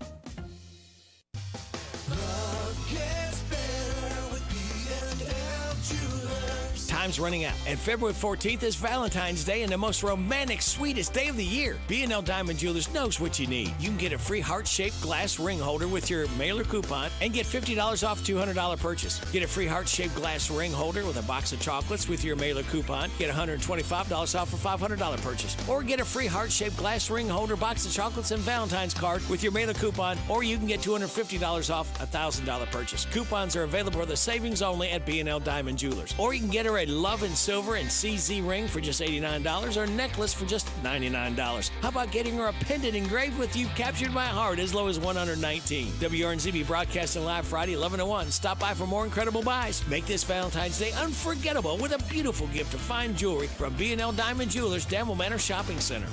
Time's running out, and February 14th is Valentine's Day and the most romantic, sweetest day of the year. B&L Diamond Jewelers knows what you need. You can get a free heart-shaped glass ring holder with your mailer coupon and get $50 off $200 purchase. Get a free heart-shaped glass ring holder with a box of chocolates with your mailer coupon. Get $125 off for $500 purchase. Or get a free heart-shaped glass ring holder, box of chocolates, and Valentine's card with your mailer coupon. Or you can get $250 off a $1,000 purchase. Coupons are available for the savings only at B&L Diamond Jewelers. Or you can get her a Love and Silver and CZ ring for just $89 or necklace for just $99. How about getting her a pendant engraved with "You've Captured My Heart" as low as $119? WRNZB broadcasting live Friday 11 to 1. Stop by for more incredible buys. Make this Valentine's Day unforgettable with a beautiful gift of fine jewelry from B&L Diamond Jewelers, Danville Manor Shopping Center.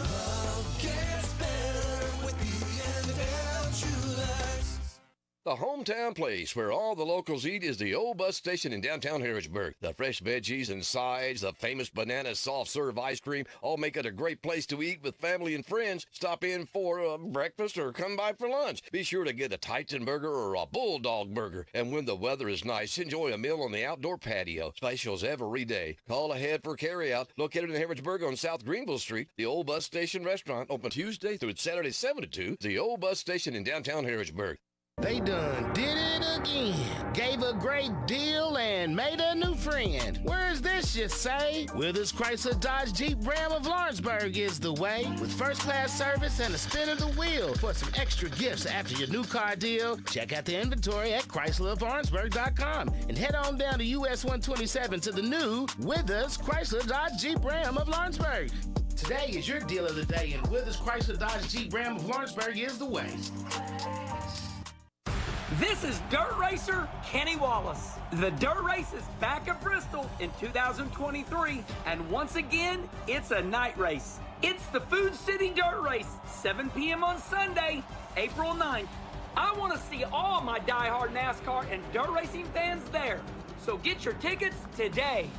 The hometown place where all the locals eat is the old bus station in downtown Harrodsburg. The fresh veggies and sides, the famous banana soft serve ice cream, all make it a great place to eat with family and friends. Stop in for breakfast or come by for lunch. Be sure to get a Titan burger or a Bulldog burger. And when the weather is nice, enjoy a meal on the outdoor patio. Specials every day. Call ahead for carryout. Located in Harrodsburg on South Greenville Street, the old bus station restaurant open Tuesday through Saturday 7 to 2. The old bus station in downtown Harrodsburg. They done did it again. Gave a great deal and made a new friend. Where's this, you say? Withers Chrysler Dodge Jeep Ram of Lawrenceburg is the way. With first-class service and a spin of the wheel. For some extra gifts after your new car deal, check out the inventory at ChryslerofLawrenceburg.com and head on down to US 127 to the new Withers Chrysler Dodge Jeep Ram of Lawrenceburg. Today is your deal of the day, and Withers Chrysler Dodge Jeep Ram of Lawrenceburg is the way. This is Dirt Racer Kenny Wallace. The Dirt Race is back at Bristol in 2023, and once again, it's a night race. It's the Food City Dirt Race, 7 p.m. on Sunday, April 9th. I want to see all my diehard NASCAR and dirt racing fans there, so get your tickets today.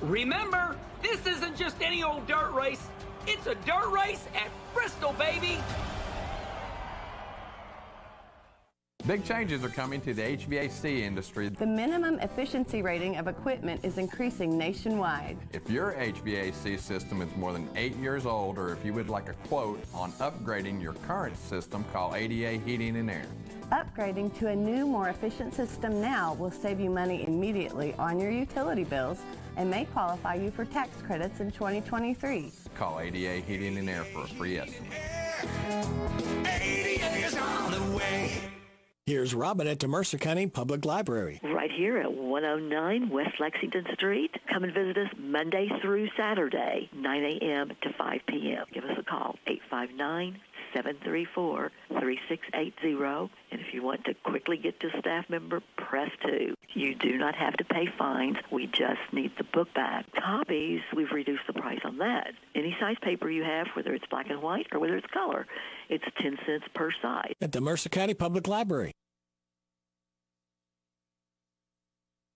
Remember, this isn't just any old dirt race. It's a dirt race at Bristol, baby. Big changes are coming to the HVAC industry. The minimum efficiency rating of equipment is increasing nationwide. If your HVAC system is more than 8 years old, or if you would like a quote on upgrading your current system, call ADA Heating and Air. Upgrading to a new, more efficient system now will save you money immediately on your utility bills and may qualify you for tax credits in 2023. Call ADA Heating and Air for a free estimate. ADA is on the way. Here's Robin at the Mercer County Public Library. Right here at 109 West Lexington Street. Come and visit us Monday through Saturday, 9 a.m. to 5 p.m. Give us a call, 859-734-3680. And if you want to quickly get to a staff member, press 2. You do not have to pay fines. We just need the book back. Copies, we've reduced the price on that. Any size paper you have, whether it's black and white or whether it's color, it's 10 cents per side. At the Mercer County Public Library.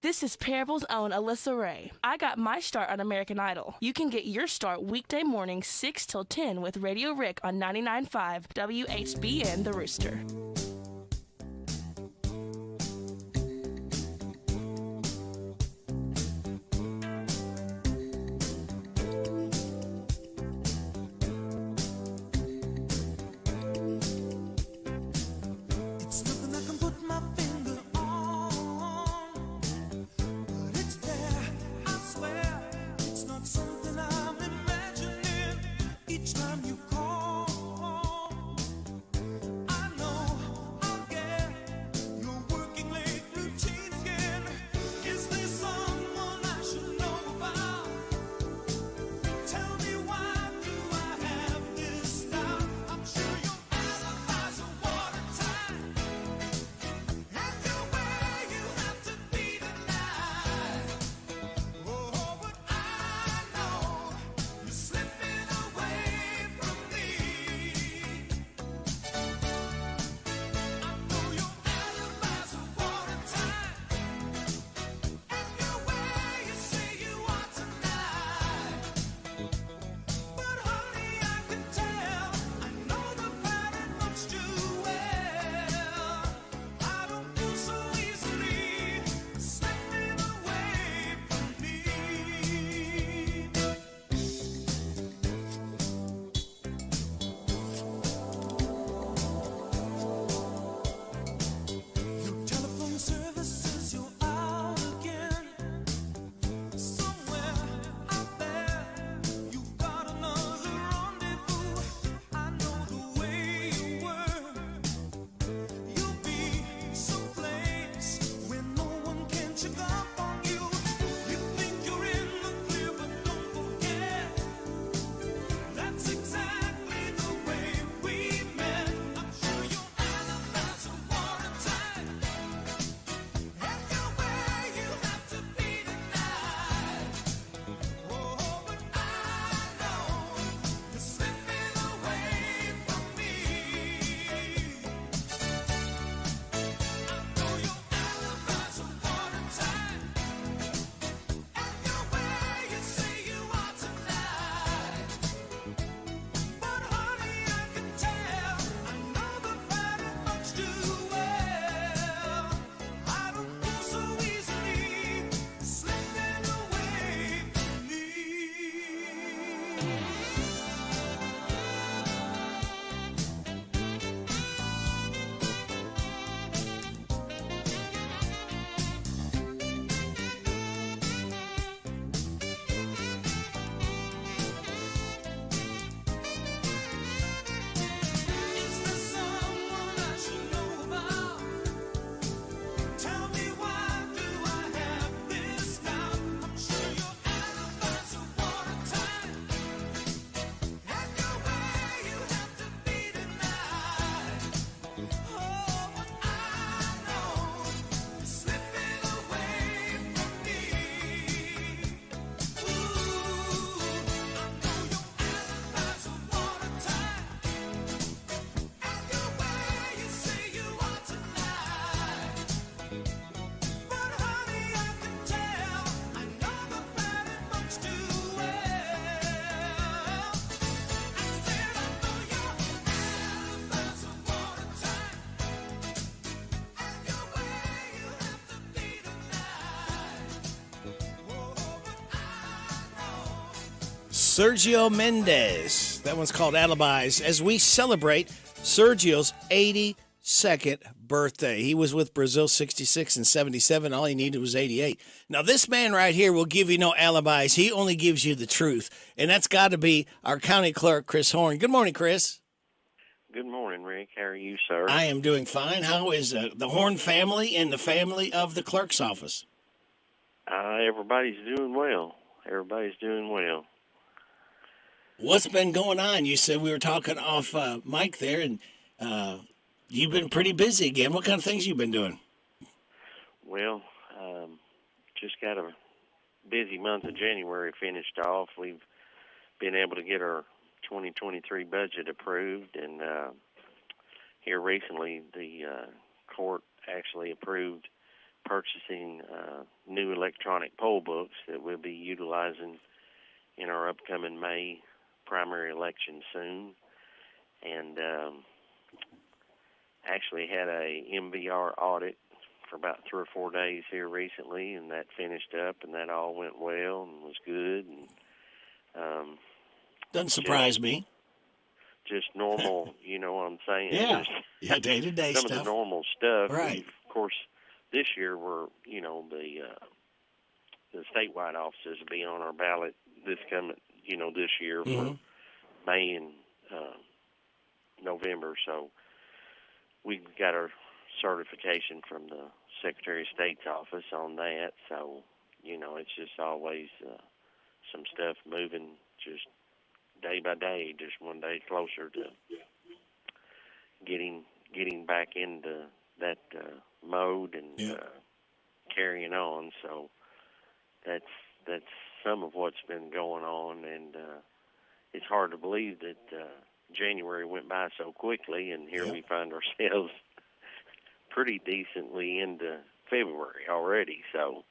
This is Parable's own Alyssa Ray. I got my start on American Idol. You can get your start weekday mornings 6 till 10 with Radio Rick on 99.5 WHBN The Rooster. Sergio Mendes. That one's called Alibis. As we celebrate Sergio's 82nd birthday. He was with Brazil 66 and 77. All he needed was 88. Now, this man right here will give you no alibis. He only gives you the truth. And that's got to be our county clerk, Chris Horn. Good morning, Chris. Good morning, Rick. How are you, sir? I am doing fine. How is the Horn family and the family of the clerk's office? Everybody's doing well. Everybody's doing well. What's been going on? You said we were talking off mic there, and you've been pretty busy again. What kind of things you been doing? Well, just got a busy month of January finished off. We've been able to get our 2023 budget approved, and here recently the court actually approved purchasing new electronic poll books that we'll be utilizing in our upcoming May primary election soon. And actually had a MVR audit for about 3 or 4 days here recently, and that finished up, and that all went well and was good. And doesn't surprise me. Just normal, you know what I'm saying? Yeah, just day-to-day some stuff. of the normal stuff. Right. Of course, this year we're, you know, the statewide offices will be on our ballot this year for May and November. So we got our certification from the Secretary of State's office on that. So, you know, it's just always some stuff moving just day by day, just one day closer to getting back into that mode and carrying on. So that's some of what's been going on, and it's hard to believe that January went by so quickly, and here we find ourselves pretty decently into February already. So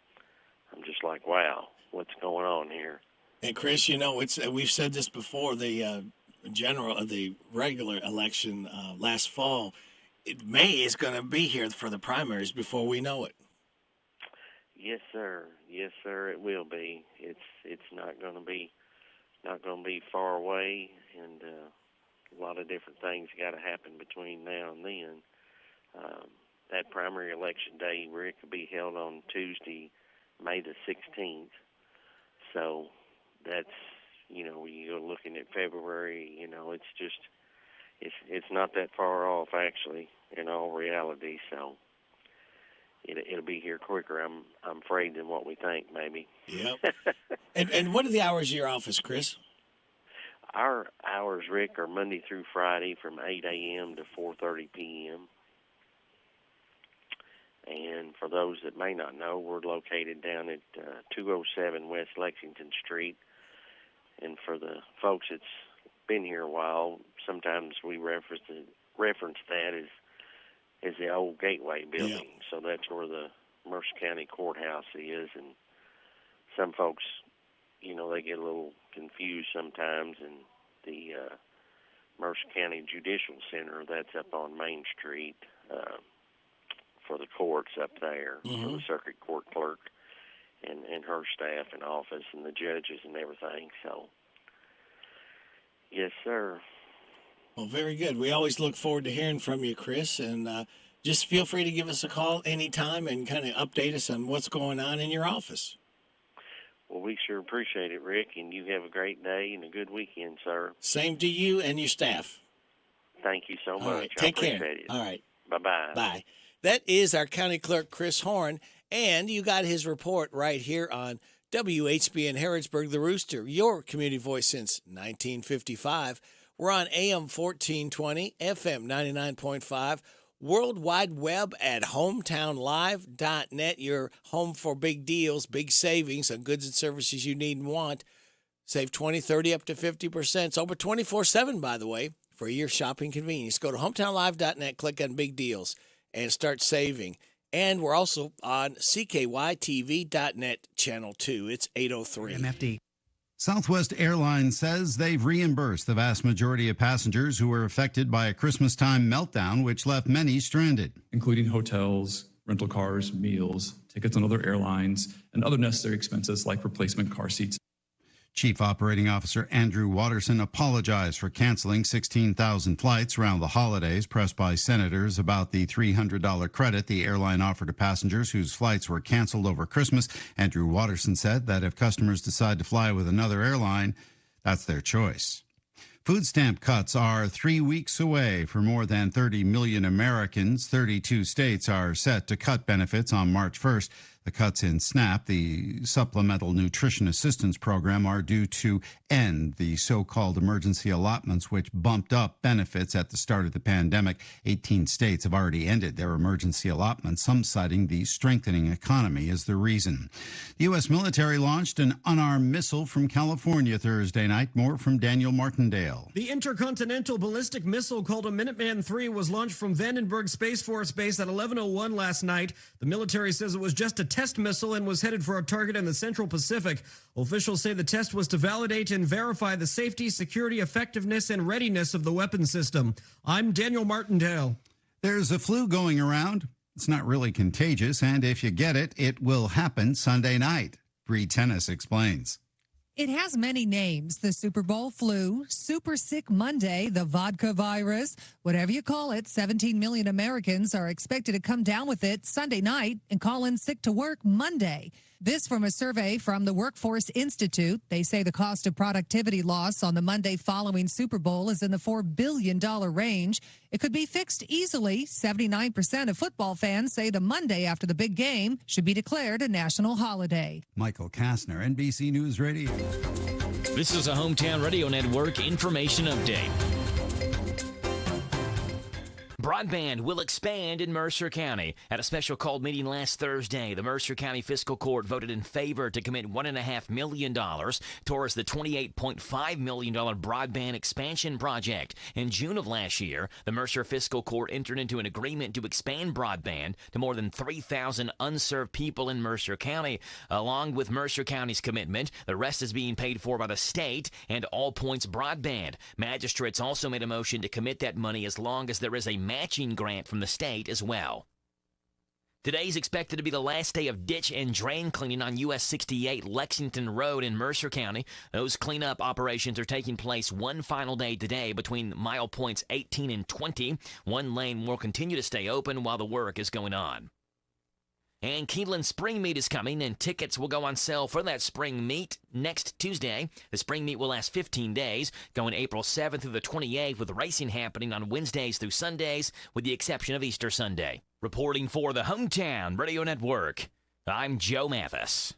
I'm just like, wow, what's going on here? And Chris, you know, it's we've said this before. The the regular election last fall, May is going to be here for the primaries before we know it. Yes, sir. Yes, sir. It will be. It's not going to be far away, and a lot of different things got to happen between now and then. That primary election day, Rick, will be held on Tuesday, May the 16th. So that's, you know, you're looking at February. You know, it's just it's not that far off actually in all reality. So it'll be here quicker, I'm afraid, than what we think, maybe. Yep. and what are the hours of your office, Chris? Our hours, Rick, are Monday through Friday from 8 a.m. to 4:30 p.m. And for those that may not know, we're located down at 207 West Lexington Street. And for the folks that's been here a while, sometimes we reference that as the old Gateway building. Yeah. So that's where the Mercer County Courthouse is. And some folks, you know, they get a little confused sometimes. And the Mercer County Judicial Center, that's up on Main Street for the courts up there, for the circuit court clerk and her staff and office and the judges and everything. So Yes, sir. Well, very good. We always look forward to hearing from you, Chris, and just feel free to give us a call anytime and kind of update us on what's going on in your office. Well, we sure appreciate it, Rick, and you have a great day and a good weekend, sir. Same to you and your staff. Thank you so much. All right, take care. I appreciate it. All right. Bye-bye. Bye. That is our county clerk, Chris Horn, and you got his report right here on WHBN Harrodsburg, The Rooster, your community voice since 1955. We're on AM 1420, FM 99.5, World Wide Web at hometownlive.net, your home for big deals, big savings on goods and services you need and want. Save 20, 30, up to 50%. It's open 24/7, by the way, for your shopping convenience. Go to hometownlive.net, click on big deals, and start saving. And we're also on CKYTV.net, channel 2. It's 803. MFD. Southwest Airlines says they've reimbursed the vast majority of passengers who were affected by a Christmas-time meltdown, which left many stranded. Including hotels, rental cars, meals, tickets on other airlines, and other necessary expenses like replacement car seats. Chief Operating Officer Andrew Watterson apologized for canceling 16,000 flights around the holidays, pressed by senators about the $300 credit the airline offered to passengers whose flights were canceled over Christmas. Andrew Watterson said that if customers decide to fly with another airline, that's their choice. Food stamp cuts are 3 weeks away for more than 30 million Americans. 32 states are set to cut benefits on March 1st. The cuts in SNAP, the Supplemental Nutrition Assistance Program, are due to end the so-called emergency allotments, which bumped up benefits at the start of the pandemic. 18 states have already ended their emergency allotments, some citing the strengthening economy as the reason. The U.S. military launched an unarmed missile from California Thursday night. More from Daniel Martindale. The intercontinental ballistic missile called a Minuteman III was launched from Vandenberg Space Force Base at 11:01 last night. The military says it was just a test missile and was headed for a target in the Central Pacific. Officials say the test was to validate and verify the safety, security, effectiveness, and readiness of the weapon system. I'm Daniel Martindale. There's a flu going around. It's not really contagious, and if you get it, it will happen Sunday night. Bree Tennis explains. It has many names: the Super Bowl flu, Super Sick Monday, the vodka virus, whatever you call it. 17 million Americans are expected to come down with it Sunday night and call in sick to work Monday. This from a survey from the Workforce Institute. They say the cost of productivity loss on the Monday following Super Bowl is in the $4 billion range. It could be fixed easily. 79% of football fans say the Monday after the big game should be declared a national holiday. Michael Kastner, NBC News Radio. This is a Hometown Radio Network information update. Broadband will expand in Mercer County. At a special called meeting last Thursday, the Mercer County Fiscal Court voted in favor to commit $1.5 million towards the $28.5 million broadband expansion project. In June of last year, the Mercer Fiscal Court entered into an agreement to expand broadband to more than 3,000 unserved people in Mercer County. Along with Mercer County's commitment, the rest is being paid for by the state and All Points Broadband. Magistrates also made a motion to commit that money as long as there is a matching grant from the state as well. Today's expected to be the last day of ditch and drain cleaning on US 68 Lexington Road in Mercer County. Those cleanup operations are taking place one final day today between mile points 18 and 20. One lane will continue to stay open while the work is going on. And Keeneland Spring Meet is coming, and tickets will go on sale for that spring meet next Tuesday. The spring meet will last 15 days, going April 7th through the 28th, with racing happening on Wednesdays through Sundays, with the exception of Easter Sunday. Reporting for the Hometown Radio Network, I'm Joe Mathis.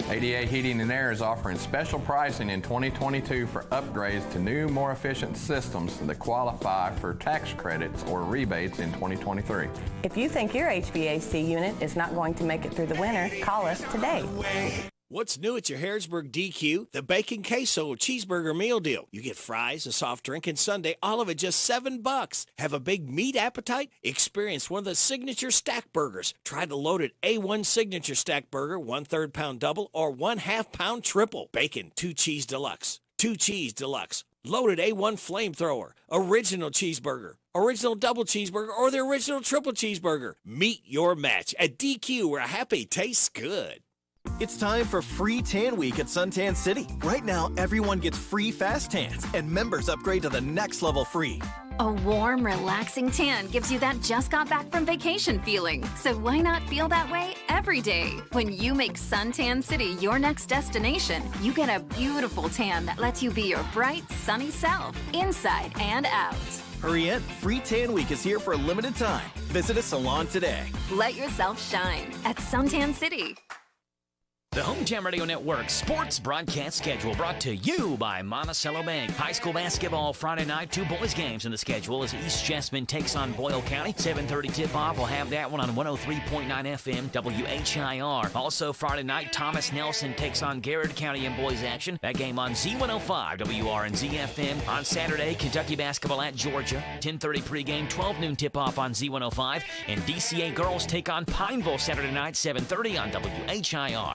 ADA Heating and Air is offering special pricing in 2022 for upgrades to new, more efficient systems that qualify for tax credits or rebates in 2023. If you think your HVAC unit is not going to make it through the winter, call us today. What's new at your Harrodsburg DQ? The Bacon Queso Cheeseburger Meal Deal. You get fries, a soft drink, and sundae, all of it just $7. Have a big meat appetite? Experience one of the signature stack burgers. Try the loaded A1 signature stack burger, 1/3 pound double or 1/2 pound triple. Bacon, 2 cheese deluxe. 2 cheese deluxe. Loaded A1 flamethrower. Original cheeseburger. Original double cheeseburger or the original triple cheeseburger. Meet your match at DQ, where happy tastes good. It's time for Free Tan Week at Suntan City. Right now, everyone gets free fast tans, and members upgrade to the next level free. A warm, relaxing tan gives you that just got back from vacation feeling. So why not feel that way every day? When you make Suntan City your next destination, you get a beautiful tan that lets you be your bright, sunny self, inside and out. Hurry in. Free Tan Week is here for a limited time. Visit a salon today. Let yourself shine at Suntan City. The Hometown Radio Network sports broadcast schedule brought to you by Monticello Bank. High school basketball Friday night, 2 boys games in the schedule as East Jessamine takes on Boyle County. 7:30 tip-off. We'll have that one on 103.9 FM WHIR. Also Friday night, Thomas Nelson takes on Garrett County in boys action. That game on Z105 WRNZ FM. On Saturday, Kentucky basketball at Georgia. 10:30 pregame, 12 noon tip-off on Z105. And DCA girls take on Pineville Saturday night, 7:30 on WHIR.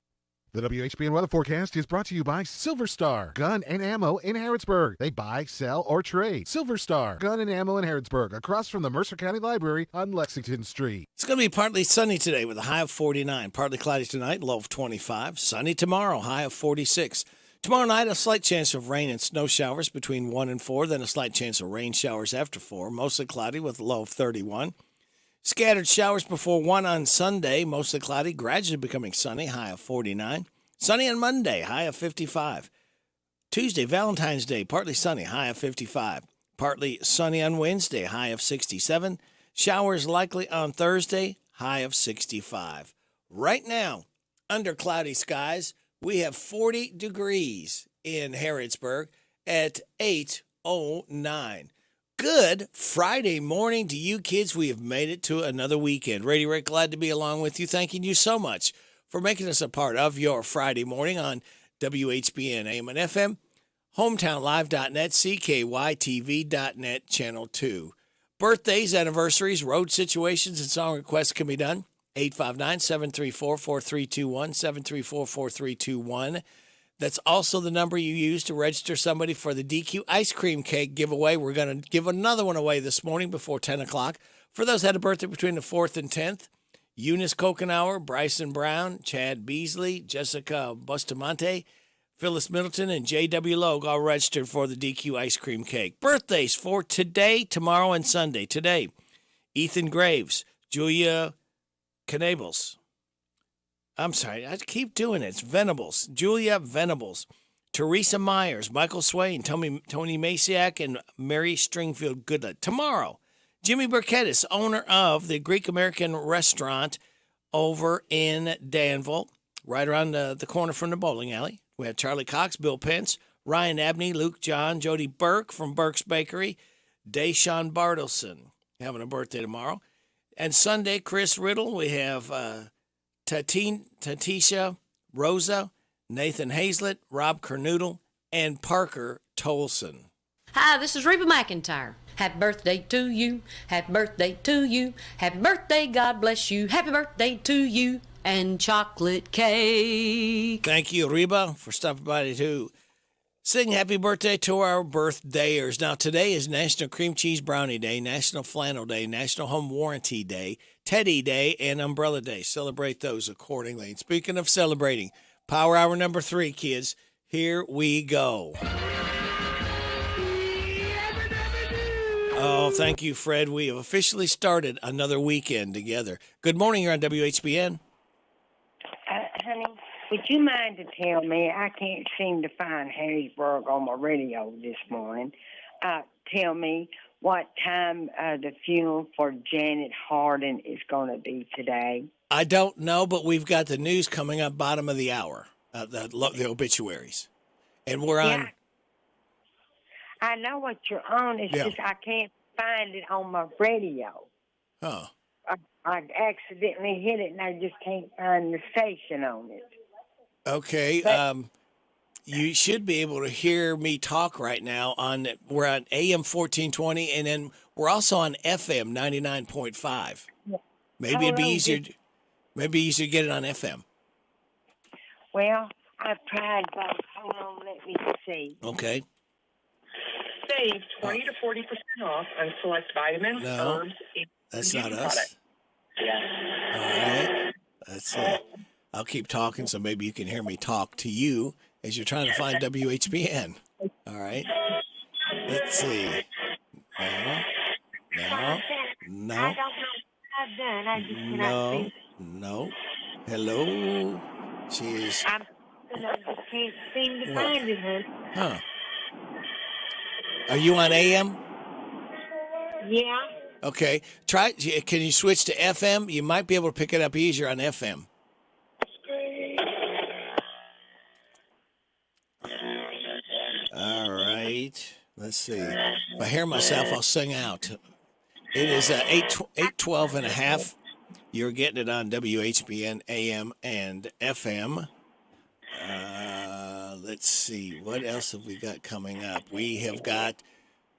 The WHBN weather forecast is brought to you by Silver Star Gun and Ammo in Harrodsburg. They buy, sell, or trade. Silver Star Gun and Ammo in Harrodsburg, across from the Mercer County Library on Lexington Street. It's going to be partly sunny today with a high of 49. Partly cloudy tonight, low of 25. Sunny tomorrow, high of 46. Tomorrow night, a slight chance of rain and snow showers between 1 and 4, then a slight chance of rain showers after 4. Mostly cloudy with a low of 31. Scattered showers before 1 on Sunday, mostly cloudy, gradually becoming sunny, high of 49. Sunny on Monday, high of 55. Tuesday, Valentine's Day, partly sunny, high of 55. Partly sunny on Wednesday, high of 67. Showers likely on Thursday, high of 65. Right now, under cloudy skies, we have 40 degrees in Harrodsburg at 8:09. Good Friday morning to you kids. We have made it to another weekend. Radio Rick, glad to be along with you. Thanking you so much for making us a part of your Friday morning on WHBN AM and FM, hometownlive.net, CKYTV.net, Channel 2. Birthdays, anniversaries, road situations, and song requests can be done. 859-734-4321, 734-4321. That's also the number you use to register somebody for the DQ ice cream cake giveaway. We're going to give another one away this morning before 10 o'clock. For those that had a birthday between the 4th and 10th, Eunice Kokenauer, Bryson Brown, Chad Beasley, Jessica Bustamante, Phyllis Middleton, and J.W. Logue all registered for the DQ ice cream cake. Birthdays for today, tomorrow, and Sunday. Today, Ethan Graves, Julia Venables. I'm sorry, I keep doing it. It's Venables. Julia Venables. Teresa Myers, Michael Swain, Tony Masiak, and Mary Stringfield Goodlett. Tomorrow, Jimmy Burkettis, owner of the Greek-American restaurant over in Danville, right around the corner from the bowling alley. We have Charlie Cox, Bill Pence, Ryan Abney, Luke John, Jody Burke from Burke's Bakery, Deshaun Bartleson having a birthday tomorrow. And Sunday, Chris Riddle, we have Tatisha Rosa, Nathan Hazlett, Rob Kernoodle, and Parker Tolson. Hi, this is Reba McEntire. Happy birthday to you. Happy birthday to you. Happy birthday, God bless you. Happy birthday to you. And chocolate cake. Thank you, Reba, for stopping by to sing happy birthday to our birthdayers. Now, today is National Cream Cheese Brownie Day, National Flannel Day, National Home Warranty Day, Teddy Day, and Umbrella Day. Celebrate those accordingly. And speaking of celebrating, Power Hour number 3, kids. Here we go. Oh, thank you, Fred. We have officially started another weekend together. Good morning. You're on WHBN. Honey, would you mind to tell me, I can't seem to find Harrisburg on my radio this morning. Tell me what time the funeral for Janet Harden is going to be today. I don't know, but we've got the news coming up bottom of the hour, the obituaries. And we're on... Yeah. I know what you're on. It's Yeah. just I can't find it on my radio. Huh. I accidentally hit it, and I just can't find the station on it. Okay. You should be able to hear me talk right now. We're on AM 1420, and then we're also on FM 99.5. Maybe it'd be easier. Maybe easier to get it on FM. Well, I've tried both. Hold on, let me see. Okay. Save 20 to 40% off on select vitamins, herbs, and that's beauty not us. products. Yeah. All right. That's it. I'll keep talking so maybe you can hear me talk to you as you're trying to find WHBN. All right. Let's see. No. Hello. She's. I just can't seem to find it, hun. Huh. Are you on AM? Yeah. Okay. Can you switch to FM? You might be able to pick it up easier on FM. All right. Let's see. If I hear myself, I'll sing out. It is 8:12 and a half. You're getting it on WHBN AM and FM. Let's see. What else have we got coming up? We have got,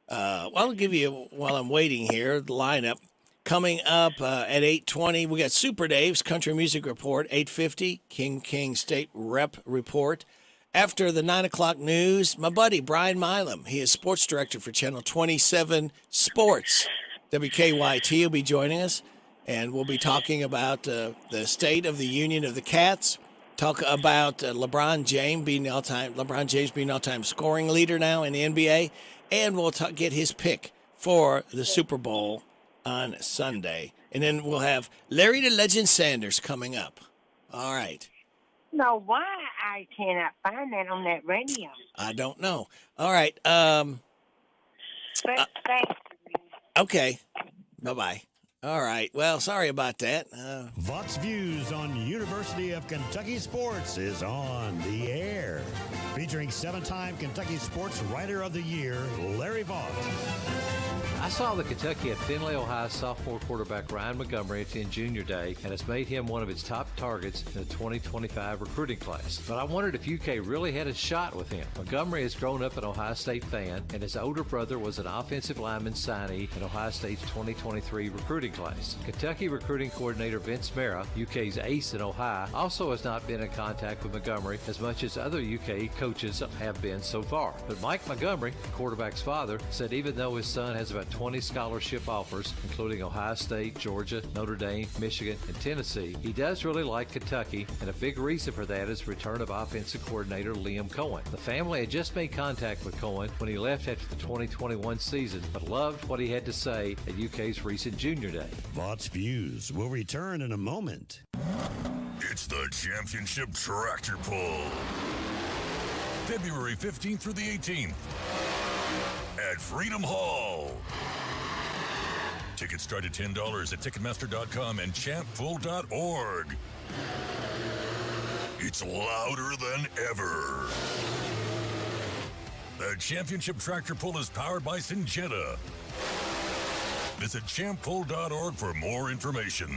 I'll give you, while I'm waiting here, the lineup. Coming up at 8:20, we got Super Dave's Country Music Report. 8:50, King State Rep Report. After the 9 o'clock news, my buddy Brian Milam, he is sports director for Channel 27 Sports. WKYT will be joining us, and we'll be talking about the state of the union of the Cats. Talk about LeBron James being all-time scoring leader now in the NBA, and we'll get his pick for the Super Bowl on Sunday. And then we'll have Larry the Legend Sanders coming up. All right. No, why I cannot find that on that radio? I don't know. All right. Thanks. Okay. Bye-bye. All right. Well, sorry about that. Vox Views on University of Kentucky Sports is on the air. Featuring 7-time Kentucky Sports Writer of the Year, Larry Vaught. I saw the Kentucky at Findlay, Ohio sophomore quarterback Ryan Montgomery attend Junior Day, and it's made him one of its top targets in the 2025 recruiting class. But I wondered if UK really had a shot with him. Montgomery has grown up an Ohio State fan, and his older brother was an offensive lineman signee in Ohio State's 2023 recruiting class. Kentucky recruiting coordinator Vince Mara, UK's ace in Ohio, also has not been in contact with Montgomery as much as other UK coaches have been so far. But Mike Montgomery, the quarterback's father, said even though his son has about 20 scholarship offers, including Ohio State, Georgia, Notre Dame, Michigan, and Tennessee, he does really like Kentucky, and a big reason for that is the return of offensive coordinator Liam Cohen. The family had just made contact with Cohen when he left after the 2021 season, but loved what he had to say at UK's recent Junior Day. Vaught's Views will return in a moment. It's the Championship Tractor Pull. February 15th through the 18th at Freedom Hall. Tickets start at $10 at Ticketmaster.com and champpull.org. It's louder than ever. The Championship Tractor Pull is powered by Syngenta. Visit champpull.org for more information.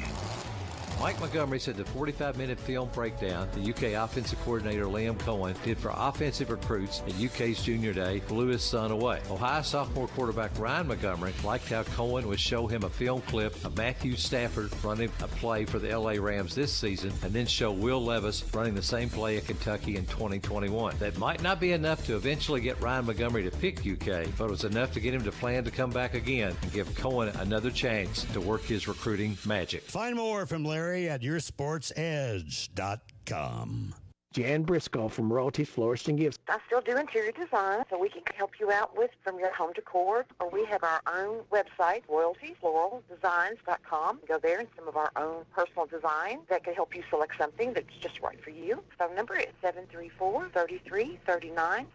Mike Montgomery said the 45-minute film breakdown the UK offensive coordinator Liam Cohen did for offensive recruits at UK's Junior Day blew his son away. Ohio sophomore quarterback Ryan Montgomery liked how Cohen would show him a film clip of Matthew Stafford running a play for the LA Rams this season and then show Will Levis running the same play at Kentucky in 2021. That might not be enough to eventually get Ryan Montgomery to pick UK, but it was enough to get him to plan to come back again and give Cohen another chance to work his recruiting magic. Find more from Larry at yoursportsedge.com. Jan Briscoe from Royalty Florist and Gifts. I still do interior design, so we can help you out with from your home decor. Or we have our own website, royaltyfloraldesigns.com. Go there and some of our own personal design that can help you select something that's just right for you. Phone number is 734-3339,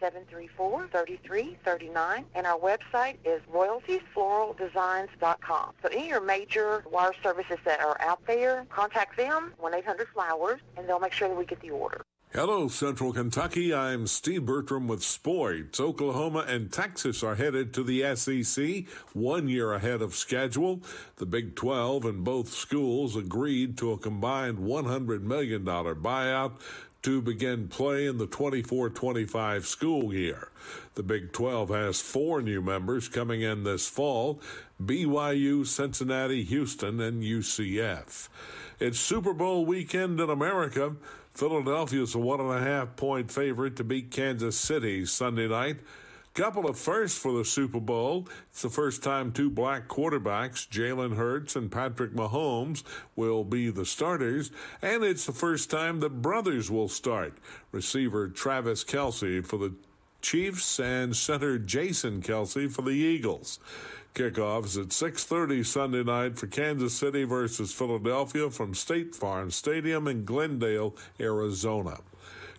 734-3339. And our website is royaltyfloraldesigns.com. So any of your major wire services that are out there, contact them, 1-800-FLOWERS, and they'll make sure that we get the order. Hello, Central Kentucky. I'm Steve Bertram with Sports. Oklahoma and Texas are headed to the SEC 1 year ahead of schedule. The Big 12 and both schools agreed to a combined $100 million buyout to begin play in the 24-25 school year. The Big 12 has 4 new members coming in this fall: BYU, Cincinnati, Houston, and UCF. It's Super Bowl weekend in America. Philadelphia is a 1.5-point favorite to beat Kansas City Sunday night. Couple of firsts for the Super Bowl. It's the first time two black quarterbacks, Jalen Hurts and Patrick Mahomes, will be the starters, and it's the first time that brothers will start. Receiver Travis Kelce for the Chiefs and center Jason Kelce for the Eagles. Kickoff is at 6:30 Sunday night for Kansas City versus Philadelphia from State Farm Stadium in Glendale, Arizona.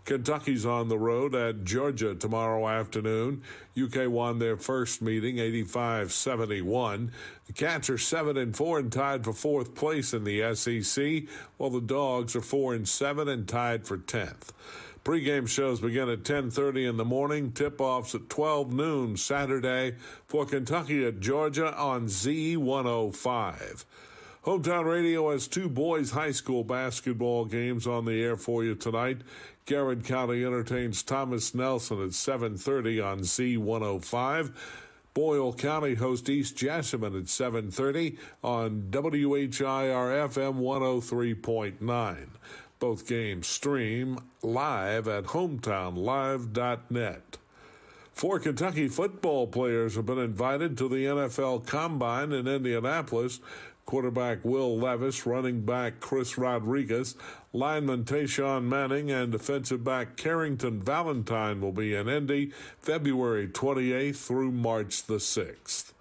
Kentucky's on the road at Georgia tomorrow afternoon. UK won their first meeting 85-71. The Cats are 7-4 and tied for fourth place in the SEC, while the Dogs are 4-7 and tied for 10th. Pre-game shows begin at 10:30 in the morning. Tip-offs at 12 noon Saturday for Kentucky at Georgia on Z105. Hometown Radio has two boys' high school basketball games on the air for you tonight. Garrett County entertains Thomas Nelson at 7:30 on Z105. Boyle County hosts East Jessamine at 7:30 on WHIR-FM 103.9. Both games stream live at hometownlive.net. 4 Kentucky football players have been invited to the NFL Combine in Indianapolis. Quarterback Will Levis, running back Chris Rodriguez, lineman Tayshawn Manning, and defensive back Carrington Valentine will be in Indy February 28th through March the 6th.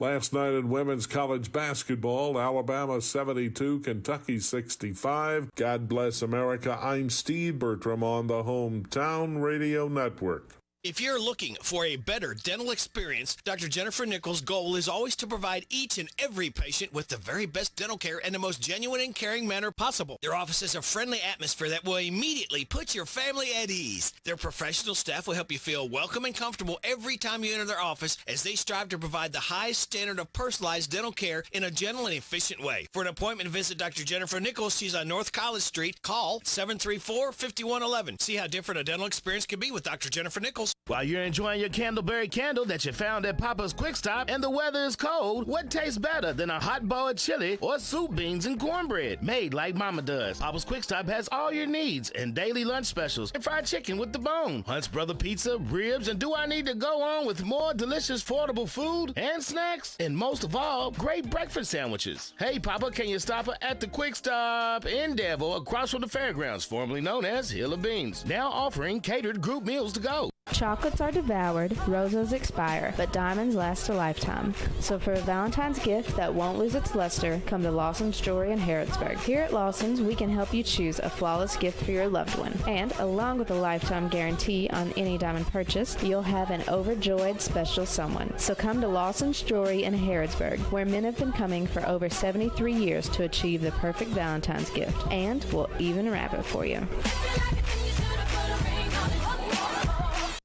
Last night in women's college basketball, Alabama 72, Kentucky 65. God bless America. I'm Steve Bertram on the Hometown Radio Network. If you're looking for a better dental experience, Dr. Jennifer Nichols' goal is always to provide each and every patient with the very best dental care in the most genuine and caring manner possible. Their office is a friendly atmosphere that will immediately put your family at ease. Their professional staff will help you feel welcome and comfortable every time you enter their office as they strive to provide the highest standard of personalized dental care in a gentle and efficient way. For an appointment, visit Dr. Jennifer Nichols. She's on North College Street. Call 734-5111. See how different a dental experience can be with Dr. Jennifer Nichols. While you're enjoying your Candleberry candle that you found at Papa's Quick Stop and the weather is cold, what tastes better than a hot bowl of chili or soup, beans, and cornbread made like Mama does? Papa's Quick Stop has all your needs and daily lunch specials and fried chicken with the bone, Hunt's Brother Pizza, ribs, and do I need to go on with more delicious, affordable food and snacks? And most of all, great breakfast sandwiches. Hey, Papa, can you stop her at the Quick Stop in Danville across from the fairgrounds, formerly known as Hill of Beans, now offering catered group meals to go. Chocolates are devoured, roses expire, but diamonds last a lifetime. So for a Valentine's gift that won't lose its luster, come to Lawson's Jewelry in Harrodsburg. Here at Lawson's, we can help you choose a flawless gift for your loved one. And along with a lifetime guarantee on any diamond purchase, you'll have an overjoyed special someone. So come to Lawson's Jewelry in Harrodsburg, where men have been coming for over 73 years to achieve the perfect Valentine's gift. And we'll even wrap it for you.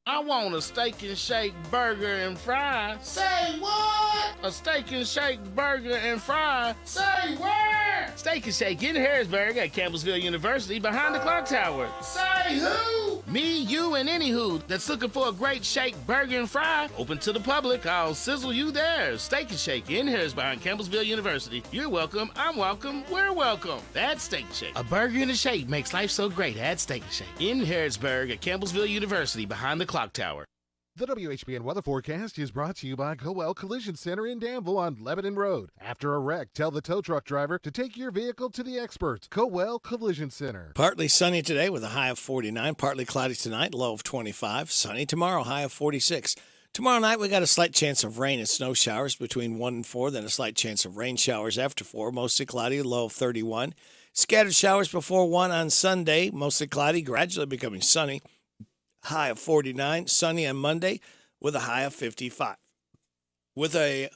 I want a steak and shake burger and fries. Say what? A steak and shake burger and fries. Say where? Steak and Shake in Harrodsburg at Campbellsville University behind the clock tower. Say who? Me, you, and any who that's looking for a great shake burger and fry. Open to the public. I'll sizzle you there. Steak and Shake in Harrodsburg behind Campbellsville University. You're welcome. I'm welcome. We're welcome. That's Steak and Shake. A burger and a shake makes life so great at Steak and Shake in Harrodsburg at Campbellsville University behind the clock tower. The WHBN weather forecast is brought to you by Coel Collision Center in Danville on Lebanon Road. After a wreck, tell the tow truck driver to take your vehicle to the experts. Coel Collision Center. Partly sunny today with a high of 49. Partly cloudy tonight, low of 25. Sunny tomorrow, high of 46. Tomorrow night, we got a slight chance of rain and snow showers between 1 and 4, then a slight chance of rain showers after 4, mostly cloudy, low of 31. Scattered showers before 1 on Sunday, mostly cloudy, gradually becoming sunny. High of 49, sunny on Monday with a high of 55. With a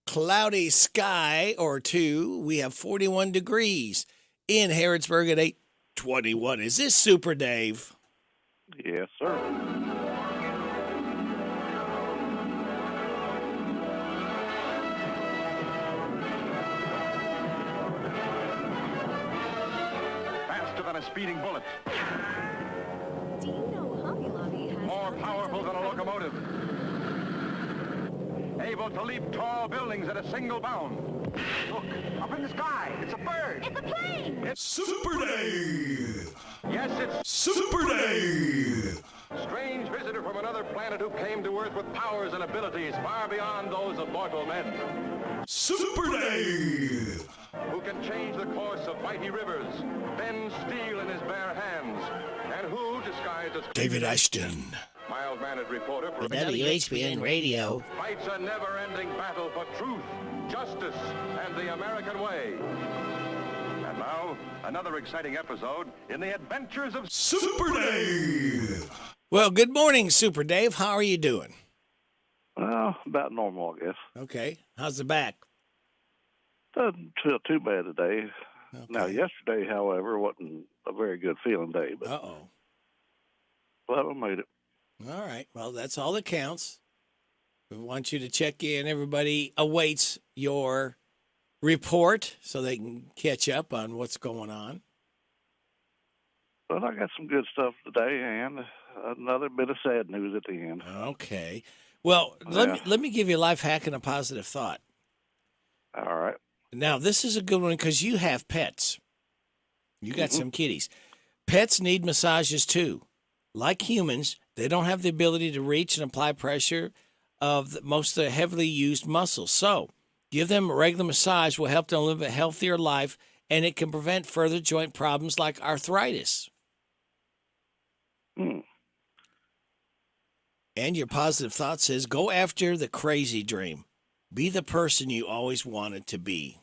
cloudy sky or two, we have 41 degrees in Harrodsburg at 8:21. Is this Super Dave? Yes, sir. Faster than a speeding bullet. Do you know Hobby Lobby has... More powerful than a locomotive. Able to leap tall buildings at a single bound. Look, up in the sky. It's a bird. It's a plane. It's Super Dave. Yes, it's Super Dave. Strange visitor from another planet who came to Earth with powers and abilities far beyond those of mortal men. Super Dave! Who can change the course of mighty rivers, bend steel in his bare hands, and who, disguised as David Ashton, mild-mannered reporter for WHBN Radio, fights a never-ending battle for truth, justice, and the American way. And now, another exciting episode in the adventures of Super Dave! Well, good morning, Super Dave. How are you doing? Well, about normal, I guess. Okay. How's the back? Doesn't feel too bad today. Okay. Now, yesterday, however, wasn't a very good feeling day. But Uh-oh. Well, I made it. All right. Well, that's all that counts. We want you to check in. Everybody awaits your report so they can catch up on what's going on. Well, I got some good stuff today and another bit of sad news at the end. Okay. Well, let me give you a life hack and a positive thought. All right. Now, this is a good one because you have pets. You got some kitties. Pets need massages too. Like humans, they don't have the ability to reach and apply pressure of most of the heavily used muscles. So, give them a regular massage will help them live a healthier life, and it can prevent further joint problems like arthritis. And your positive thought says, go after the crazy dream. Be the person you always wanted to be.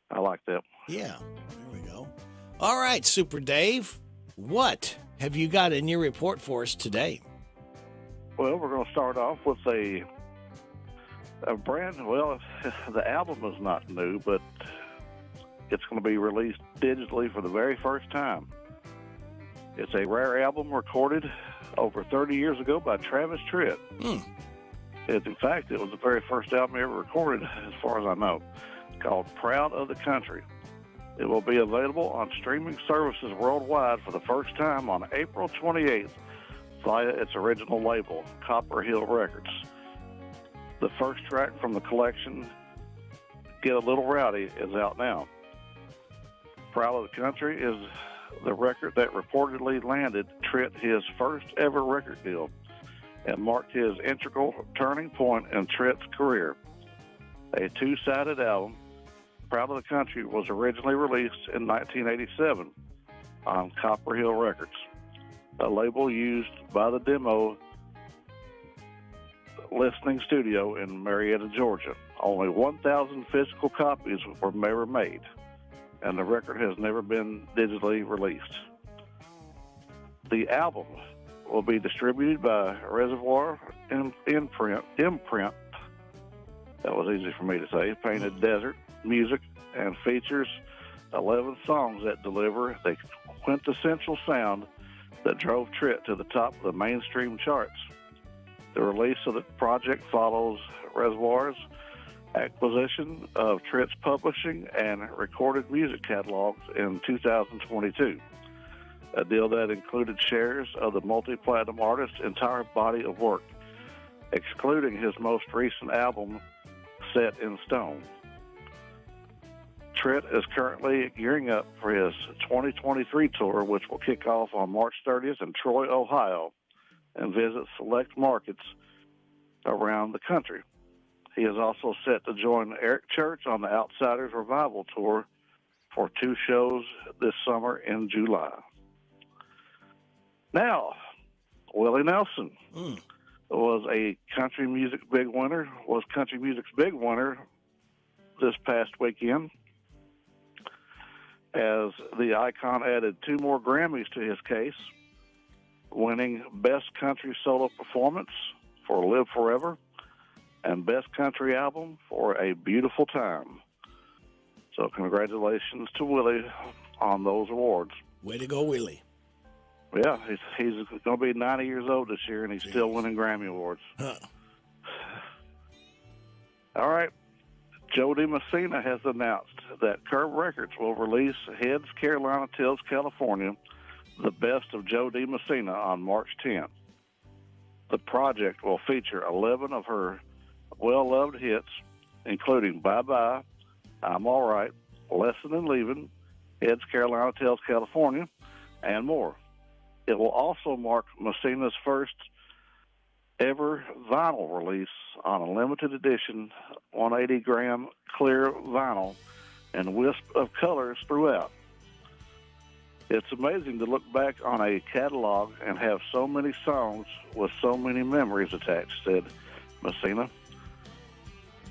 I like that. Yeah, there we go. All right, Super Dave, what have you got in your report for us today? Well, we're going to start off with a brand, well, the album is not new, but it's going to be released digitally for the very first time. It's a rare album recorded over 30 years ago by Travis Tritt. In fact, it was the very first album ever recorded, as far as I know, called Proud of the Country. It will be available on streaming services worldwide for the first time on April 28th via its original label, Copper Hill Records. The first track from the collection, Get a Little Rowdy, is out now. Proud of the Country is the record that reportedly landed Tritt his first ever record deal and marked his integral turning point in Tritt's career. A two-sided album, Proud of the Country was originally released in 1987 on Copper Hill Records, a label used by the demo listening studio in Marietta, Georgia. Only 1,000 physical copies were ever made, and the record has never been digitally released. The album will be distributed by Reservoir Imprint. That was easy for me to say. Painted Desert Music, and features 11 songs that deliver the quintessential sound that drove Tritt to the top of the mainstream charts. The release of the project follows Reservoir's acquisition of Tritt's publishing and recorded music catalogs in 2022, a deal that included shares of the multi-platinum artist's entire body of work, excluding his most recent album, Set in Stone. Tritt is currently gearing up for his 2023 tour, which will kick off on March 30th in Troy, Ohio, and visit select markets around the country. He is also set to join Eric Church on the Outsiders Revival Tour for 2 shows this summer in July. Now, Willie Nelson was country music's big winner this past weekend, as the icon added 2 more Grammys to his case, winning Best Country Solo Performance for Live Forever and Best Country Album for A Beautiful Time. So congratulations to Willie on those awards. Way to go, Willie. Yeah, he's going to be 90 years old this year, and he's still winning Grammy Awards. All right. Joe DiMessina has announced that Curb Records will release Heads, Carolina, Tails, California, the best of Joe DiMessina on March 10th. The project will feature 11 of her well-loved hits, including Bye Bye, I'm All Right, Lesson in Leaving, Heads, Carolina, Tails, California, and more. It will also mark Messina's first ever vinyl release on a limited edition 180-gram clear vinyl and wisp of colors throughout. It's amazing to look back on a catalog and have so many songs with so many memories attached, said Messina.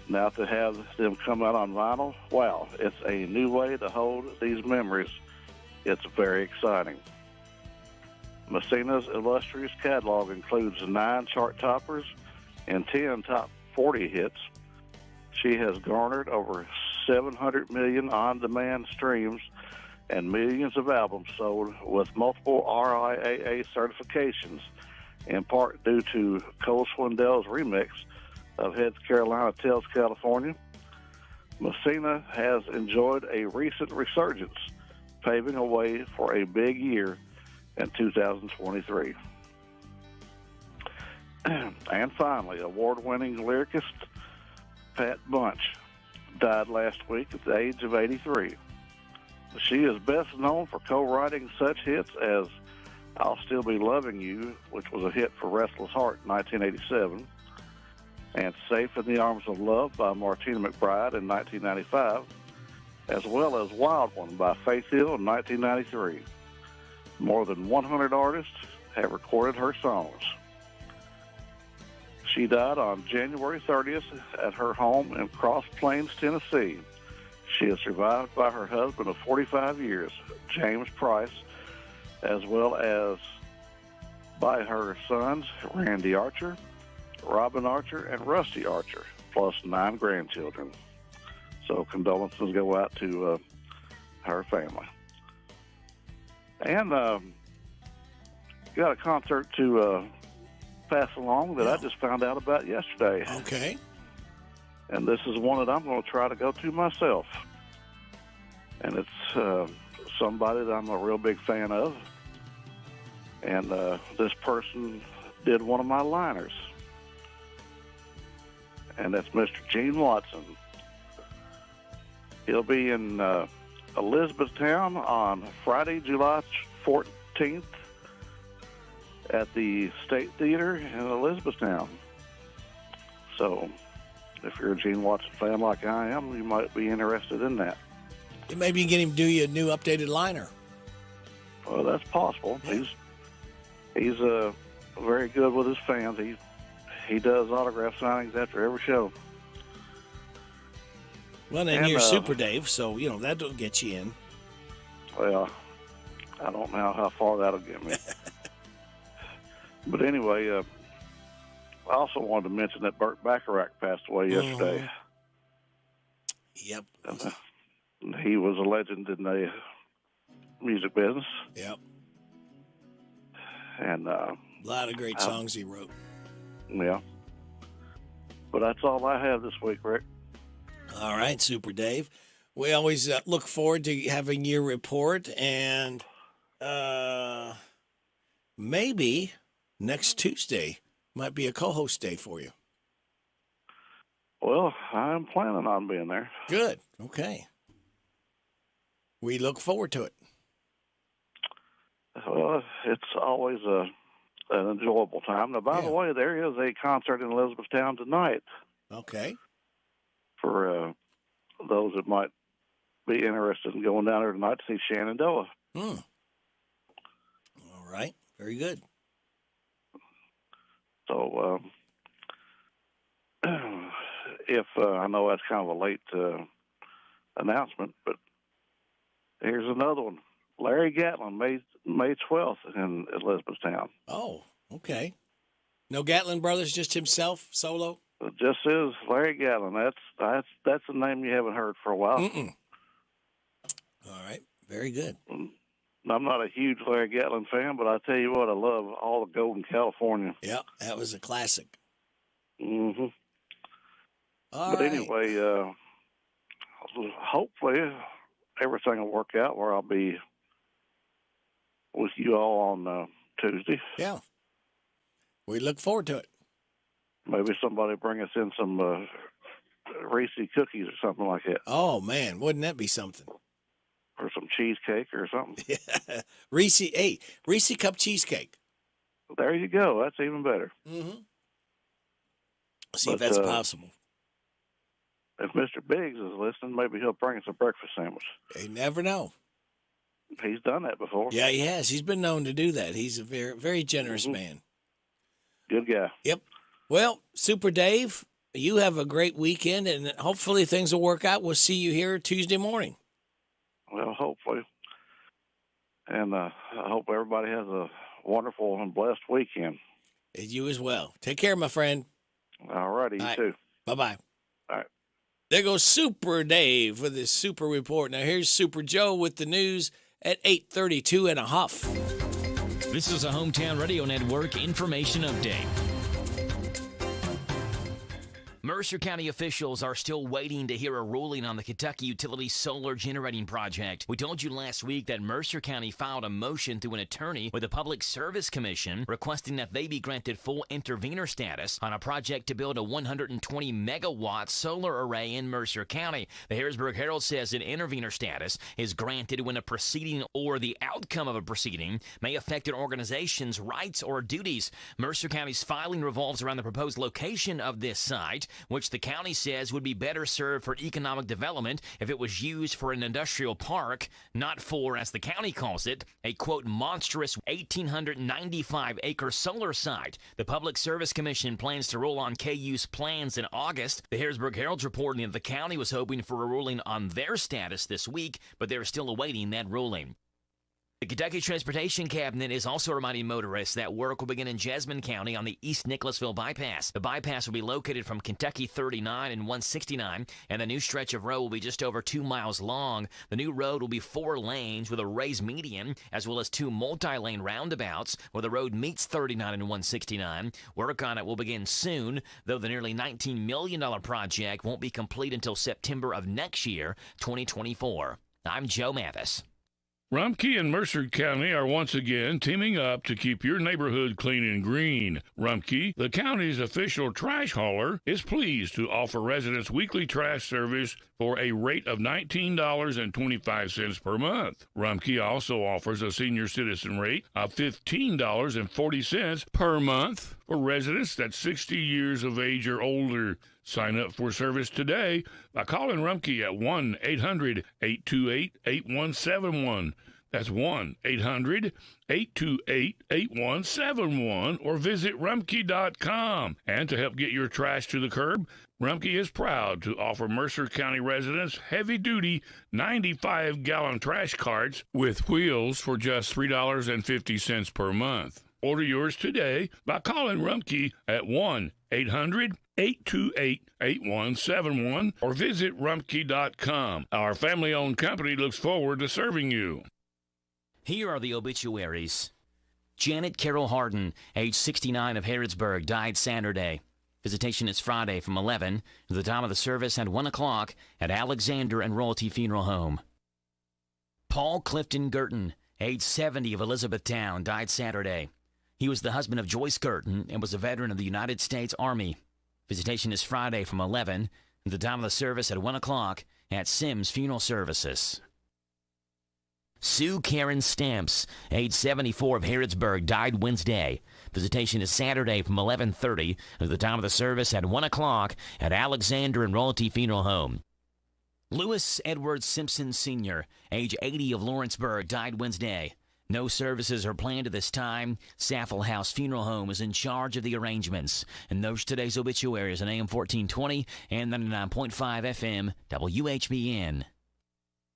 Now to have them come out on vinyl, wow, it's a new way to hold these memories. It's very exciting. Messina's illustrious catalog includes 9 chart toppers and 10 top 40 hits. She has garnered over 700 million on-demand streams and millions of albums sold with multiple RIAA certifications, in part due to Cole Swindell's remix of Heads Carolina, Tails California. Messina has enjoyed a recent resurgence, paving a way for a big year in 2023. And finally, award-winning lyricist Pat Bunch died last week at the age of 83. She is best known for co-writing such hits as I'll Still Be Loving You, which was a hit for Restless Heart in 1987, and Safe in the Arms of Love by Martina McBride in 1995, as well as Wild One by Faith Hill in 1993. More than 100 artists have recorded her songs. She died on January 30th at her home in Cross Plains, Tennessee. She is survived by her husband of 45 years, James Price, as well as by her sons, Randy Archer, Robin Archer, and Rusty Archer, plus 9 grandchildren. So condolences go out to her family. And got a concert to pass along that I just found out about yesterday. Okay. And this is one that I'm going to try to go to myself. And it's somebody that I'm a real big fan of. And this person did one of my liners. And that's Mr. Gene Watson. He'll be in Elizabethtown on Friday, July 14th at the State Theater in Elizabethtown. So if you're a Gene Watson fan like I am, you might be interested in that. Maybe you can get him to do you a new updated liner. Well, that's possible. Yeah. He's very good with his fans. He does autograph signings after every show. Well, and you're Super Dave, so, that'll get you in. Well, I don't know how far that'll get me. But anyway, I also wanted to mention that Burt Bacharach passed away yesterday. Yep. He was a legend in the music business. Yep. And a lot of great songs he wrote. Yeah. But that's all I have this week, Rick. All right, Super Dave. We always look forward to having your report, and maybe next Tuesday might be a co-host day for you. Well, I'm planning on being there. Good. Okay. We look forward to it. Well, it's always an enjoyable time. Now, by the way, there is a concert in Elizabethtown tonight. Okay. For those that might be interested in going down there tonight to see Shenandoah. All right. Very good. So, if I know that's kind of a late announcement, but here's another one. Larry Gatlin, May 12th in Elizabethtown. Oh, okay. No Gatlin Brothers, just himself, solo? It just says Larry Gatlin. That's a name you haven't heard for a while. All right. Very good. I'm not a huge Larry Gatlin fan, but I tell you what, I love All the Golden California. Yep, that was a classic. Mm-hmm. But anyway, hopefully everything will work out where I'll be with you all on Tuesday. Yeah. We look forward to it. Maybe somebody bring us in some Reese cookies or something like that. Oh, man, wouldn't that be something? Or some cheesecake or something. Yeah. Reese cup cheesecake. There you go. That's even better. Mm-hmm. See if that's possible. If Mr. Biggs is listening, maybe he'll bring us a breakfast sandwich. You never know. He's done that before. Yeah, he has. He's been known to do that. He's a very, very generous man. Good guy. Yep. Well, Super Dave, you have a great weekend, and hopefully things will work out. We'll see you here Tuesday morning. Well, hopefully. And I hope everybody has a wonderful and blessed weekend. And you as well. Take care, my friend. All righty, you too. Bye-bye. All right. There goes Super Dave with his super report. Now here's Super Joe with the news at 8:32 and a half. This is a Hometown Radio Network information update. Mercer County officials are still waiting to hear a ruling on the Kentucky Utility Solar Generating Project. We told you last week that Mercer County filed a motion through an attorney with the Public Service Commission requesting that they be granted full intervenor status on a project to build a 120-megawatt solar array in Mercer County. The Harrodsburg Herald says an intervenor status is granted when a proceeding or the outcome of a proceeding may affect an organization's rights or duties. Mercer County's filing revolves around the proposed location of this site, which the county says would be better served for economic development if it was used for an industrial park, not for, as the county calls it, a, quote, monstrous 1,895-acre solar site. The Public Service Commission plans to rule on KU's plans in August. The Harrodsburg Herald's reporting that the county was hoping for a ruling on their status this week, but they're still awaiting that ruling. The Kentucky Transportation Cabinet is also reminding motorists that work will begin in Jessamine County on the East Nicholasville Bypass. The bypass will be located from Kentucky 39 and 169, and the new stretch of road will be just over 2 miles long. The new road will be 4 lanes with a raised median, as well as 2 multi-lane roundabouts where the road meets 39 and 169. Work on it will begin soon, though the nearly $19 million project won't be complete until September of next year, 2024. I'm Joe Mathis. Rumpke and Mercer County are once again teaming up to keep your neighborhood clean and green. Rumpke, the county's official trash hauler, is pleased to offer residents weekly trash service for a rate of $19.25 per month. Rumpke also offers a senior citizen rate of $15.40 per month for residents that's 60 years of age or older. Sign up for service today by calling Rumpke at 1-800-828-8171. That's 1-800-828-8171, or visit Rumpke.com. And to help get your trash to the curb, Rumpke is proud to offer Mercer County residents heavy-duty 95-gallon trash carts with wheels for just $3.50 per month. Order yours today by calling Rumpke at 1-800-828-8171 or visit Rumpke.com. Our family-owned company looks forward to serving you. Here are the obituaries. Janet Carol Harden, age 69, of Harrodsburg, died Saturday. Visitation is Friday from 11 to the time of the service at 1 o'clock at Alexander and Royalty Funeral Home. Paul Clifton Girton, age 70, of Elizabethtown, died Saturday. He was the husband of Joyce Girton and was a veteran of the United States Army. Visitation is Friday from 11 to the time of the service at 1 o'clock at Sims Funeral Services. Sue Karen Stamps, age 74, of Harrodsburg, died Wednesday. Visitation is Saturday from 11:30 to the time of the service at 1 o'clock at Alexander and Royalty Funeral Home. Lewis Edward Simpson Sr., age 80, of Lawrenceburg, died Wednesday. No services are planned at this time. Saffel House Funeral Home is in charge of the arrangements. And those today's obituaries on AM 1420 and 99.5 FM WHBN.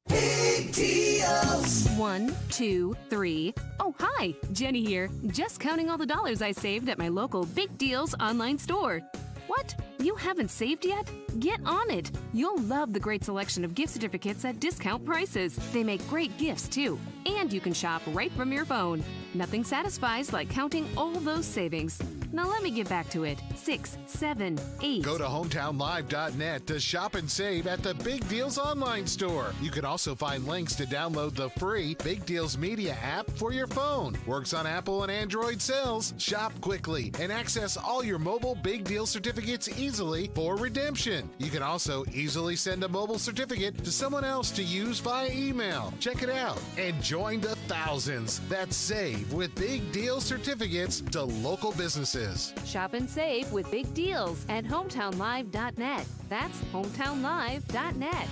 Big deals. 1, 2, 3. Oh, hi, Jenny here. Just counting all the dollars I saved at my local Big Deals online store. What? You haven't saved yet? Get on it. You'll love the great selection of gift certificates at discount prices. They make great gifts, too. And you can shop right from your phone. Nothing satisfies like counting all those savings. Now let me get back to it. 6, 7, 8. Go to hometownlive.net to shop and save at the Big Deals online store. You can also find links to download the free Big Deals Media app for your phone. Works on Apple and Android cells. Shop quickly and access all your mobile Big Deal certificates easily for redemption. You can also easily send a mobile certificate to someone else to use via email. Check it out and join the thousands that save with Big Deal certificates to local businesses. Shop and save with big deals at hometownlive.net. That's hometownlive.net.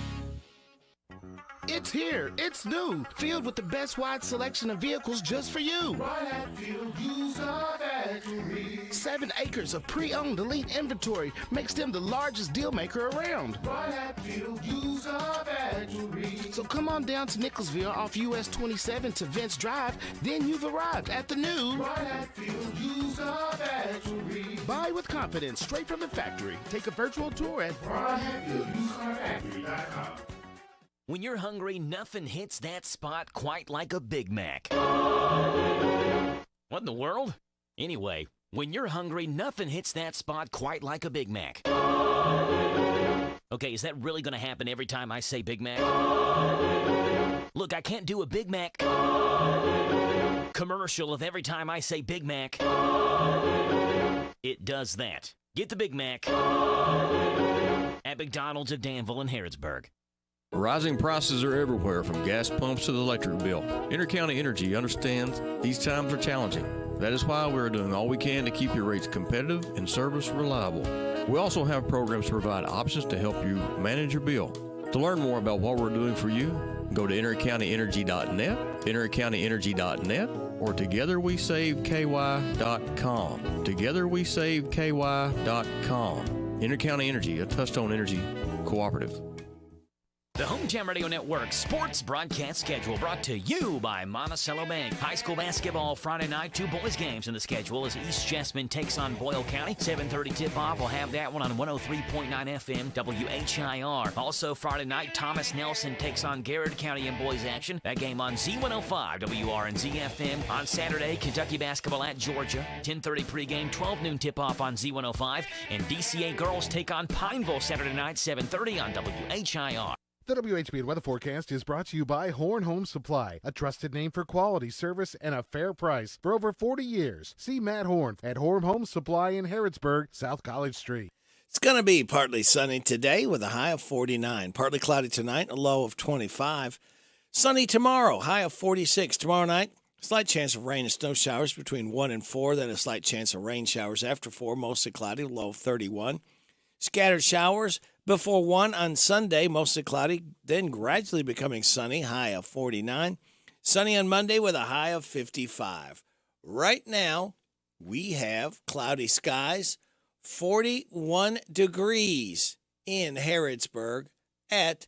It's here. It's new. Filled with the best wide selection of vehicles just for you. Right at Field Used Car Factory. 7 acres of pre-owned elite inventory makes them the largest deal maker around. Right at Field Used Car Factory. So come on down to Nicholsville off US 27 to Vince Drive. Then you've arrived at the new Right at Field Used Car Factory. Buy with confidence straight from the factory. Take a virtual tour at RightAtFieldUsedCarFactory.com. When you're hungry, nothing hits that spot quite like a Big Mac. What in the world? Anyway, when you're hungry, nothing hits that spot quite like a Big Mac. Okay, is that really going to happen every time I say Big Mac? Look, I can't do a Big Mac commercial if every time I say Big Mac, it does that. Get the Big Mac at McDonald's of Danville and Harrodsburg. Rising prices are everywhere, from gas pumps to the electric bill. Intercounty Energy understands these times are challenging. That is why we're doing all we can to keep your rates competitive and service reliable. We also have programs to provide options to help you manage your bill. To learn more about what we're doing for you, go to intercountyenergy.net, intercountyenergy.net, or togetherwesaveky.com. Togetherwesaveky.com. Intercounty Energy, a Touchstone Energy cooperative. The Hometown Radio Network sports broadcast schedule brought to you by Monticello Bank. High school basketball Friday night, 2 boys games in the schedule as East Jessamine takes on Boyle County. 7:30 tip-off. We'll have that one on 103.9 FM WHIR. Also Friday night, Thomas Nelson takes on Garrett County in boys action. That game on Z105 WRNZ FM. On Saturday, Kentucky basketball at Georgia. 10:30 pregame, 12 noon tip-off on Z105. And DCA girls take on Pineville Saturday night, 7:30 on WHIR. The WHBN weather forecast is brought to you by Horn Home Supply, a trusted name for quality service and a fair price for over 40 years. See Matt Horn at Horn Home Supply in Harrodsburg, South College Street. It's going to be partly sunny today with a high of 49. Partly cloudy tonight, a low of 25. Sunny tomorrow, high of 46. Tomorrow night, slight chance of rain and snow showers between 1 and 4. Then a slight chance of rain showers after 4, mostly cloudy, low of 31. Scattered showers before 1 on Sunday, mostly cloudy, then gradually becoming sunny, high of 49. Sunny on Monday with a high of 55. Right now, we have cloudy skies, 41 degrees in Harrodsburg at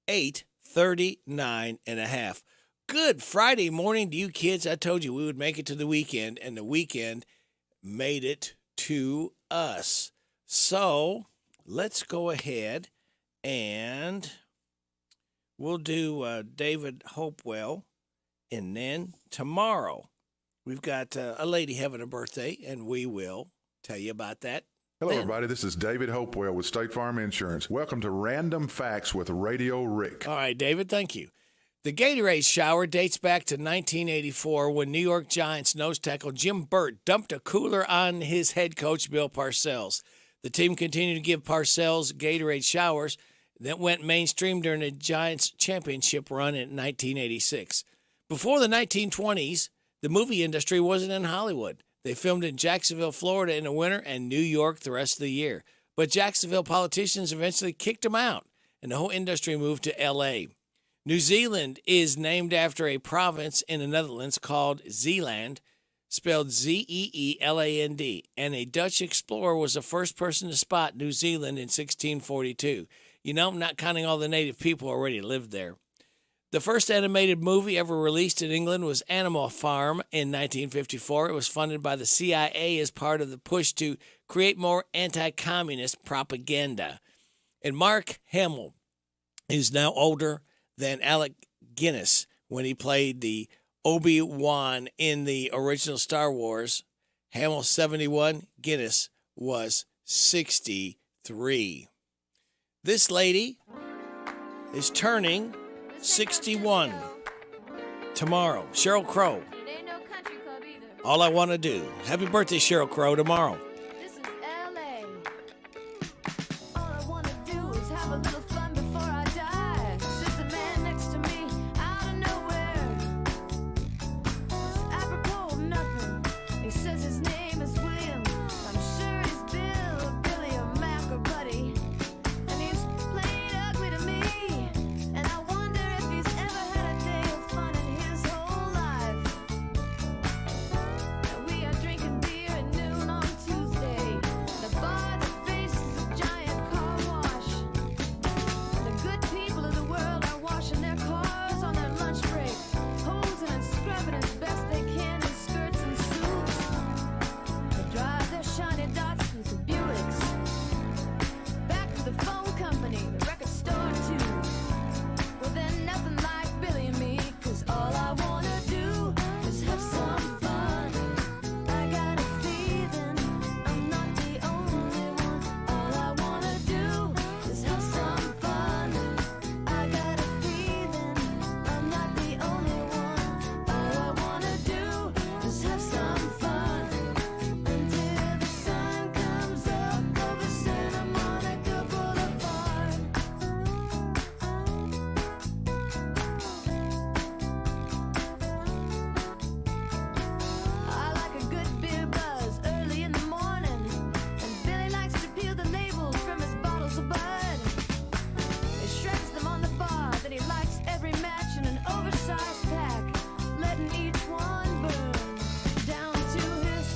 8:39 and a half. Good Friday morning to you kids. I told you we would make it to the weekend, and the weekend made it to us. So let's go ahead and we'll do David Hopewell. And then tomorrow, we've got a lady having a birthday, and we will tell you about that. Hello, everybody. This is David Hopewell with State Farm Insurance. Welcome to Random Facts with Radio Rick. All right, David, thank you. The Gatorade shower dates back to 1984 when New York Giants nose tackle Jim Burt dumped a cooler on his head coach, Bill Parcells. The team continued to give Parcells Gatorade showers that went mainstream during the Giants' championship run in 1986. Before the 1920s, the movie industry wasn't in Hollywood. They filmed in Jacksonville, Florida in the winter and New York the rest of the year. But Jacksonville politicians eventually kicked them out, and the whole industry moved to L.A. New Zealand is named after a province in the Netherlands called Zeeland, spelled Zeeland, and a Dutch explorer was the first person to spot New Zealand in 1642. You know, not counting all the native people who already lived there. The first animated movie ever released in England was Animal Farm in 1954. It was funded by the CIA as part of the push to create more anti-communist propaganda. And Mark Hamill is now older than Alec Guinness when he played the Obi-Wan in the original Star Wars, Hamill 71, Guinness was 63. This lady is turning 61 tomorrow. Sheryl Crow. All I Want to Do. Happy birthday, Sheryl Crow, tomorrow. This is LA. All I want to do is have a little fun before I die. Sits a man next to me out of nowhere. It's apropos of nothing. He says his name is William. I'm sure he's Bill or Billy or Mac or Buddy. And he's playing ugly to me. And I wonder if he's ever had a day of fun in his whole life. We are drinking beer at noon on Tuesday. The bar that faces a giant car wash. The good people of the world are washing their cars on their lunch break, hosing and scrubbing as best they can in skirts and suits. They drive their shiny Datsuns and Buicks back to the phone company, the record store too. Well, then nothing like Billy and me, 'cause all I wanna do is have some fun. I got a feeling I'm not the only one. All I wanna do is have some fun. I got a feeling I'm not the only one. All I wanna do is have some fun until the sun comes up over Santa Monica Boulevard. I like a good beer buzz early in the morning, and Billy likes to peel the labels from his bottles of Bud. He shreds them on the bar, then he lights every match in an oversized pack, letting each one burn down to his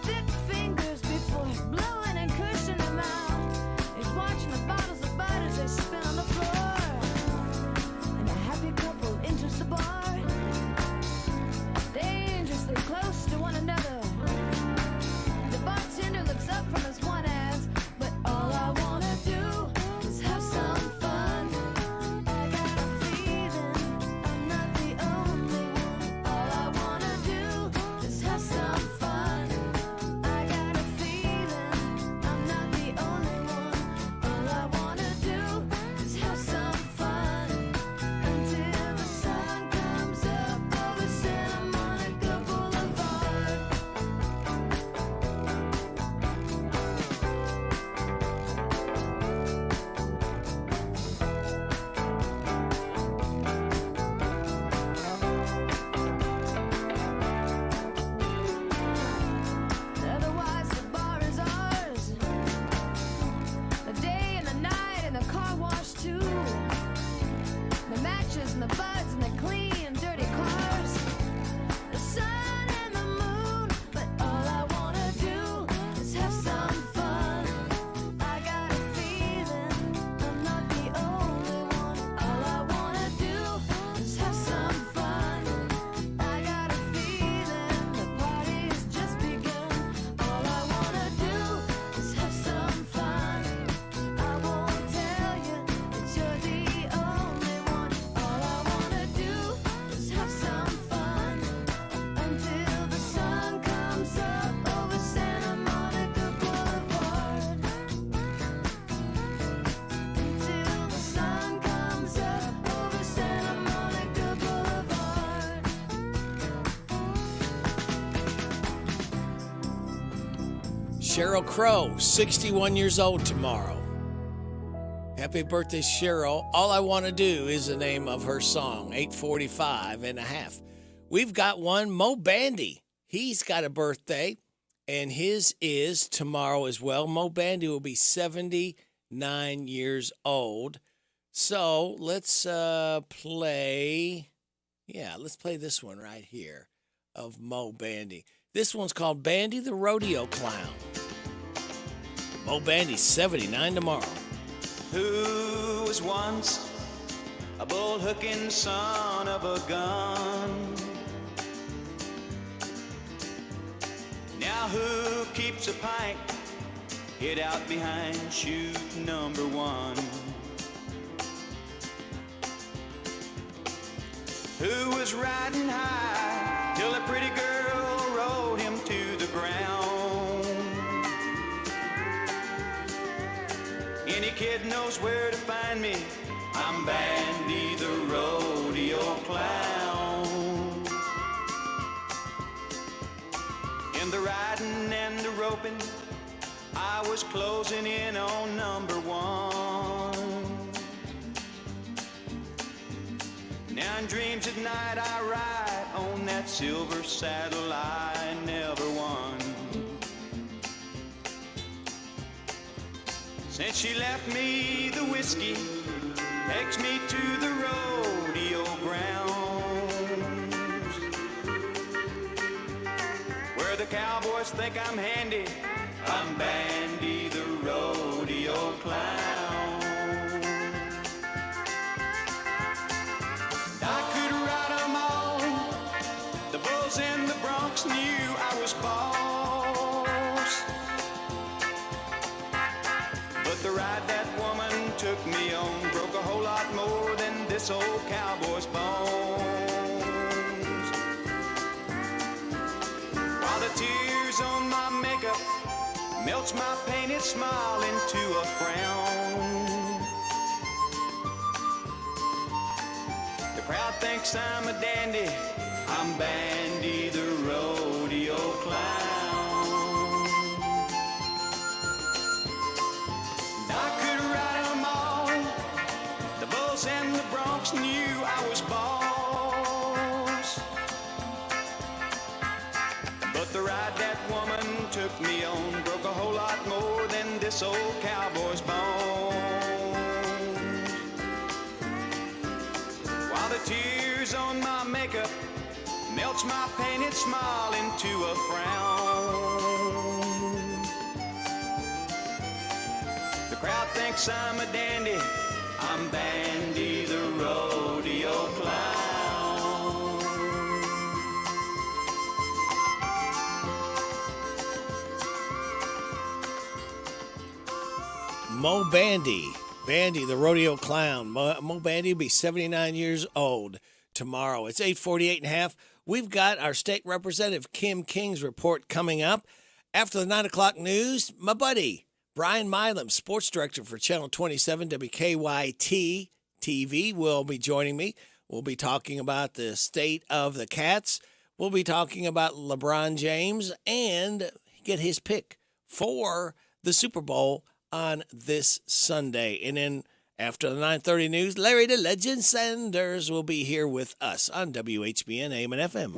thick fingers before blowing and cushioning them out. He's watching the bottles of Bud as they spin on the floor, and a happy couple enters the bar, dangerously close to one another. The bartender looks up from his one ass, but all I wanna do is have some fun. I got a feeling I'm not the only one. All I wanna do is have some fun. I got a feeling I'm not the only one. All I wanna do is have some fun until the sun comes up over Santa Monica Boulevard. Otherwise the bar is ours. The day and the night and the car wash too. The matches and the buds and the clean dirty cars. The sun and the moon, but all I wanna do is have some fun. I got a feeling I'm not the only one. All I wanna do is have some fun. I got a feeling the party's just begun. All I wanna do is have some fun. I won't tell you that you're the only one. All I wanna do is have some fun until the sun comes up over Santa Monica Boulevard. Until the sun comes up over Santa Monica Boulevard. Sheryl Crow, 61 years old tomorrow. Happy birthday, Sheryl. All I Want to Do is the name of her song, 8:45 and a half. We've got one, Mo Bandy. He's got a birthday, and his is tomorrow as well. Mo Bandy will be 79 years old. So let's play this one right here of Mo Bandy. This one's called Bandy the Rodeo Clown. Mo Bandy's 79 tomorrow. Who was once a bull-hooking son of a gun? Now who keeps a pike hid out behind chute number one? Who was riding high till a pretty girl rode him to the ground? Any kid knows where to find me. I'm Bandy the rodeo clown. In the riding and the roping, I was closing in on number one. Now in dreams at night I ride on that silver saddle I never won. Since she left me, the whiskey takes me to the rodeo grounds, where the cowboys think I'm handy. I'm Bandy the rodeo clown. I could ride 'em all. The bulls in the Bronx knew I was boss. But the ride that woman took me on broke a whole lot more than this old cowboy's bones. While the tears on my makeup melts my painted smile into a frown. The crowd thinks I'm a dandy. I'm Bandy the rodeo clown. I could ride 'em all. The bulls and the Bronx knew I was boss. But the ride that woman took me on broke a whole lot more than this old cowboy's bones. While the tears on my makeup melts my painted smile into a frown. The crowd thinks I'm a dandy. I'm Bandy the rodeo clown. Mo Bandy, Bandy the rodeo clown. Mo Bandy will be 79 years old tomorrow. It's 8:48 and a half. We've got our state representative Kim King's report coming up. After the 9 o'clock news, my buddy Brian Milam, sports director for Channel 27 WKYT TV, will be joining me. We'll be talking about the state of the Cats. We'll be talking about LeBron James and get his pick for the Super Bowl on this Sunday. And then after the 9:30 news, Larry the Legend Sanders will be here with us on WHBN AM and FM.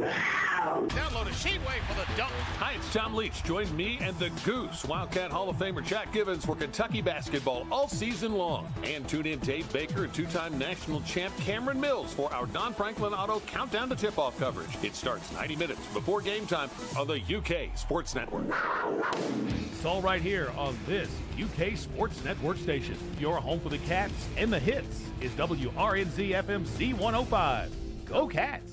Download a Sheetway for the dunk. Hi, it's Tom Leach. Join me and the Goose, Wildcat Hall of Famer Jack Givens, for Kentucky basketball all season long. And tune in Dave Baker and two-time national champ Cameron Mills for our Don Franklin Auto Countdown to Tip-Off coverage. It starts 90 minutes before game time on the UK Sports Network. It's all right here on this UK Sports Network station. Your home for the Cats and the hits is WRNZ FM Z105. Go Cats!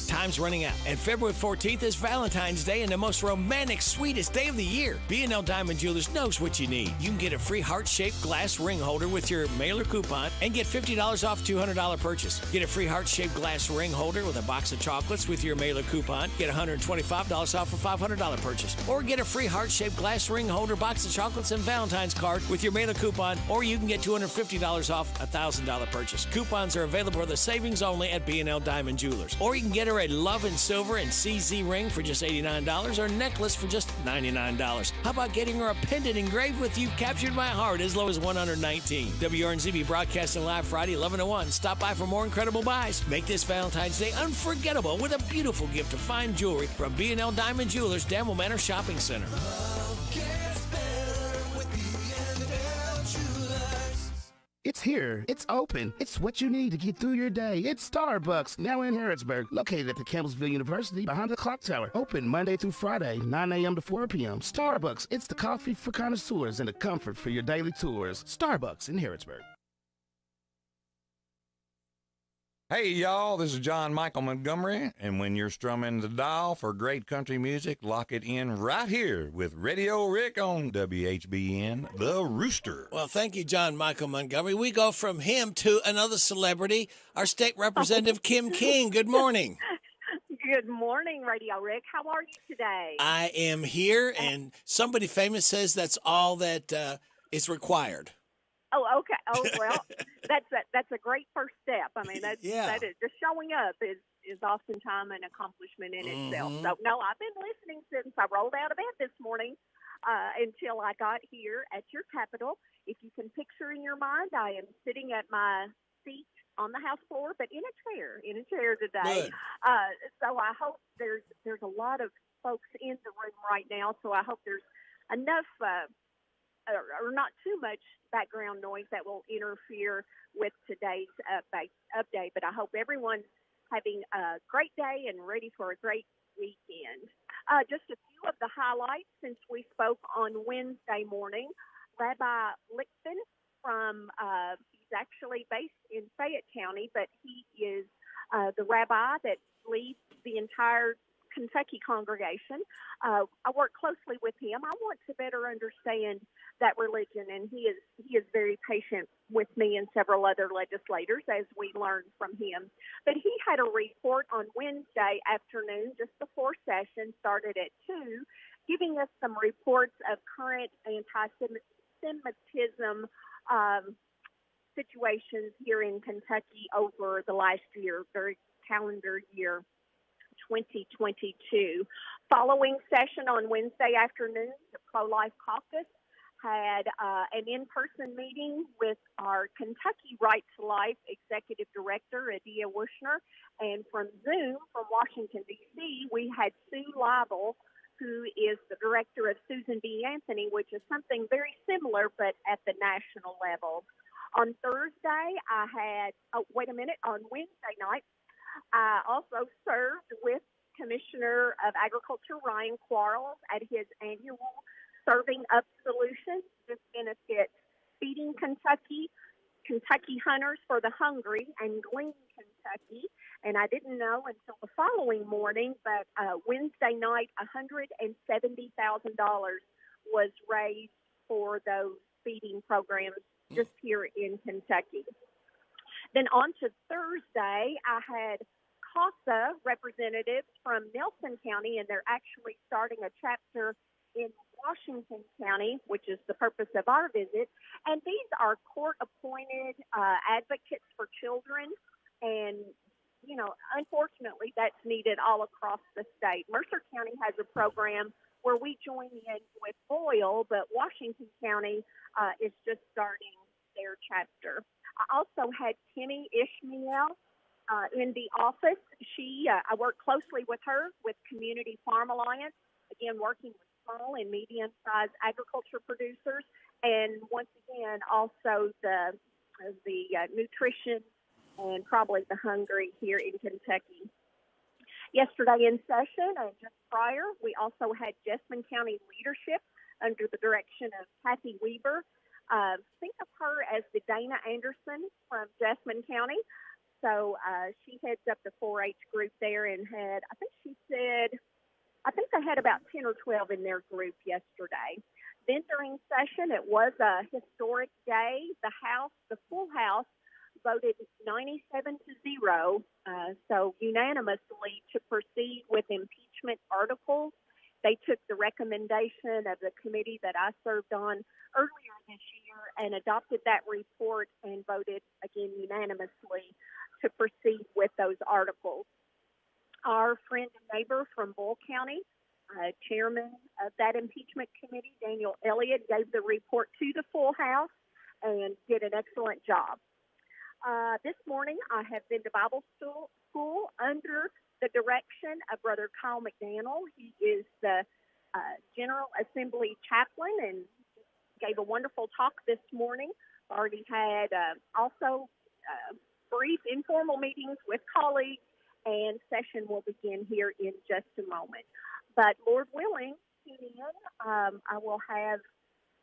Time's running out, and February 14th is Valentine's Day and the most romantic, sweetest day of the year. B&L Diamond Jewelers knows what you need. You can get a free heart-shaped glass ring holder with your mailer coupon and get $50 off $200 purchase. Get a free heart-shaped glass ring holder with a box of chocolates with your mailer coupon. Get $125 off a $500 purchase. Or get a free heart-shaped glass ring holder, box of chocolates, and Valentine's card with your mailer coupon. Or you can get $250 off a $1,000 purchase. Coupons are available for the savings only at B&L Diamond Jewelers. Or you can get her a Love and Silver and CZ ring for just $89 or necklace for just $99. How about getting her a pendant engraved with "You've Captured My Heart" as low as $119? WRNZB broadcasting live Friday 11 to 1. Stop by for more incredible buys. Make this Valentine's Day unforgettable with a beautiful gift of fine jewelry from B&L Diamond Jewelers, Danville Manor Shopping Center. It's here. It's open. It's what you need to get through your day. It's Starbucks, now in Harrodsburg, located at the Campbellsville University behind the clock tower. Open Monday through Friday, 9 a.m. to 4 p.m. Starbucks, it's the coffee for connoisseurs and the comfort for your daily tours. Starbucks in Harrodsburg. Hey, y'all, this is John Michael Montgomery, and when you're strumming the dial for great country music, lock it in right here with Radio Rick on WHBN, The Rooster. Well, thank you, John Michael Montgomery. We go from him to another celebrity, our state representative, Kim King. Good morning. Good morning, Radio Rick. How are you today? I am here, and somebody famous says that's all that is required. Oh, okay. Oh, well, that's a great first step. I mean, that is just showing up is oftentimes an accomplishment in itself. So, no, I've been listening since I rolled out of bed this morning until I got here at your Capitol. If you can picture in your mind, I am sitting at my seat on the House floor, but in a chair today. So I hope there's a lot of folks in the room right now. So I hope there's enough or not too much background noise that will interfere with today's update. But I hope everyone's having a great day and ready for a great weekend. Just a few of the highlights since we spoke on Wednesday morning. Rabbi Lichten he's actually based in Fayette County, but he is the rabbi that leads the entire Kentucky congregation. I work closely with him. I want to better understand that religion, and he is very patient with me and several other legislators as we learn from him. But he had a report on Wednesday afternoon, just before session started at 2, giving us some reports of current anti-Semitism situations here in Kentucky over the last year, the calendar year 2022. Following session on Wednesday afternoon, the Pro-Life Caucus had an in-person meeting with our Kentucky Right to Life Executive Director, Adia Wushner, and from Zoom, from Washington, D.C., we had Sue Leibel, who is the director of Susan B. Anthony, which is something very similar, but at the national level. On Thursday, on Wednesday night, I also served with Commissioner of Agriculture Ryan Quarles at his annual Serving Up Solutions. This benefits Feeding Kentucky, Kentucky Hunters for the Hungry, and Glean Kentucky. And I didn't know until the following morning, but Wednesday night, $170,000 was raised for those feeding programs just here in Kentucky. Then on to Thursday, I had CASA representatives from Nelson County, and they're actually starting a chapter in Washington County, which is the purpose of our visit. And these are court-appointed advocates for children, and unfortunately, that's needed all across the state. Mercer County has a program where we join in with Boyle, but Washington County is just starting their chapter. I also had Timmy Ishmael in the office. I work closely with her with Community Farm Alliance, again, working with small and medium-sized agriculture producers, and once again, also the nutrition and probably the hungry here in Kentucky. Yesterday in session, and just prior, we also had Jessamine County leadership under the direction of Kathy Weaver. Think of her as the Dana Anderson from Jessamine County. So she heads up the 4-H group there and had, I think they had about 10 or 12 in their group yesterday. Then during session, it was a historic day. The full House, voted 97-0, so unanimously to proceed with impeachment articles. They took the recommendation of the committee that I served on earlier this year and adopted that report and voted again unanimously to proceed with those articles. Our friend and neighbor from Bull County, chairman of that impeachment committee, Daniel Elliott, gave the report to the full House and did an excellent job. This morning, I have been to Bible school under the direction of Brother Kyle McDaniel. He is the General Assembly chaplain and gave a wonderful talk this morning. Already had also brief informal meetings with colleagues, and session will begin here in just a moment. But Lord willing, tune in. I will have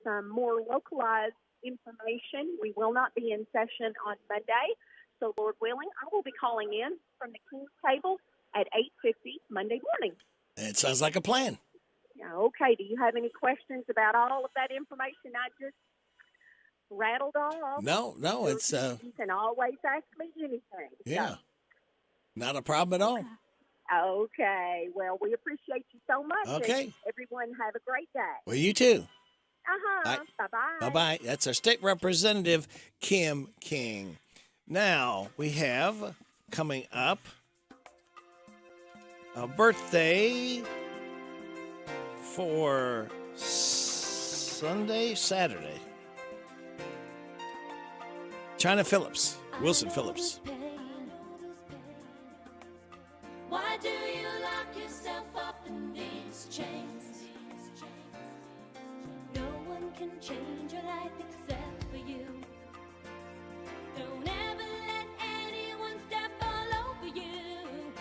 some more localized information. We will not be in session on Monday, so Lord willing, I will be calling in from the King's Table at 8:50 Monday morning. It sounds like a plan. Okay, do you have any questions about all of that information I just rattled off? No, it's... You can always ask me anything. Yeah, not a problem at all. Okay. Well, we appreciate you so much. Okay. And everyone have a great day. Well, you too. Uh-huh. Bye-bye. Bye-bye. That's our state representative, Kim King. Now, we have coming up a birthday for Saturday. China Phillips, Wilson Phillips. Why do you lock yourself up in these chains? No one can change your life except for you. Don't ever let anyone step all over you.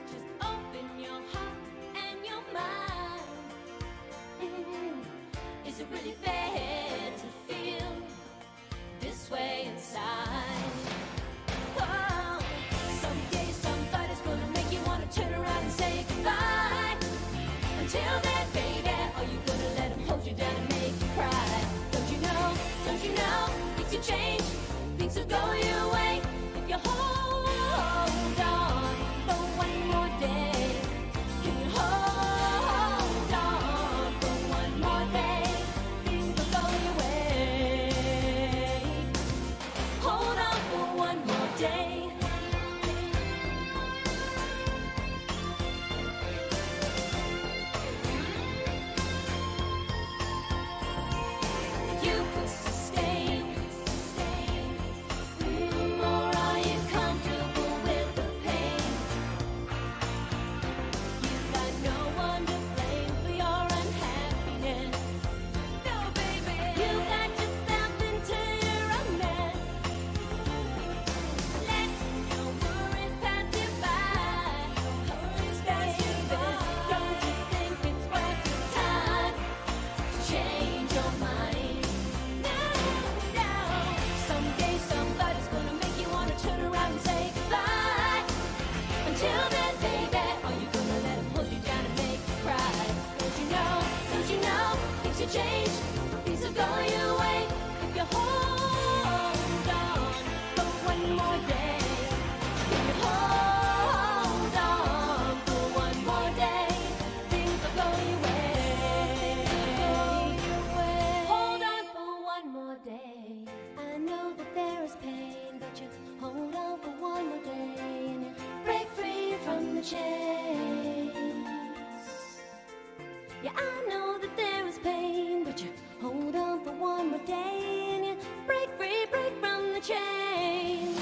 Just open your heart and your mind. Is it really fair to feel this way inside? Oh, someday somebody's gonna make you wanna turn around and say goodbye. Until then, baby, are you gonna let him hold you down and make you cry? Don't you know, things will change, things will go your way if you hold on for one more day. Can you hold on for one more day? Things will go your way. Hold on for one more day. You could sustain, or are you comfortable with the pain? You got no one to blame for your unhappiness. No, baby, you got yourself into your own mess. Let your worries pass you by. Don't you think it's worth your time to change your mind? No. Someday somebody's gonna make you wanna turn around and say goodbye. Until then, baby, are you gonna let him hold you down and make you cry? Don't you know, things will change, things will go your way if you hold on for one more day. If you hold on for one more day, things will go your way. Hold on for one more day. I know that there is pain, but you hold on for one more day and you break free from the chains. Yeah, I know that there is pain, but you hold on for one more day and you break free from the chains.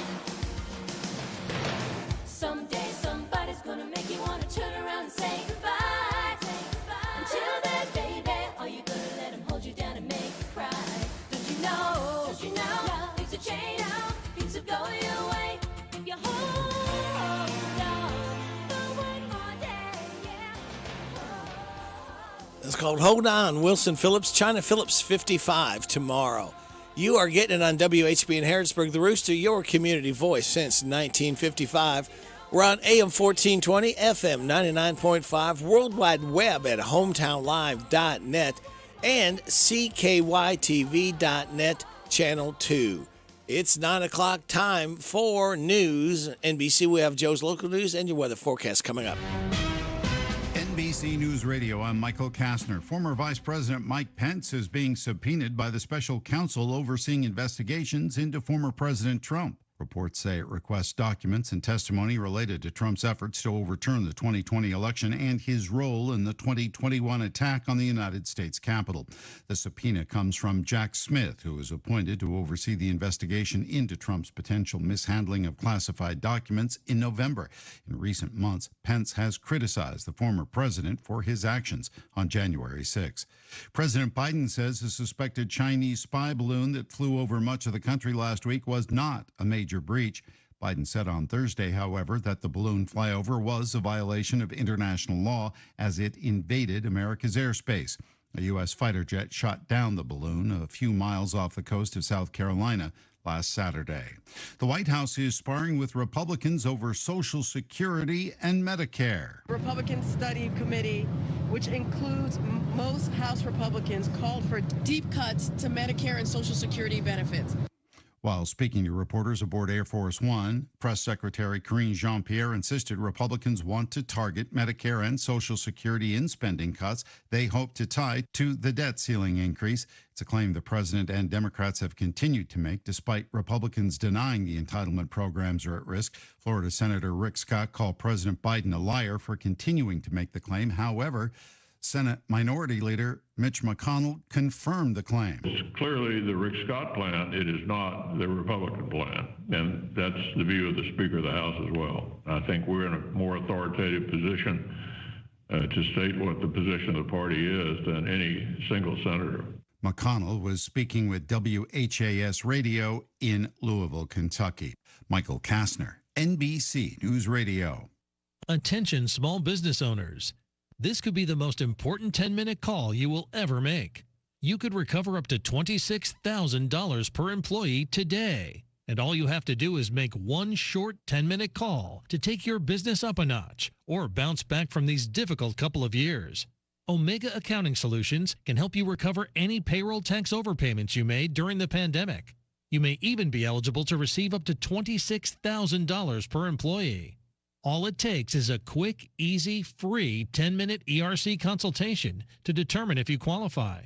Someday somebody's gonna make you wanna turn around and say goodbye. Until then, baby, are you gonna let him hold you down and make you cry? Don't you know, things will change, things will go your way if you hold on for one more day, yeah. It's called Hold On, Wilson Phillips, China Phillips 55 tomorrow. You are getting it on WHBN Harrodsburg, the Rooster, your community voice since 1955. We're on AM 1420, FM 99.5, World Wide Web at hometownlive.net and CKYTV.net, Channel 2. It's 9 o'clock time for news. NBC, we have Joe's local news and your weather forecast coming up. NBC News Radio, I'm Michael Kastner. Former Vice President Mike Pence is being subpoenaed by the special counsel overseeing investigations into former President Trump. Reports say it requests documents and testimony related to Trump's efforts to overturn the 2020 election and his role in the 2021 attack on the United States Capitol. The subpoena comes from Jack Smith, who was appointed to oversee the investigation into Trump's potential mishandling of classified documents in November. In recent months, Pence has criticized the former president for his actions on January 6. President Biden says a suspected Chinese spy balloon that flew over much of the country last week was not a major breach. Biden said on Thursday, however, that the balloon flyover was a violation of international law as it invaded America's airspace. A U.S. fighter jet shot down the balloon a few miles off the coast of South Carolina last Saturday. The White House is sparring with Republicans over Social Security and Medicare. Republican Study Committee, which includes most House Republicans, called for deep cuts to Medicare and Social Security benefits. While speaking to reporters aboard Air Force One, Press Secretary Karine Jean-Pierre insisted Republicans want to target Medicare and Social Security in spending cuts they hope to tie to the debt ceiling increase. It's a claim the president and Democrats have continued to make despite Republicans denying the entitlement programs are at risk. Florida Senator Rick Scott called President Biden a liar for continuing to make the claim. However, Senate Minority Leader Mitch McConnell confirmed the claim. It's clearly the Rick Scott plan. It is not the Republican plan. And that's the view of the Speaker of the House as well. I think we're in a more authoritative position to state what the position of the party is than any single senator. McConnell was speaking with WHAS Radio in Louisville, Kentucky. Michael Kastner, NBC News Radio. Attention small business owners. This could be the most important 10-minute call you will ever make. You could recover up to $26,000 per employee today. And all you have to do is make one short 10-minute call to take your business up a notch or bounce back from these difficult couple of years. Omega Accounting Solutions can help you recover any payroll tax overpayments you made during the pandemic. You may even be eligible to receive up to $26,000 per employee. All it takes is a quick, easy, free 10-minute ERC consultation to determine if you qualify.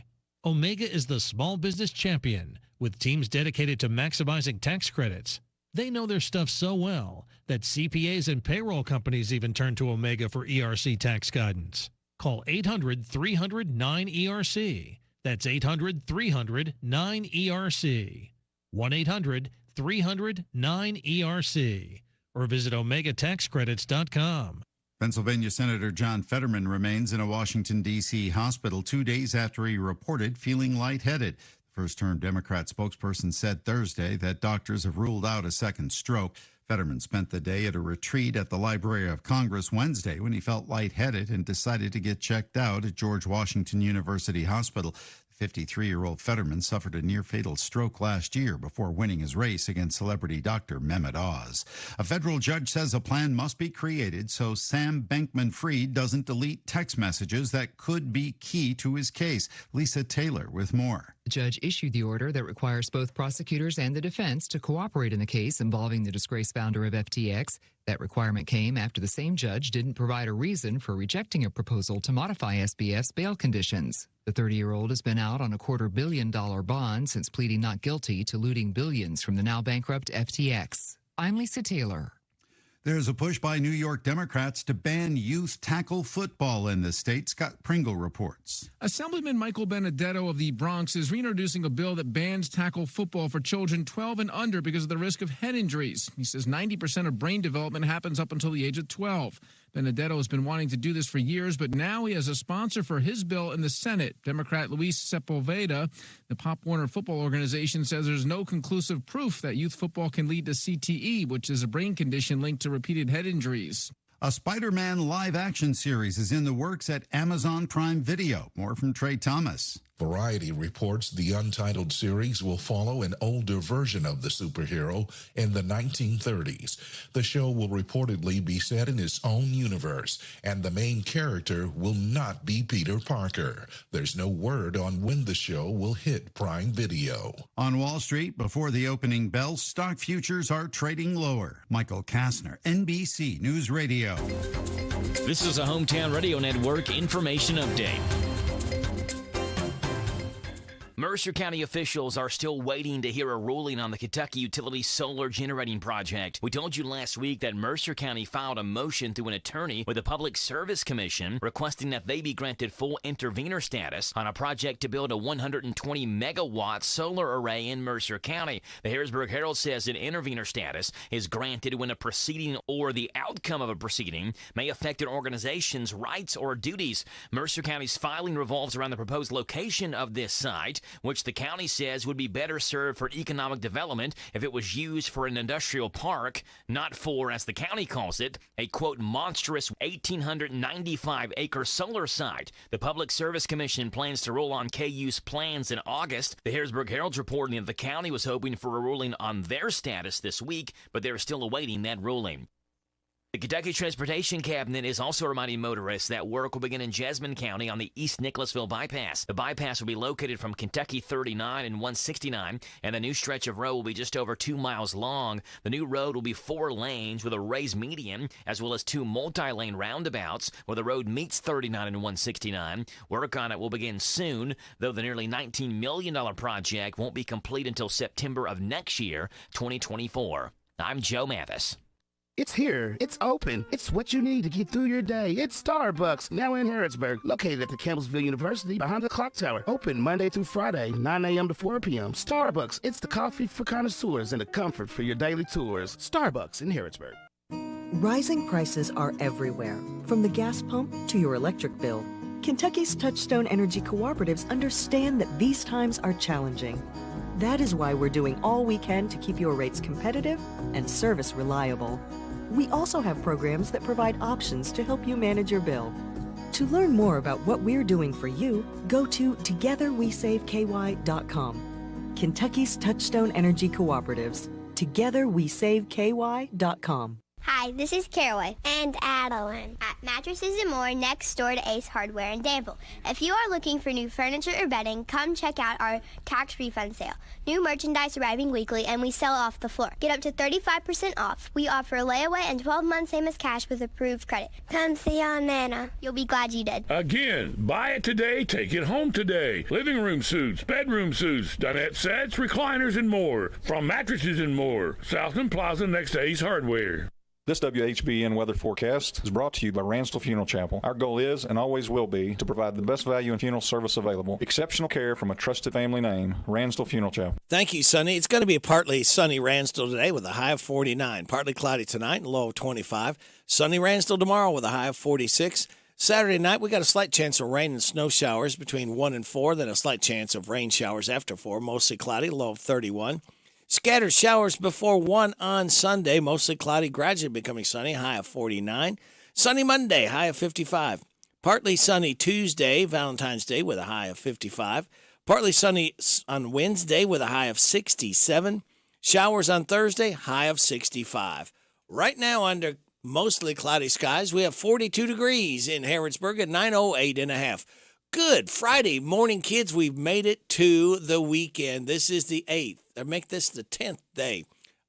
Omega is the small business champion with teams dedicated to maximizing tax credits. They know their stuff so well that CPAs and payroll companies even turn to Omega for ERC tax guidance. Call 800-300-9ERC. That's 800-300-9ERC. 1-800-300-9ERC. Or visit OmegaTaxCredits.com. Pennsylvania Senator John Fetterman remains in a Washington, D.C. hospital 2 days after he reported feeling lightheaded. The first-term Democrat spokesperson said Thursday that doctors have ruled out a second stroke. Fetterman spent the day at a retreat at the Library of Congress Wednesday when he felt lightheaded and decided to get checked out at George Washington University Hospital. 53-year-old Fetterman suffered a near-fatal stroke last year before winning his race against celebrity doctor Mehmet Oz. A federal judge says a plan must be created so Sam Bankman-Fried doesn't delete text messages that could be key to his case. Lisa Taylor with more. The judge issued the order that requires both prosecutors and the defense to cooperate in the case involving the disgraced founder of FTX. That requirement came after the same judge didn't provide a reason for rejecting a proposal to modify SBF's bail conditions. The 30-year-old has been out on a $250 million bond since pleading not guilty to looting billions from the now bankrupt FTX. I'm Lisa Taylor. There's a push by New York Democrats to ban youth tackle football in the state. Scott Pringle reports. Assemblyman Michael Benedetto of the Bronx is reintroducing a bill that bans tackle football for children 12 and under because of the risk of head injuries. He says 90% of brain development happens up until the age of 12. Benedetto has been wanting to do this for years, but now he has a sponsor for his bill in the Senate. Democrat Luis Sepulveda, the Pop Warner Football Organization, says there's no conclusive proof that youth football can lead to CTE, which is a brain condition linked to repeated head injuries. A Spider-Man live-action series is in the works at Amazon Prime Video. More from Trey Thomas. Variety reports the untitled series will follow an older version of the superhero in the 1930s. The show will reportedly be set in its own universe, and the main character will not be Peter Parker. There's no word on when the show will hit Prime Video. On Wall Street, before the opening bell, stock futures are trading lower. Michael Kastner, NBC News Radio. This is a Hometown Radio Network information update. Mercer County officials are still waiting to hear a ruling on the Kentucky Utility Solar Generating Project. We told you last week that Mercer County filed a motion through an attorney with the Public Service Commission requesting that they be granted full intervenor status on a project to build a 120-megawatt solar array in Mercer County. The Harrodsburg Herald says an intervenor status is granted when a proceeding or the outcome of a proceeding may affect an organization's rights or duties. Mercer County's filing revolves around the proposed location of this site, which the county says would be better served for economic development if it was used for an industrial park, not for, as the county calls it, a, quote, monstrous 1,895-acre solar site. The Public Service Commission plans to rule on KU's plans in August. The Harrodsburg Herald's reporting that the county was hoping for a ruling on their status this week, but they're still awaiting that ruling. The Kentucky Transportation Cabinet is also reminding motorists that work will begin in Jessamine County on the East Nicholasville Bypass. The bypass will be located from Kentucky 39 and 169, and the new stretch of road will be just over 2 miles long. The new road will be 4 lanes with a raised median, as well as 2 multi-lane roundabouts where the road meets 39 and 169. Work on it will begin soon, though the nearly $19 million project won't be complete until September of next year, 2024. I'm Joe Mathis. It's here. It's open. It's what you need to get through your day. It's Starbucks, now in Harrodsburg, located at the Campbellsville University behind the clock tower. Open Monday through Friday, 9 a.m. to 4 p.m. Starbucks, it's the coffee for connoisseurs and the comfort for your daily tours. Starbucks in Harrodsburg. Rising prices are everywhere, from the gas pump to your electric bill. Kentucky's Touchstone Energy Cooperatives understand that these times are challenging. That is why we're doing all we can to keep your rates competitive and service reliable. We also have programs that provide options to help you manage your bill. To learn more about what we're doing for you, go to togetherwesaveky.com. Kentucky's Touchstone Energy Cooperatives. togetherwesaveky.com. Hi, this is Caraway and Adeline at Mattresses and More next door to Ace Hardware in Danville. If you are looking for new furniture or bedding, come check out our tax refund sale. New merchandise arriving weekly and we sell off the floor. Get up to 35% off. We offer layaway and 12 months same as cash with approved credit. Come see Aunt Nana. You'll be glad you did. Again, buy it today, take it home today. Living room suits, bedroom suits, dinette sets, recliners, and more. From Mattresses and More, Southland Plaza next to Ace Hardware. This WHBN weather forecast is brought to you by Ransdell Funeral Chapel. Our goal is and always will be to provide the best value in funeral service available. Exceptional care from a trusted family name, Ransdell Funeral Chapel. Thank you, Sonny. It's going to be a partly sunny Ransdell today with a high of 49. Partly cloudy tonight and low of 25. Sunny Ransdell tomorrow with a high of 46. Saturday night, we got a slight chance of rain and snow showers between 1 and 4, then a slight chance of rain showers after 4. Mostly cloudy, low of 31. Scattered showers before 1 on Sunday, mostly cloudy, gradually becoming sunny, high of 49. Sunny Monday, high of 55. Partly sunny Tuesday, Valentine's Day, with a high of 55. Partly sunny on Wednesday with a high of 67. Showers on Thursday, high of 65. Right now, under mostly cloudy skies, we have 42 degrees in Harrodsburg at 9:08.5. Good Friday morning, kids. We've made it to the weekend. This is the 8th. Or make this the 10th day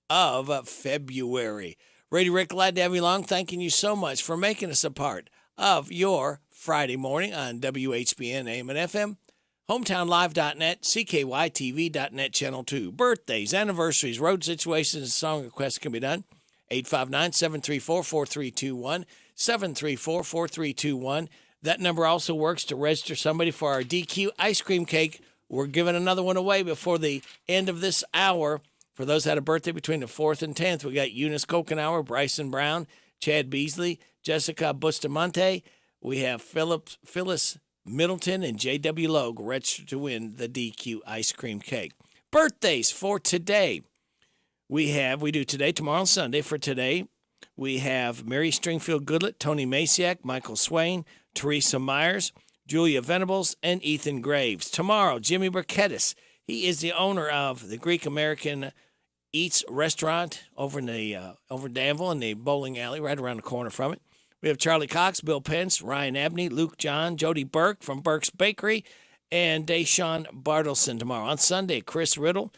of February. Radio Rick, glad to have you along. Thanking you so much for making us a part of your Friday morning on WHBN AM and FM, HometownLive.net, CKYTV.net, Channel 2. Birthdays, anniversaries, road situations, and song requests can be done. 859-734-4321, 734-4321. That number also works to register somebody for our DQ ice cream cake. We're giving another one away before the end of this hour. For those that had a birthday between the 4th and 10th, we got Eunice Kokenauer, Bryson Brown, Chad Beasley, Jessica Bustamante. We have Phyllis Middleton and J.W. Logue registered to win the DQ ice cream cake. Birthdays for today. We do today, tomorrow, and Sunday. For today, we have Mary Stringfield Goodlett, Tony Masiak, Michael Swain, Teresa Myers, Julia Venables, and Ethan Graves. Tomorrow, Jimmy Burkettis. He is the owner of the Greek American Eats restaurant over in Danville in the bowling alley, right around the corner from it. We have Charlie Cox, Bill Pence, Ryan Abney, Luke John, Jody Burke from Burke's Bakery, and Deshaun Bartleson tomorrow. On Sunday, Chris Riddle,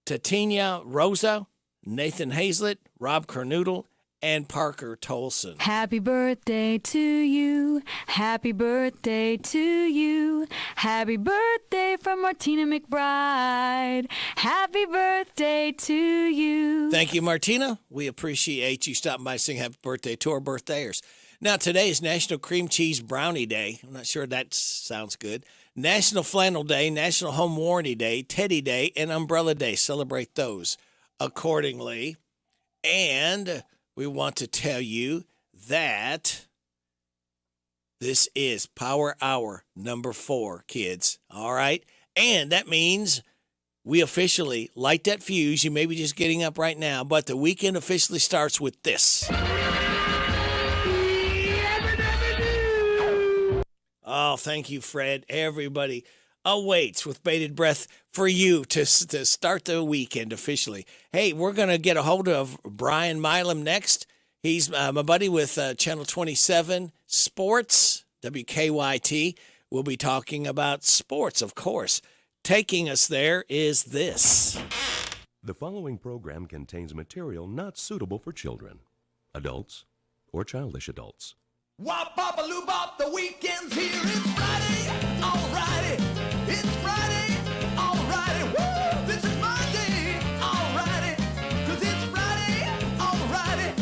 Tatiana Rosa, Nathan Hazlett, Rob Kernoodle, and Parker Tolson. Happy birthday to you. Happy birthday to you. Happy birthday from Martina McBride. Happy birthday to you. Thank you, Martina. We appreciate you stopping by saying happy birthday to our birthday-ers. Now, today is National Cream Cheese Brownie Day. I'm not sure that sounds good. National Flannel Day, National Home Warranty Day, Teddy Day, and Umbrella Day. Celebrate those accordingly. And we want to tell you that this is Power Hour number 4, kids. All right? And that means we officially light that fuse. You may be just getting up right now, but the weekend officially starts with this. Oh, thank you, Fred. Everybody awaits with bated breath for you to start the weekend officially. Hey, we're going to get a hold of Brian Milam next. He's my buddy with Channel 27 Sports, WKYT. We'll be talking about sports, of course. Taking us there is this. The following program contains material not suitable for children, adults, or childish adults. Wop, bop, a loo, bop, the weekend's here. It's Friday, alrighty. It's Friday, alrighty. Woo, this is my day, alrighty. 'Cause it's Friday, alrighty.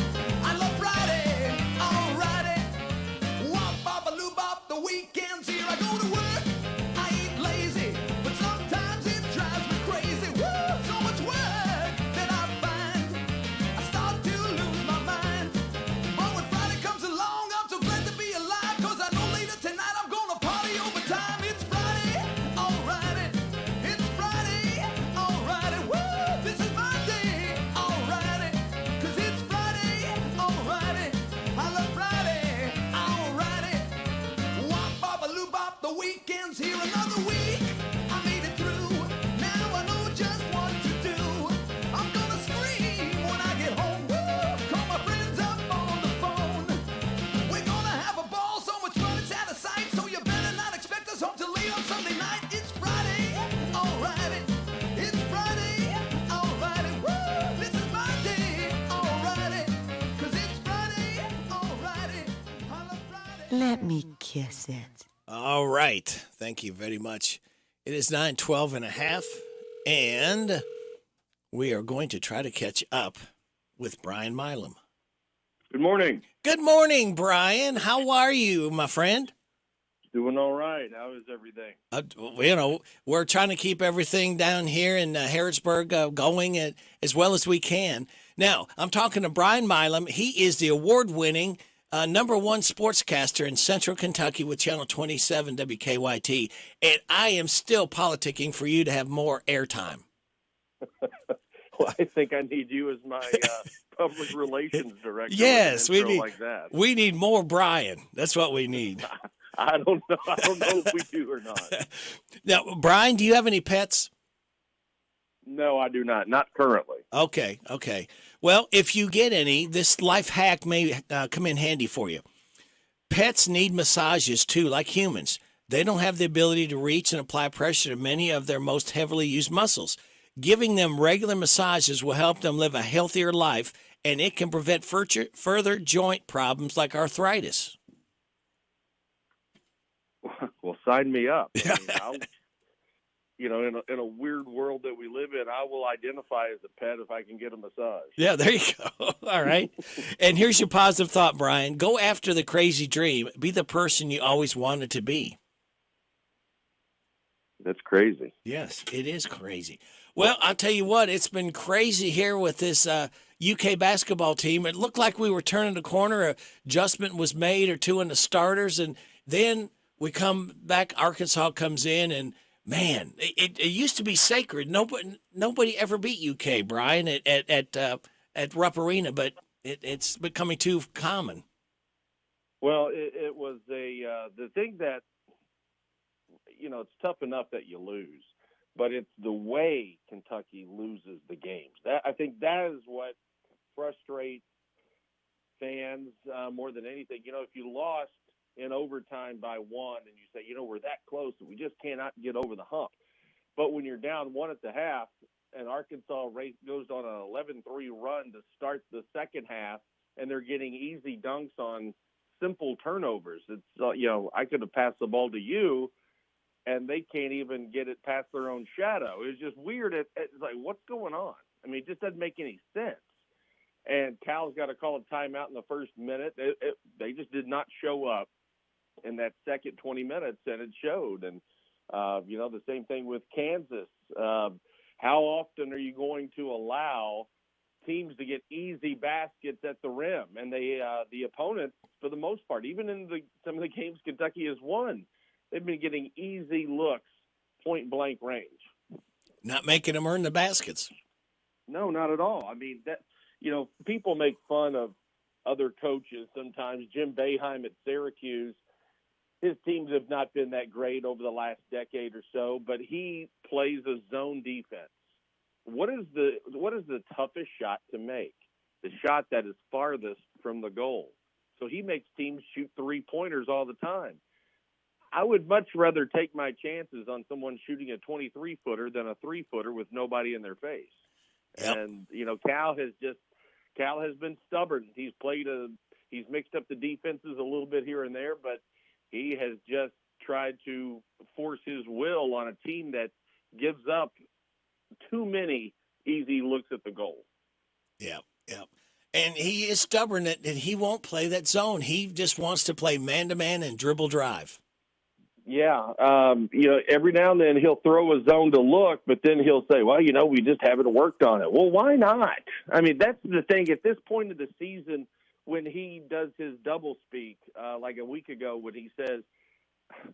I love Friday, alrighty. Wop, bop, a loo, bop, the weekend's here. I go to work, I ain't lazy, but sometimes it drives me crazy. Woo, so much work that I find I start to lose my mind. But when Friday comes along, I'm so glad to be alive, 'cause I know later tonight I'm gonna party overtime. It's Friday, alrighty. It's Friday, alrighty. Woo, this is my day, alrighty. 'Cause it's Friday, alrighty. I love Friday, alrighty. Wop, bop, a loo, bop, the weekend's here. Another week, I made it through. Now I know just what to do. I'm gonna scream when I get home. Woo, call my friends up on the phone. We're gonna have a ball, so much fun it's out of sight. So you better not expect us home till late on Sunday night. It's Friday, alrighty. It's Friday, alrighty. Woo, this is my day, alrighty. 'Cause it's Friday, alrighty. I love Friday. Let me kiss it. All right. Thank you very much. It is 9:12 and a half, and we are going to try to catch up with Brian Milam. Good morning. Good morning, Brian. How are you, my friend? Doing all right. How is everything? We're trying to keep everything down here in Harrodsburg going as well as we can. Now, I'm talking to Brian Milam. He is the award-winning #1 sportscaster in Central Kentucky with Channel 27 WKYT, and I am still politicking for you to have more airtime. Well, I think I need you as my public relations director. Yes, with an intro like that. we need more Brian. That's what we need. I don't know. I don't know if we do or not. Now, Brian, do you have any pets? No, I do not. Not currently. Okay. Well, if you get any, this life hack may come in handy for you. Pets need massages too, like humans. They don't have the ability to reach and apply pressure to many of their most heavily used muscles. Giving them regular massages will help them live a healthier life, and it can prevent further joint problems like arthritis. Well, sign me up. I mean, in a weird world that we live in, I will identify as a pet if I can get a massage. Yeah, there you go. All right. And here's your positive thought, Brian. Go after the crazy dream. Be the person you always wanted to be. That's crazy. Yes, it is crazy. Well, I'll tell you what, it's been crazy here with this UK basketball team. It looked like we were turning the corner. An adjustment was made or two in the starters, and then we come back. Arkansas comes in, and man, it used to be sacred. Nobody ever beat UK, Brian, at Rupp Arena, but it's becoming too common. Well, it was the thing that, it's tough enough that you lose, but it's the way Kentucky loses the games. I think that is what frustrates fans more than anything. If you lost in overtime by one and you say, we're that close and we just cannot get over the hump. But when you're down one at the half and Arkansas goes on an 11-3 run to start the second half and they're getting easy dunks on simple turnovers, it's, I could have passed the ball to you and they can't even get it past their own shadow. It's just weird. It's like, what's going on? I mean, it just doesn't make any sense. And Cal's got to call a timeout in the first minute. They just did not show up in that second 20 minutes, and it showed. And, the same thing with Kansas. How often are you going to allow teams to get easy baskets at the rim? And the opponents, for the most part, even in some of the games Kentucky has won, they've been getting easy looks, point-blank range. Not making them earn the baskets. No, not at all. I mean, people make fun of other coaches sometimes. Jim Boeheim at Syracuse, his teams have not been that great over the last decade or so, but he plays a zone defense. What is the toughest shot to make? The shot that is farthest from the goal. So he makes teams shoot three-pointers all the time. I would much rather take my chances on someone shooting a 23-footer than a 3-footer with nobody in their face. Yep. And, Cal has been stubborn. He's mixed up the defenses a little bit here and there, but he has just tried to force his will on a team that gives up too many easy looks at the goal. Yeah. And he is stubborn that he won't play that zone. He just wants to play man-to-man and dribble drive. Yeah. Every now and then he'll throw a zone to look, but then he'll say, well, we just haven't worked on it. Well, why not? I mean, that's the thing. At this point of the season, when he does his double speak, like a week ago when he says,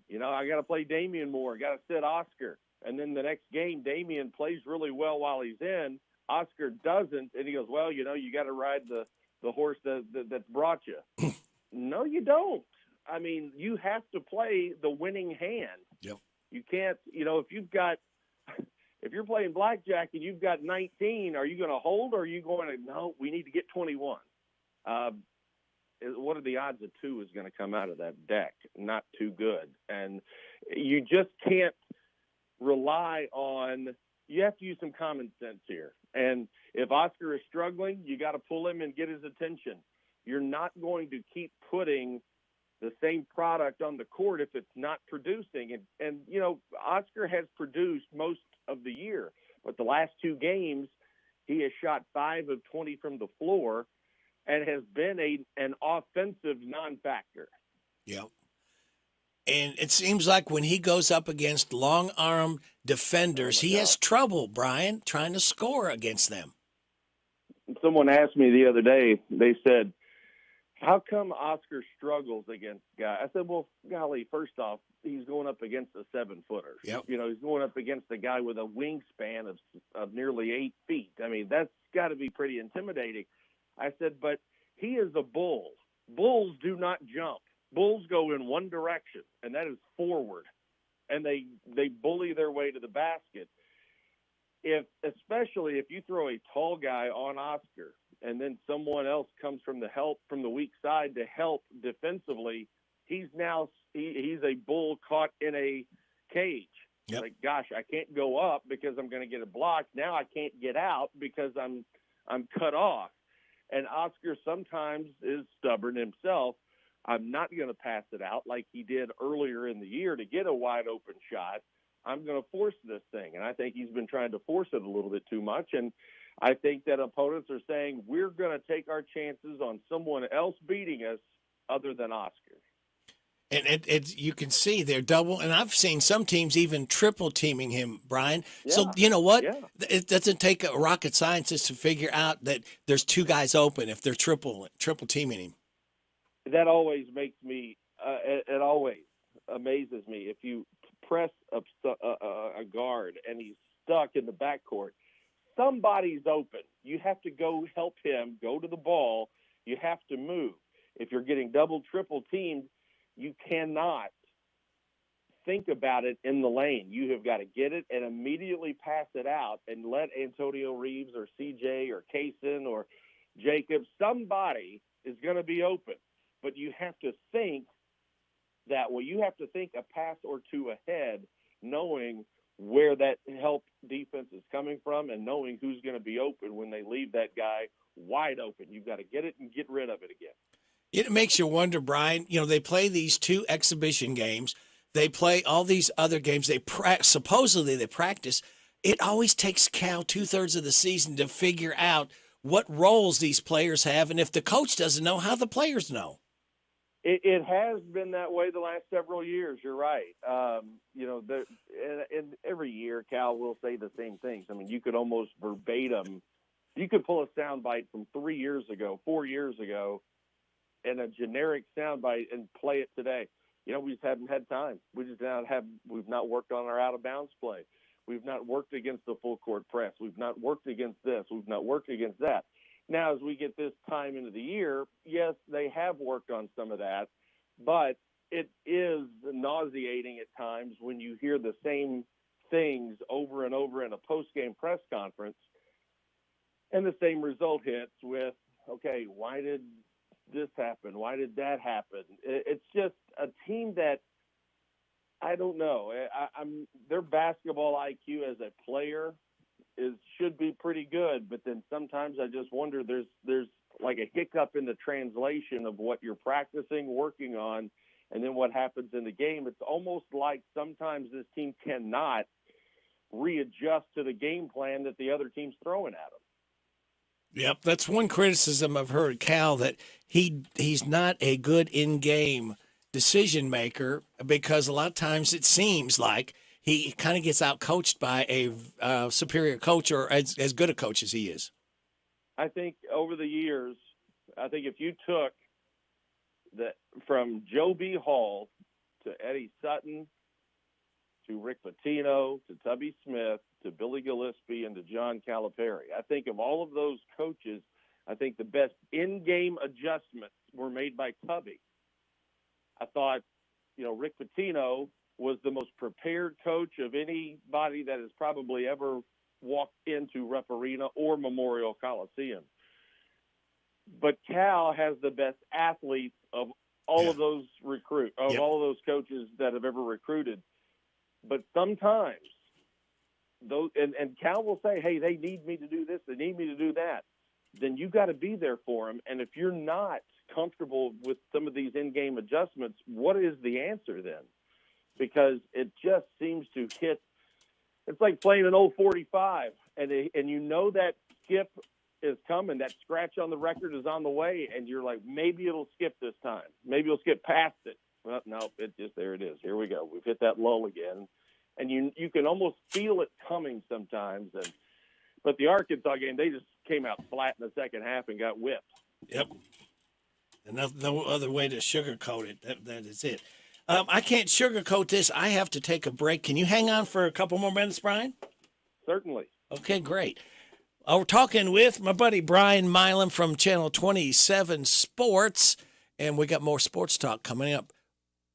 I got to play Damian more, got to sit Oscar. And then the next game, Damian plays really well while he's in. Oscar doesn't, and he goes, well, you got to ride the horse that's brought you. No, you don't. I mean, you have to play the winning hand. Yep. You can't, if you're playing blackjack and you've got 19, are you going to hold or are you going to, no, we need to get 21? What are the odds of 2 is going to come out of that deck? Not too good. And you just can't rely on, you have to use some common sense here. And if Oscar is struggling, you got to pull him and get his attention. You're not going to keep putting the same product on the court if it's not producing. And Oscar has produced most of the year, but the last 2 games, he has shot 5 of 20 from the floor and has been an offensive non-factor. Yep. And it seems like when he goes up against long-arm defenders, he has trouble, Brian, trying to score against them. Someone asked me the other day, they said, how come Oscar struggles against guys? I said, well, golly, first off, he's going up against a 7-footer. Yep. He's going up against a guy with a wingspan of nearly 8 feet. I mean, that's got to be pretty intimidating. I said, but he is a bull. Bulls do not jump. Bulls go in one direction, and that is forward, and they bully their way to the basket. Especially if you throw a tall guy on Oscar, and then someone else comes from the weak side to help defensively, he's a bull caught in a cage. Yep. Like, gosh, I can't go up because I'm going to get a block. Now I can't get out because I'm cut off. And Oscar sometimes is stubborn himself. I'm not going to pass it out like he did earlier in the year to get a wide open shot. I'm going to force this thing. And I think he's been trying to force it a little bit too much. And I think that opponents are saying we're going to take our chances on someone else beating us other than Oscar. And you can see they're double, and I've seen some teams even triple teaming him, Brian. Yeah. So you know what? Yeah. It doesn't take a rocket scientist to figure out that there's 2 guys open if they're triple teaming him. That always makes me. It always amazes me if you press a guard and he's stuck in the backcourt. Somebody's open. You have to go help him. Go to the ball. You have to move. If you're getting double, triple teamed, you cannot think about it in the lane. You have got to get it and immediately pass it out and let Antonio Reeves or CJ or Kaysen or Jacob, somebody is going to be open. But you have to think that way. You have to think a pass or 2 ahead, knowing where that help defense is coming from and knowing who's going to be open when they leave that guy wide open. You've got to get it and get rid of it again. It makes you wonder, Brian. They play these 2 exhibition games. They play all these other games. Supposedly they practice. It always takes Cal 2/3 of the season to figure out what roles these players have, and if the coach doesn't know, how the players know. It has been that way the last several years. You're right. And every year Cal will say the same things. I mean, you could almost verbatim. You could pull a soundbite from 3 years ago, 4 years ago, and a generic soundbite and play it today. We just haven't had time. We've not worked on our out of bounds play. We've not worked against the full court press. We've not worked against this. We've not worked against that. Now, as we get this time into the year, yes, they have worked on some of that, but it is nauseating at times when you hear the same things over and over in a post-game press conference, and the same result hits with, okay, why did this happen? Why did that happen? It's just a team that I don't know. Their basketball IQ as a player should be pretty good, but then sometimes I just wonder there's like a hiccup in the translation of what you're practicing, working on, and then what happens in the game. It's almost like sometimes this team cannot readjust to the game plan that the other team's throwing at them. Yep, that's one criticism I've heard, Cal, that he's not a good in-game decision maker, because a lot of times it seems like he kind of gets out-coached by a superior coach, or as good a coach as he is. I think over the years, if you took from Joe B. Hall to Eddie Sutton to Rick Pitino to Tubby Smith to Billy Gillespie and to John Calipari, I think of all of those coaches, I think the best in-game adjustments were made by Tubby. I thought, Rick Pitino was the most prepared coach of anybody that has probably ever walked into Rupp Arena or Memorial Coliseum. But Cal has the best athletes of all of those all of those coaches that have ever recruited. But sometimes those and Cal will say, hey, they need me to do this, they need me to do that. Then you got to be there for them. And if you're not comfortable with some of these in-game adjustments, what is the answer then? Because it just seems to hit. It's like playing an old 45, and that skip is coming. That scratch on the record is on the way, and you're like, maybe it'll skip this time. Maybe it'll skip past it. Well, no, there it is. Here we go. We've hit that lull again, and you can almost feel it coming sometimes. But the Arkansas game, they just came out flat in the second half and got whipped. Yep. And no other way to sugarcoat it. That is it. I can't sugarcoat this. I have to take a break. Can you hang on for a couple more minutes, Brian? Certainly. Okay, great. We're talking with my buddy Brian Milam from Channel 27 Sports, and we got more sports talk coming up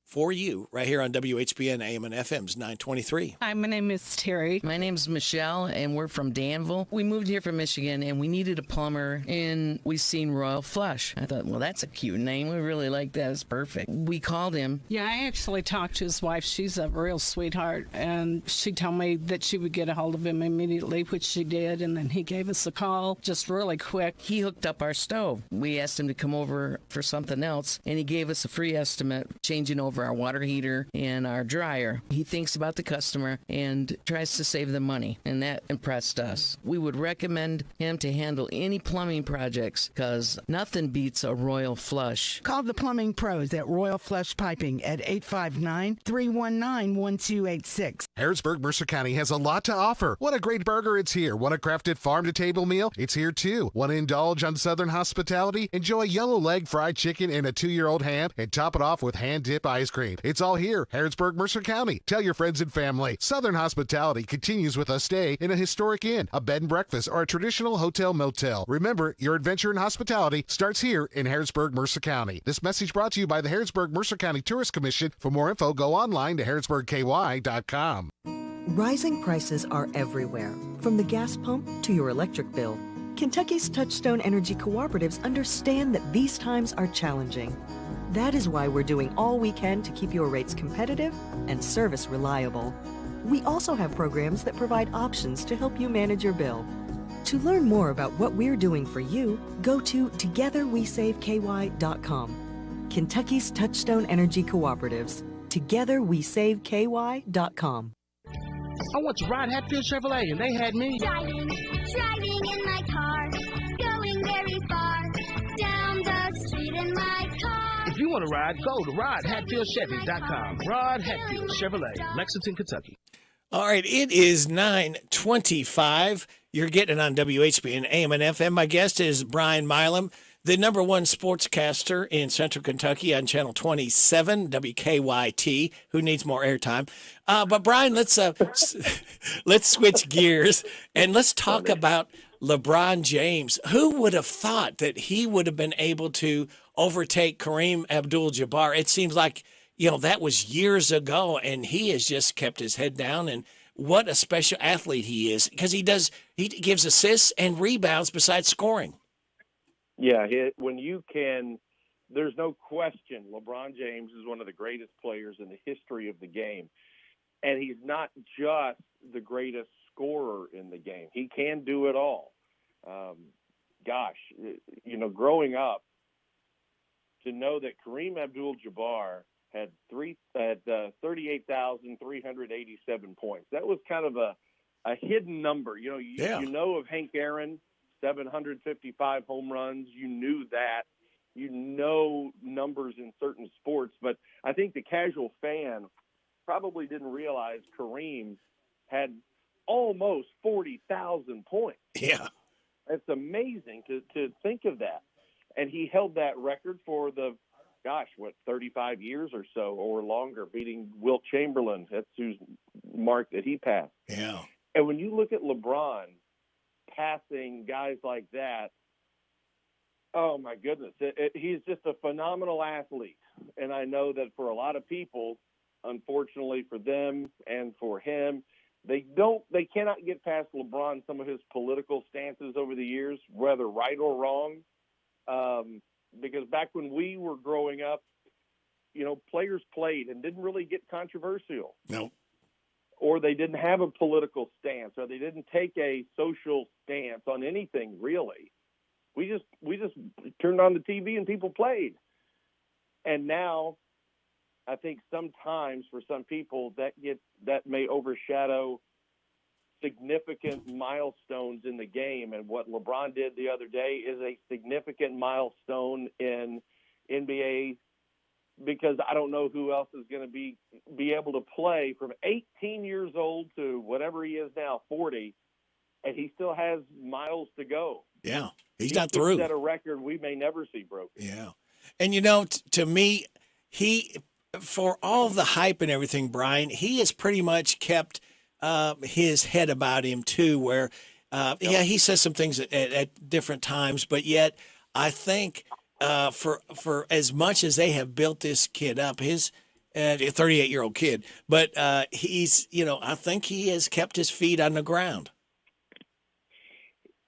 for you right here on WHBN AM and FM's 923. Hi, my name is Terry. My name's Michelle, and we're from Danville. We moved here from Michigan, and we needed a plumber, and we seen Royal Flush. I thought, well, that's a cute name. We really like that. It's perfect. We called him. Yeah, I actually talked to his wife. She's a real sweetheart, and she told me that she would get a hold of him immediately, which she did, and then he gave us a call just really quick. He hooked up our stove. We asked him to come over for something else, and he gave us a free estimate, changing over our water heater and our dryer. He thinks about the customer and tries to save them money, and that impressed us. We would recommend him to handle any plumbing projects, because nothing beats a Royal Flush. Call the plumbing pros at Royal Flush Piping at 859-319-1286. Harrodsburg, Mercer County has a lot to offer. Want a great burger? It's here. Want a crafted farm-to-table meal? It's here too. Want to indulge on Southern hospitality? Enjoy yellow leg fried chicken and a 2-year-old ham, and top it off with hand-dip ice cream. It's all here. Harrodsburg, Mercer County. Tell your friends and family. Southern hospitality continues with a stay in a historic inn, a bed and breakfast, or a traditional hotel motel. Remember, your adventure in hospitality starts here in Harrodsburg, Mercer County. This message brought to you by the Harrodsburg Mercer County Tourist Commission. For more info, go online to harrodsburgky.com. Rising prices are everywhere, from the gas pump to your electric bill. Kentucky's Touchstone Energy Cooperatives understand that these times are challenging. That is why we're doing all we can to keep your rates competitive and service reliable. We also have programs that provide options to help you manage your bill. To learn more about what we're doing for you, go to togetherwesaveky.com. Kentucky's Touchstone Energy Cooperatives. Togetherwesaveky.com. I went to ride Hatfield Chevrolet, and they had me driving in my car, going very far, down the street in my car. If you want to ride, go to RodHatfieldChevy.com. Rod Hatfield Chevrolet, Lexington, Kentucky. All right, it is 9:25. You're getting it on WHBN AM and FM. My guest is Brian Milam, the number one sportscaster in Central Kentucky on Channel 27, WKYT. Who needs more airtime? But Brian, let's switch gears and let's talk about LeBron James. Who would have thought that he would have been able to overtake Kareem Abdul-Jabbar? It seems like, that was years ago, and he has just kept his head down. And what a special athlete he is, because he gives assists and rebounds besides scoring. Yeah, when you can there's no question LeBron James is one of the greatest players in the history of the game. And he's not just the greatest scorer in the game. He can do it all. Growing up, to know that Kareem Abdul-Jabbar had 38,387 points. That was kind of a hidden number. You know of Hank Aaron, 755 home runs. You knew that. You know numbers in certain sports, but I think the casual fan probably didn't realize Kareem had almost 40,000 points. Yeah. It's amazing to think of that. And he held that record for 35 years or so or longer, beating Wilt Chamberlain. That's whose mark that he passed. Yeah. And when you look at LeBron passing guys like that, oh, my goodness. He's just a phenomenal athlete. And I know that for a lot of people, unfortunately for them and for him, they cannot get past LeBron, some of his political stances over the years, whether right or wrong. Because back when we were growing up, players played and didn't really get controversial. No. Or they didn't have a political stance, or they didn't take a social stance on anything, really. We just turned on the TV and people played. And now I think sometimes for some people that may overshadow significant milestones in the game. And what LeBron did the other day is a significant milestone in NBA, because I don't know who else is going to be able to play from 18 years old to whatever he is now, 40, and he still has miles to go. Yeah, he's not through. Set a record we may never see broken. Yeah. And, to me, for all the hype and everything, Brian, he has pretty much kept his head about him, too, where, he says some things at different times, but yet I think for as much as they have built this kid up, his a 38-year-old kid, but he's, I think he has kept his feet on the ground.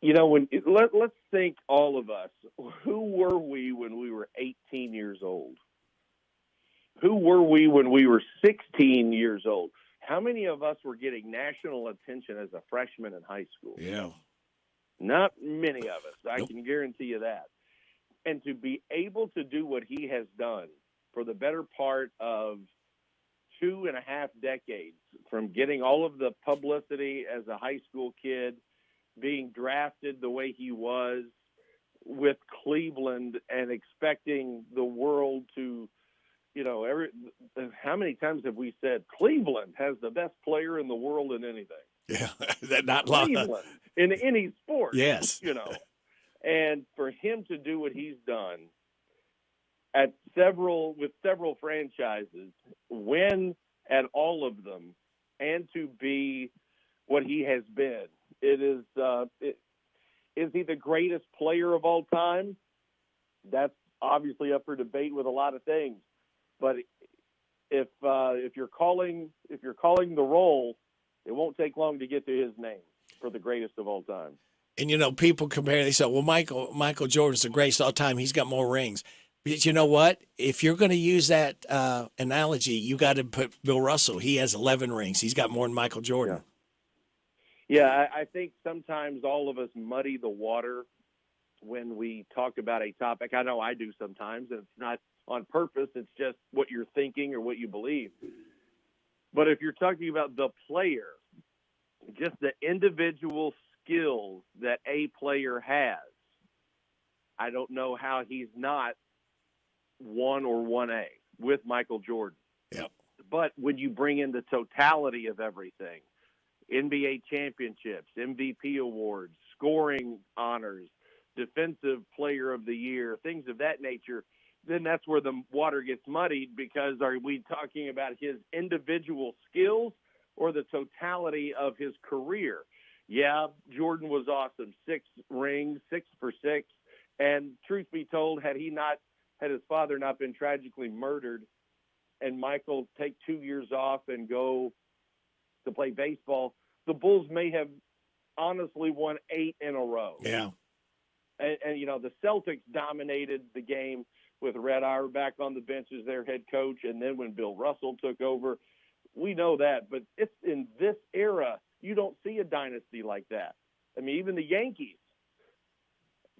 Let's think, all of us, who were we when we were 18 years old? Who were we when we were 16 years old? How many of us were getting national attention as a freshman in high school? Yeah. Not many of us. I can guarantee you that. And to be able to do what he has done for the better part of 2.5 decades, from getting all of the publicity as a high school kid, being drafted the way he was with Cleveland, and expecting the world to, how many times have we said Cleveland has the best player in the world in anything? Yeah, that not Cleveland in any sport. Yes, and for him to do what he's done with several franchises, win at all of them, and to be what he has been. Is he the greatest player of all time? That's obviously up for debate with a lot of things. But if you're calling the roll, it won't take long to get to his name for the greatest of all time. And people compare. They say, "Well, Michael Jordan's the greatest of all time. He's got more rings." But you know what? If you're going to use that analogy, you got to put Bill Russell. He has 11 rings. He's got more than Michael Jordan. Yeah, I think sometimes all of us muddy the water when we talk about a topic. I know I do sometimes, and it's not on purpose. It's just what you're thinking or what you believe. But if you're talking about the player, just the individual skills that a player has, I don't know how he's not 1 or 1A with Michael Jordan. Yep. But when you bring in the totality of everything, NBA championships, MVP awards, scoring honors, defensive player of the year, things of that nature, then that's where the water gets muddied, because are we talking about his individual skills or the totality of his career? Yeah, Jordan was awesome. 6 rings, 6 for 6. And truth be told, had his father not been tragically murdered and Michael take 2 years off and go to play baseball, the Bulls may have honestly won 8 in a row. Yeah. And the Celtics dominated the game with Red Auerbach on the bench as their head coach, and then when Bill Russell took over. We know that, but it's in this era, you don't see a dynasty like that. I mean, even the Yankees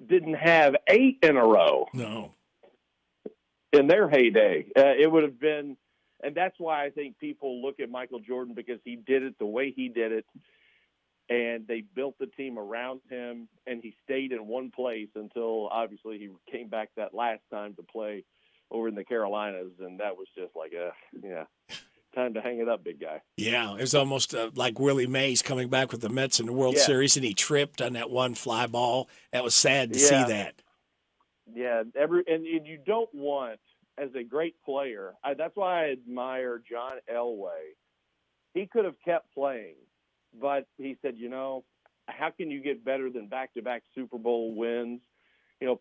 didn't have 8 in a row. No. In their heyday. It would have been, and that's why I think people look at Michael Jordan, because he did it the way he did it, and they built the team around him, and he stayed in one place until, obviously, he came back that last time to play over in the Carolinas, and that was just like time to hang it up, big guy. Yeah, it was almost like Willie Mays coming back with the Mets in the World Series, and he tripped on that one fly ball. That was sad to see that. Yeah, and you don't want, as a great player, that's why I admire John Elway. He could have kept playing, but he said, how can you get better than back-to-back Super Bowl wins?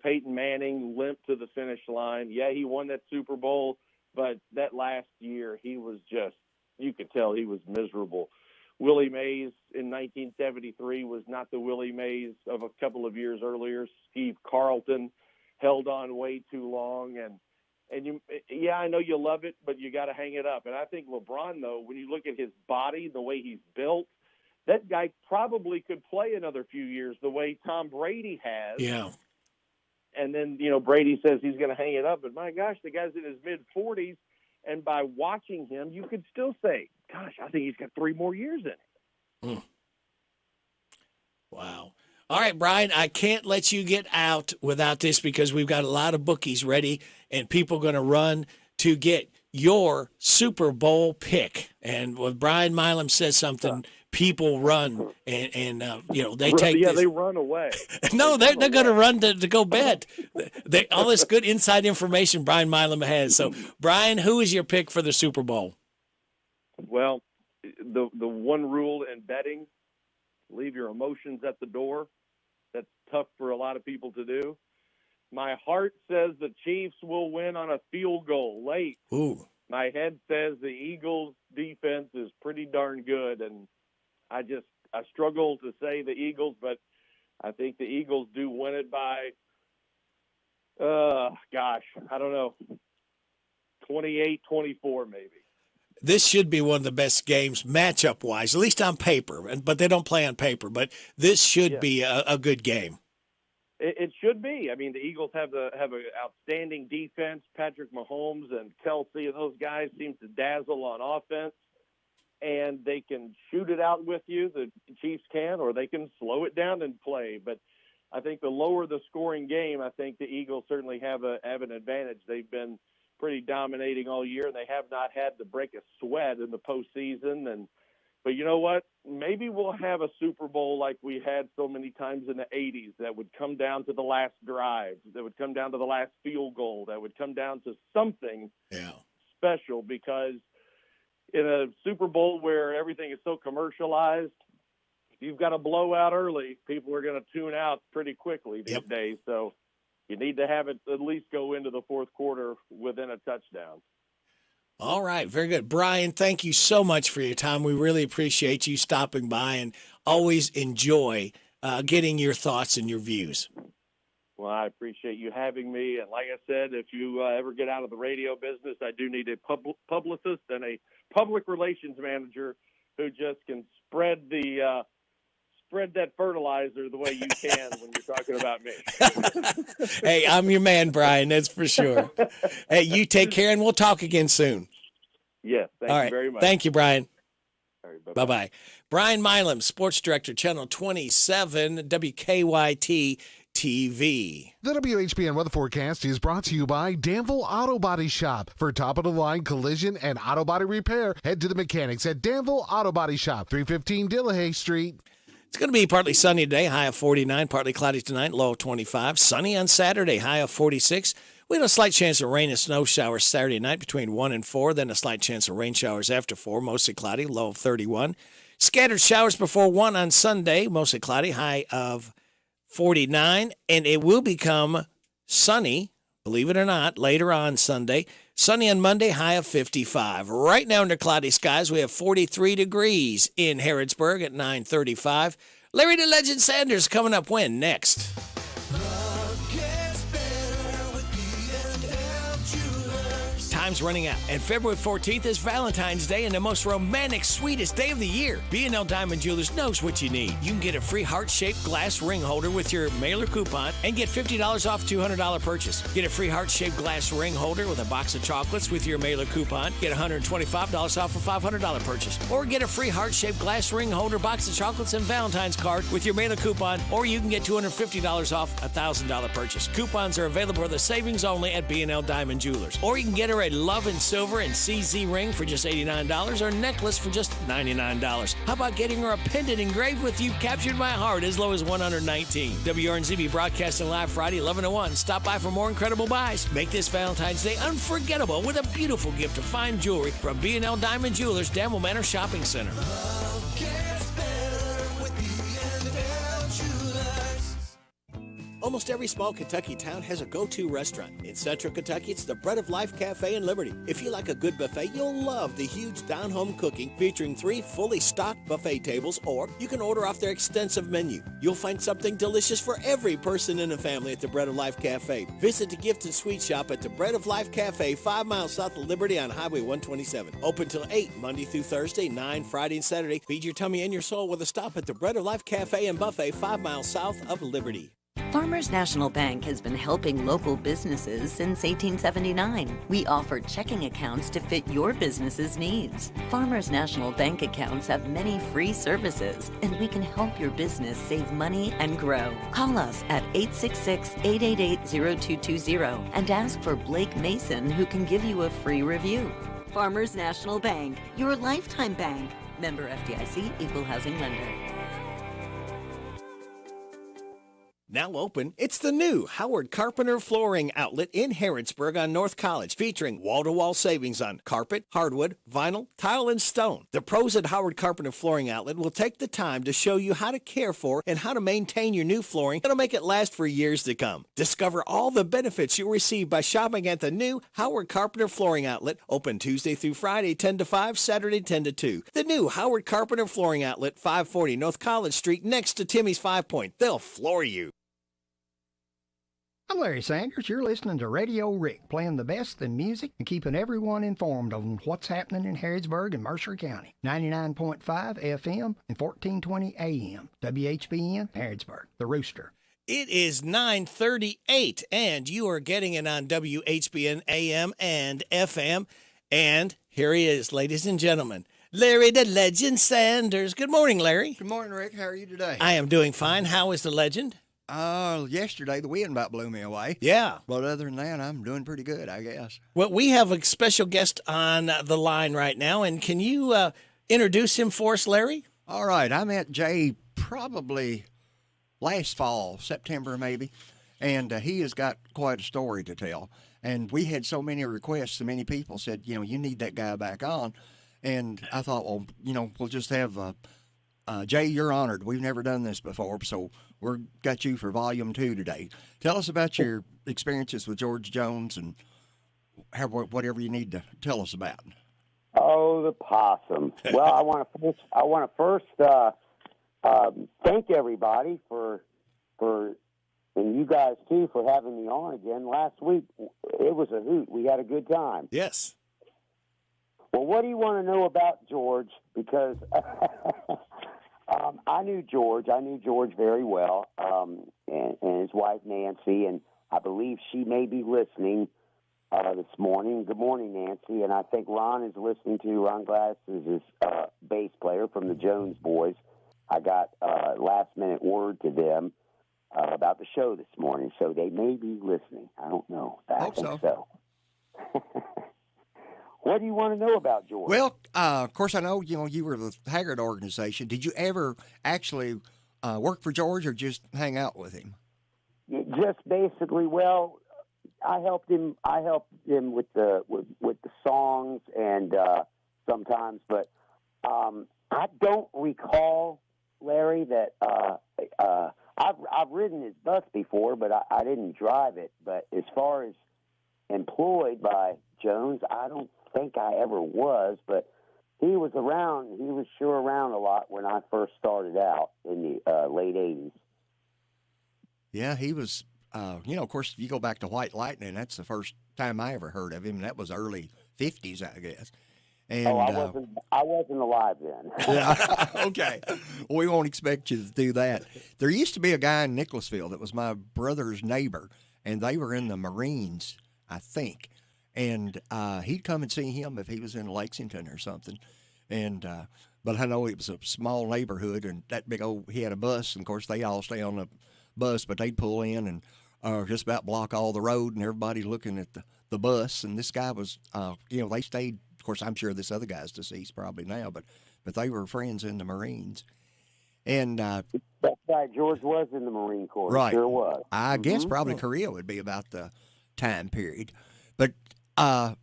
Peyton Manning limped to the finish line. Yeah, he won that Super Bowl, but that last year, he was just, you could tell he was miserable. Willie Mays in 1973 was not the Willie Mays of a couple of years earlier. Steve Carlton held on way too long. And I know you love it, but you got to hang it up. And I think LeBron, though, when you look at his body, the way he's built, that guy probably could play another few years the way Tom Brady has. Yeah. And then, Brady says he's going to hang it up. But, my gosh, the guy's in his mid-40s. And by watching him, you could still say, gosh, I think he's got 3 more years in it. Wow. All right, Brian, I can't let you get out without this, because we've got a lot of bookies ready and people going to run to get your Super Bowl pick. And when Brian Milam says something, people run and they take this. They run away. No, they're going to run to go bet. All this good inside information Brian Milam has. So, Brian, who is your pick for the Super Bowl? Well, the one rule in betting, leave your emotions at the door. That's tough for a lot of people to do. My heart says the Chiefs will win on a field goal late. Ooh. My head says the Eagles' defense is pretty darn good, and I struggle to say the Eagles, but I think the Eagles do win it by, I don't know, 28-24 maybe. This should be one of the best games matchup-wise, at least on paper, but they don't play on paper. But this should be a good game. It should be. I mean, the Eagles have an outstanding defense. Patrick Mahomes and Kelsey and those guys seem to dazzle on offense, and they can shoot it out with you, the Chiefs can, or they can slow it down and play. But I think the lower the scoring game, I think the Eagles certainly have an advantage. They've been pretty dominating all year, and they have not had to break a sweat in the postseason. But you know what? Maybe we'll have a Super Bowl like we had so many times in the 80s that would come down to the last drive, that would come down to the last field goal, that would come down to something special, because in a Super Bowl where everything is so commercialized, if you've got a blowout early, people are going to tune out pretty quickly these days. So you need to have it at least go into the fourth quarter within a touchdown. All right, very good. Brian, thank you so much for your time. We really appreciate you stopping by, and always enjoy getting your thoughts and your views. Well, I appreciate you having me. And like I said, if you ever get out of the radio business, I do need a publicist and a public relations manager who just can spread that fertilizer the way you can when you're talking about me. Hey, I'm your man, Brian. That's for sure. Hey, you take care, and we'll talk again soon. Yes, thank you very much. Thank you, Brian. All right, bye-bye. Brian Milam, Sports Director, Channel 27, WKYT TV. The WHBN weather forecast is brought to you by Danville Auto Body Shop. For top-of-the-line collision and auto body repair, head to the mechanics at Danville Auto Body Shop, 315 Dillahay Street. It's going to be partly sunny today, high of 49, partly cloudy tonight, low of 25. Sunny on Saturday, high of 46. We have a slight chance of rain and snow showers Saturday night between 1 and 4, then a slight chance of rain showers after 4, mostly cloudy, low of 31. Scattered showers before 1 on Sunday, mostly cloudy, high of 49. And it will become sunny, believe it or not, later on Sunday. Sunny on Monday, high of 55. Right now under cloudy skies, we have 43 degrees in Harrodsburg at 9:35. Larry the Legend Sanders coming up when? Next. Time's running out, and February 14th is Valentine's Day and the most romantic, sweetest day of the year. B&L Diamond Jewelers knows what you need. You can get a free heart-shaped glass ring holder with your mailer coupon and get $50 off $200 purchase. Get a free heart-shaped glass ring holder with a box of chocolates with your mailer coupon. Get $125 off a $500 purchase. Or get a free heart-shaped glass ring holder, box of chocolates, and Valentine's card with your mailer coupon. Or you can get $250 off a $1,000 purchase. Coupons are available for the savings only at B&L Diamond Jewelers. Or you can get her a Love and Silver and CZ ring for just $89 or a necklace for just $99. How about getting her a pendant engraved with "You've Captured My Heart" as low as $119. WRNZB broadcasting live Friday 11 to 1. Stop by for more incredible buys. Make this Valentine's Day unforgettable with a beautiful gift of fine jewelry from B&L Diamond Jewelers, Danville Manor Shopping Center. Almost every small Kentucky town has a go-to restaurant. In Central Kentucky, it's the Bread of Life Cafe in Liberty. If you like a good buffet, you'll love the huge down-home cooking featuring 3 fully stocked buffet tables, or you can order off their extensive menu. You'll find something delicious for every person in the family at the Bread of Life Cafe. Visit the gift and sweet shop at the Bread of Life Cafe, 5 miles south of Liberty on Highway 127. Open till 8, Monday through Thursday, 9 Friday and Saturday. Feed your tummy and your soul with a stop at the Bread of Life Cafe and Buffet, 5 miles south of Liberty. Farmers National Bank has been helping local businesses since 1879. We offer checking accounts to fit your business's needs. Farmers National Bank accounts have many free services, and we can help your business save money and grow. Call us at 866-888-0220 and ask for Blake Mason, who can give you a free review. Farmers National Bank, your lifetime bank. Member FDIC, Equal Housing Lender. Now open, it's the new Howard Carpenter Flooring Outlet in Harrodsburg on North College, featuring wall-to-wall savings on carpet, hardwood, vinyl, tile, and stone. The pros at Howard Carpenter Flooring Outlet will take the time to show you how to care for and how to maintain your new flooring that'll make it last for years to come. Discover all the benefits you'll receive by shopping at the new Howard Carpenter Flooring Outlet, open Tuesday through Friday 10 to 5, Saturday 10 to 2. The new Howard Carpenter Flooring Outlet, 540 North College Street, next to Timmy's 5 Point. They'll floor you. I'm Larry Sanders. You're listening to Radio Rick, playing the best in music and keeping everyone informed on what's happening in Harrodsburg and Mercer County. 99.5 FM and 1420 AM. WHBN, Harrodsburg, The Rooster. It is 9:38, and you are getting it on WHBN AM and FM. And here he is, ladies and gentlemen, Larry the Legend Sanders. Good morning, Larry. Good morning, Rick. How are you today? I am doing fine. How is the legend? Yesterday the wind about blew me away. Yeah. But other than that, I'm doing pretty good, I guess. Well, we have a special guest on the line right now, and can you introduce him for us, Larry? All right. I met Jay probably last fall, September maybe, and he has got quite a story to tell. And we had so many requests, so many people said, you need that guy back on. And I thought, well, we'll just have Jay, you're honored. We've never done this before, so we've got you for Volume 2 today. Tell us about your experiences with George Jones and whatever you need to tell us about. Oh, the possum. Well, I want to first thank everybody for and you guys too for having me on again. Last week it was a hoot. We had a good time. Yes. Well, what do you want to know about George? Because I knew George very well, and his wife Nancy, and I believe she may be listening this morning. Good morning, Nancy. And I think Ron is listening to. Ron Glass is his bass player from the Jones Boys. I got last-minute word to them about the show this morning, so they may be listening. I don't know. I think so. What do you want to know about George? Well, of course, I know you were the Haggard organization. Did you ever actually work for George or just hang out with him? Just basically, well, I helped him with the songs and sometimes, but I don't recall, Larry, that I've ridden his bus before, but I didn't drive it. But as far as employed by Jones, I don't think I ever was, but he was around. He was sure around a lot when I first started out in the late 80s. Yeah, he was. of course, you go back to White Lightning. That's the first time I ever heard of him. That was early 50s, I guess. And, I wasn't alive then. Yeah, okay. Well, we won't expect you to do that. There used to be a guy in Nicholasville that was my brother's neighbor, and they were in the Marines, I think. And he'd come and see him if he was in Lexington or something. And but I know it was a small neighborhood, and that big old, he had a bus, and of course they all stay on the bus, but they'd pull in and just about block all the road, and everybody looking at the bus. And this guy was, they stayed. Of course, I'm sure this other guy's deceased probably now, but they were friends in the Marines. And that's right, George was in the Marine Corps. Right. Sure was. I guess probably Korea would be about the time period. But I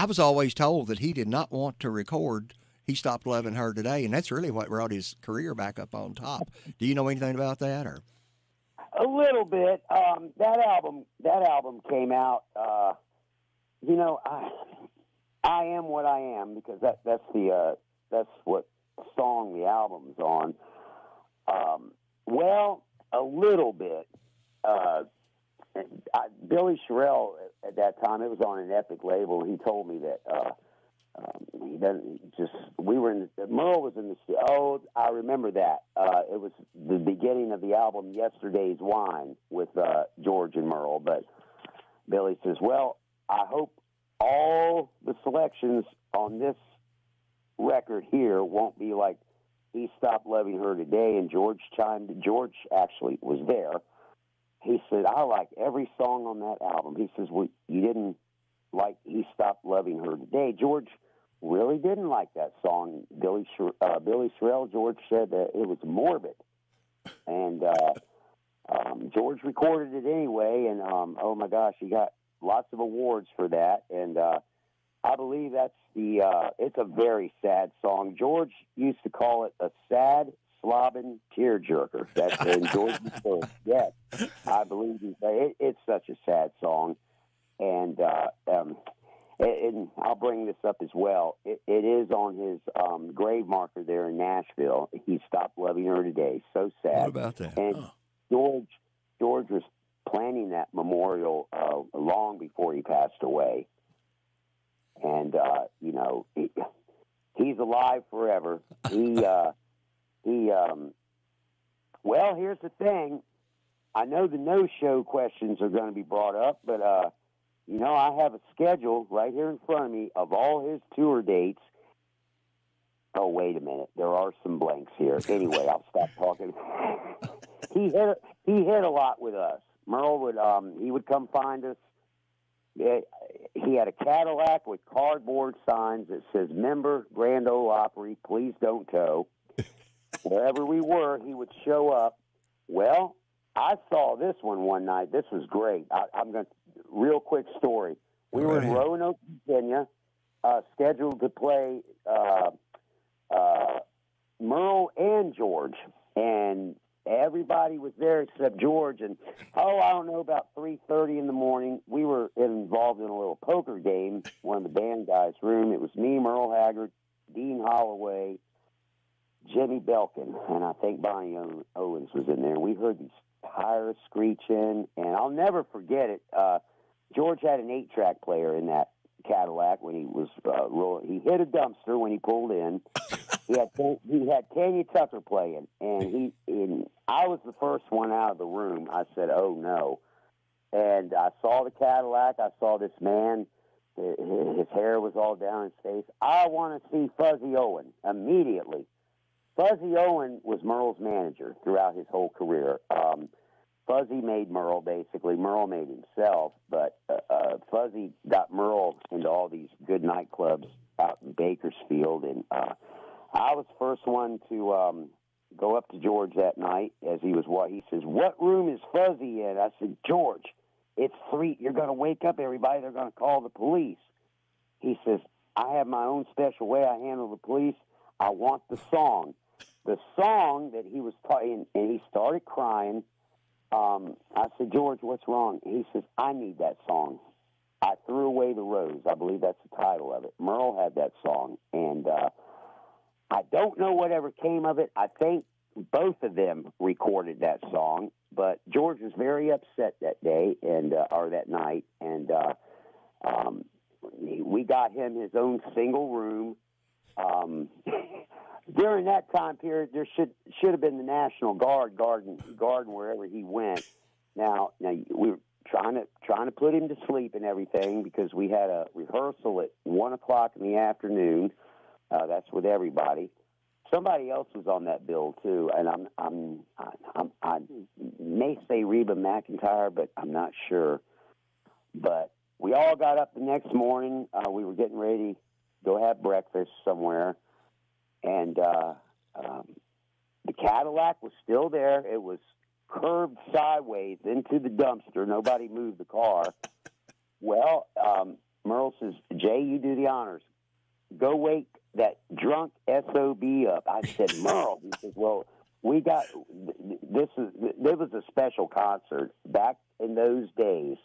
was always told that he did not want to record He Stopped Loving Her Today, and that's really what brought his career back up on top. Do you know anything about that? Or a little bit. That album came out. I Am What I Am, because that's what song the album's on. A little bit. Billy Sherrill at that time, it was on an Epic label. He told me that he doesn't just. Merle was in the studio. Oh, I remember that. It was the beginning of the album, Yesterday's Wine, with George and Merle. But Billy says, "Well, I hope all the selections on this record here won't be like He Stopped Loving Her Today." And George actually was there. He said, "I like every song on that album." He says, "Well, you didn't like He Stopped Loving Her Today." George really didn't like that song. Billy Sherrill, George said that it was morbid. And George recorded it anyway, and oh my gosh, he got lots of awards for that. And I believe that's it's a very sad song. George used to call it a sad, slobbing tearjerker. That's in George's words. Yes, I believe it's such a sad song. And I'll bring this up as well. It is on his grave marker there in Nashville. He Stopped Loving Her Today. So sad. What about that? And George was planning that memorial long before he passed away. And he's alive forever. Well, here's the thing. I know the no-show questions are going to be brought up, but I have a schedule right here in front of me of all his tour dates. Oh, wait a minute. There are some blanks here. Anyway, I'll stop talking. He hit a lot with us. Merle would come find us. He had a Cadillac with cardboard signs that says, "Member Grand Ole Opry, please don't tow." Wherever we were, he would show up. Well, I saw this one night. This was great. I'm going to, real quick story. We were in Roanoke, Virginia, scheduled to play Merle and George, and everybody was there except George. And I don't know, about 3:30 in the morning, we were involved in a little poker game, one of the band guys' room. It was me, Merle Haggard, Dean Holloway, Jimmy Belkin, and I think Bonnie Owens was in there. We heard these tires screeching, and I'll never forget it. George had an 8-track player in that Cadillac when he was rolling. He hit a dumpster when he pulled in. He had Tanya Tucker playing, and I was the first one out of the room. I said, "Oh no!" And I saw the Cadillac. I saw this man. His hair was all down his face. I want to see Fuzzy Owen immediately. Fuzzy Owen was Merle's manager throughout his whole career. Fuzzy made Merle, basically. Merle made himself, but Fuzzy got Merle into all these good nightclubs out in Bakersfield. And I was the first one to go up to George that night as he says, "What room is Fuzzy in?" I said, "George, it's 3. You're going to wake up everybody. They're going to call the police." He says, "I have my own special way I handle the police. I want the song." The song that he was playing, and he started crying. I said, "George, what's wrong?" He says, "I need that song. I Threw Away the Rose." I believe that's the title of it. Merle had that song, and I don't know whatever came of it. I think both of them recorded that song, but George was very upset that day or that night, and we got him his own single room. During that time period, there should have been the National Guard wherever he went. Now we were trying to put him to sleep and everything because we had a rehearsal at 1:00 in the afternoon. That's with everybody. Somebody else was on that bill too, and I may say Reba McEntire, but I'm not sure. But we all got up the next morning. We were getting ready to go have breakfast somewhere, and the Cadillac was still there. It was curved sideways into the dumpster. Nobody moved the car. Well, Merle says, "Jay, you do the honors. Go wake that drunk SOB up." I said, "Merle." He says, "Well, we got this. There was a special concert back in those days.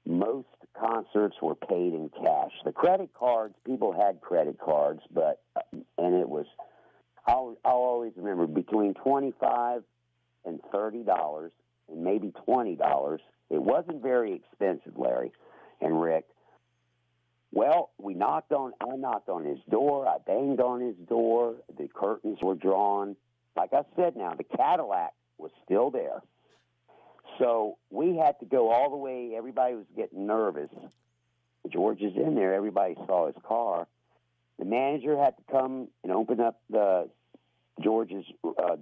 Most concerts were paid in cash. The credit cards, people had credit cards, and it was. I'll always remember between $25 and $30, and maybe $20. It wasn't very expensive, Larry and Rick. Well, I knocked on his door. I banged on his door. The curtains were drawn. Like I said now, the Cadillac was still there. So we had to go all the way. Everybody was getting nervous. George is in there. Everybody saw his car. The manager had to come and open up George's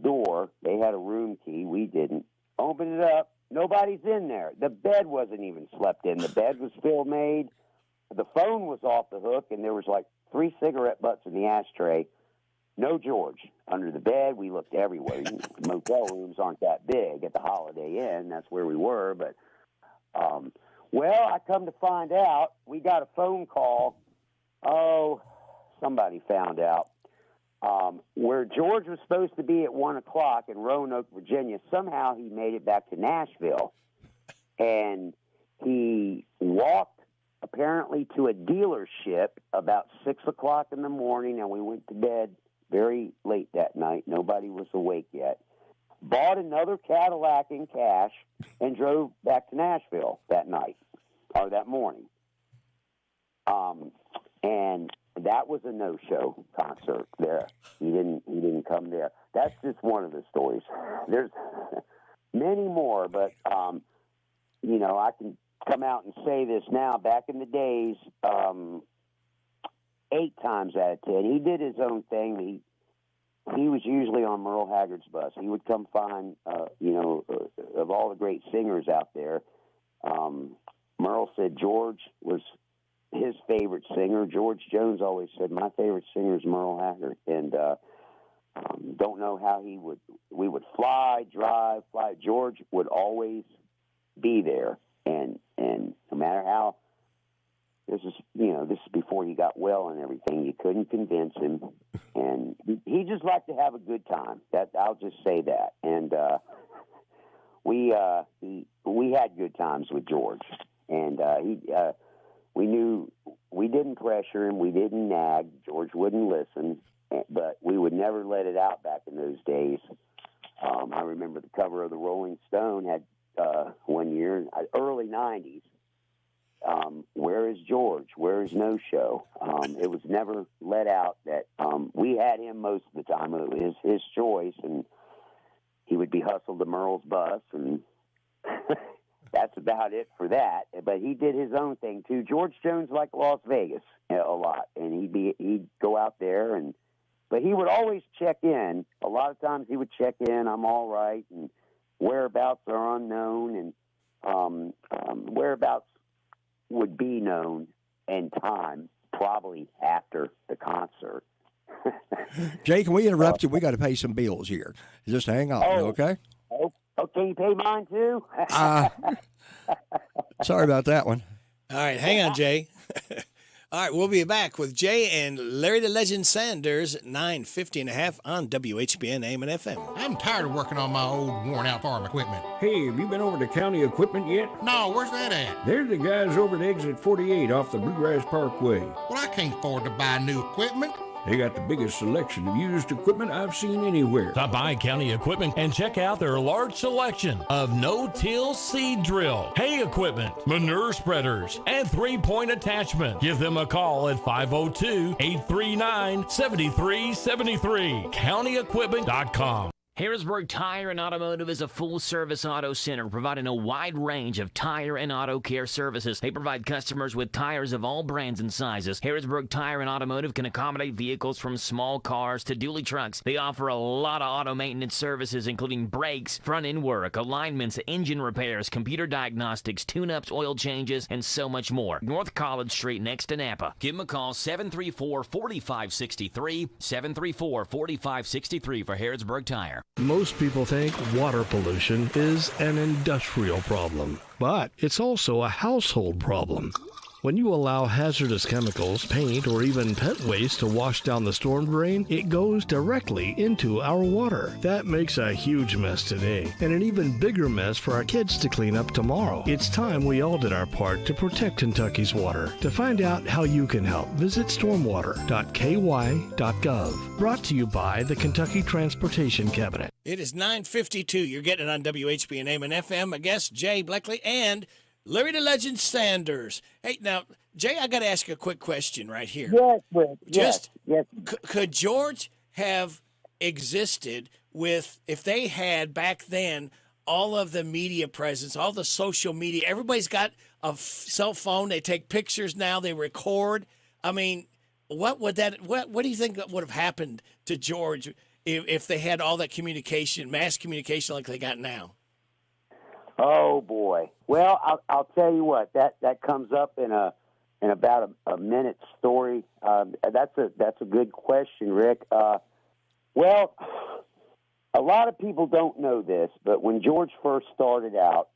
door. They had a room key. We didn't. Open it up. Nobody's in there. The bed wasn't even slept in. The bed was still made. The phone was off the hook, and there was like 3 cigarette butts in the ashtray. No George. Under the bed, we looked everywhere. Motel rooms aren't that big at the Holiday Inn. That's where we were. But, well, I come to find out, we got a phone call. Oh, somebody found out. Where George was supposed to be at 1:00 in Roanoke, Virginia, somehow he made it back to Nashville. And he walked apparently to a dealership about 6:00 in the morning, and we went to bed very late that night. Nobody was awake yet. Bought another Cadillac in cash and drove back to Nashville that night or that morning. And that was a no-show concert there. He didn't come there. That's just one of the stories. There's many more, but I can come out and say this now. Back in the days, 8 times out of 10, he did his own thing. He was usually on Merle Haggard's bus. He would come find, of all the great singers out there. Merle said George was his favorite singer. George Jones always said, "My favorite singer is Merle Haggard." And don't know how we would fly. George would always be there. And no matter how, this is before he got well and everything, you couldn't convince him. And he just liked to have a good time. I'll just say that. And we had good times with George. And we knew we didn't pressure him. We didn't nag. George wouldn't listen. But we would never let it out back in those days. I remember the cover of the Rolling Stone had one year, early 90s, "Where is George? Where is No Show?" It was never let out that we had him most of the time. It was his choice, and he would be hustled to Merle's bus, and that's about it for that. But he did his own thing too. George Jones liked Las Vegas a lot, and he'd go out there, but he would always check in. A lot of times he would check in, "I'm all right," and whereabouts are unknown, and whereabouts would be known in time, probably after the concert. Jay, can we interrupt you? We got to pay some bills here. Just hang on, okay? Oh, can you pay mine too? Sorry about that one. All right, hang on, Jay. All right, we'll be back with Jay and Larry the Legend Sanders at 9:50 and a half on WHBN AM and FM. I'm tired of working on my old worn-out farm equipment. Hey, have you been over to County Equipment yet? No, where's that at? They're the guys over at Exit 48 off the Bluegrass Parkway. Well, I can't afford to buy new equipment. They got the biggest selection of used equipment I've seen anywhere. Stop by County Equipment and check out their large selection of no-till seed drill, hay equipment, manure spreaders, and three-point attachment. Give them a call at 502-839-7373. CountyEquipment.com. Harrodsburg Tire and Automotive is a full-service auto center providing a wide range of tire and auto care services. They provide customers with tires of all brands and sizes. Harrodsburg Tire and Automotive can accommodate vehicles from small cars to dually trucks. They offer a lot of auto maintenance services, including brakes, front-end work, alignments, engine repairs, computer diagnostics, tune-ups, oil changes, and so much more. North College Street next to Napa. Give them a call, 734-4563, 734-4563 for Harrodsburg Tire. Most people think water pollution is an industrial problem, but it's also a household problem. When you allow hazardous chemicals, paint, or even pet waste to wash down the storm drain, it goes directly into our water. That makes a huge mess today, and an even bigger mess for our kids to clean up tomorrow. It's time we all did our part to protect Kentucky's water. To find out how you can help, visit stormwater.ky.gov. Brought to you by the Kentucky Transportation Cabinet. It is 9:52. You're getting it on WHBN AM and FM. My guest, Jay Bleckley, and Larry the Legend Sanders. Hey, now, Jay, I got to ask you a quick question right here. Yes, Rick. Just, yes. Could George have existed if they had back then all of the media presence, all the social media? Everybody's got a cell phone. They take pictures now. They record. I mean, what do you think would have happened to George if they had all that communication, mass communication like they got now? Oh boy. Well, I'll tell you what. That comes up in about a minute story. That's a good question, Rick. Well, a lot of people don't know this, but when George first started out,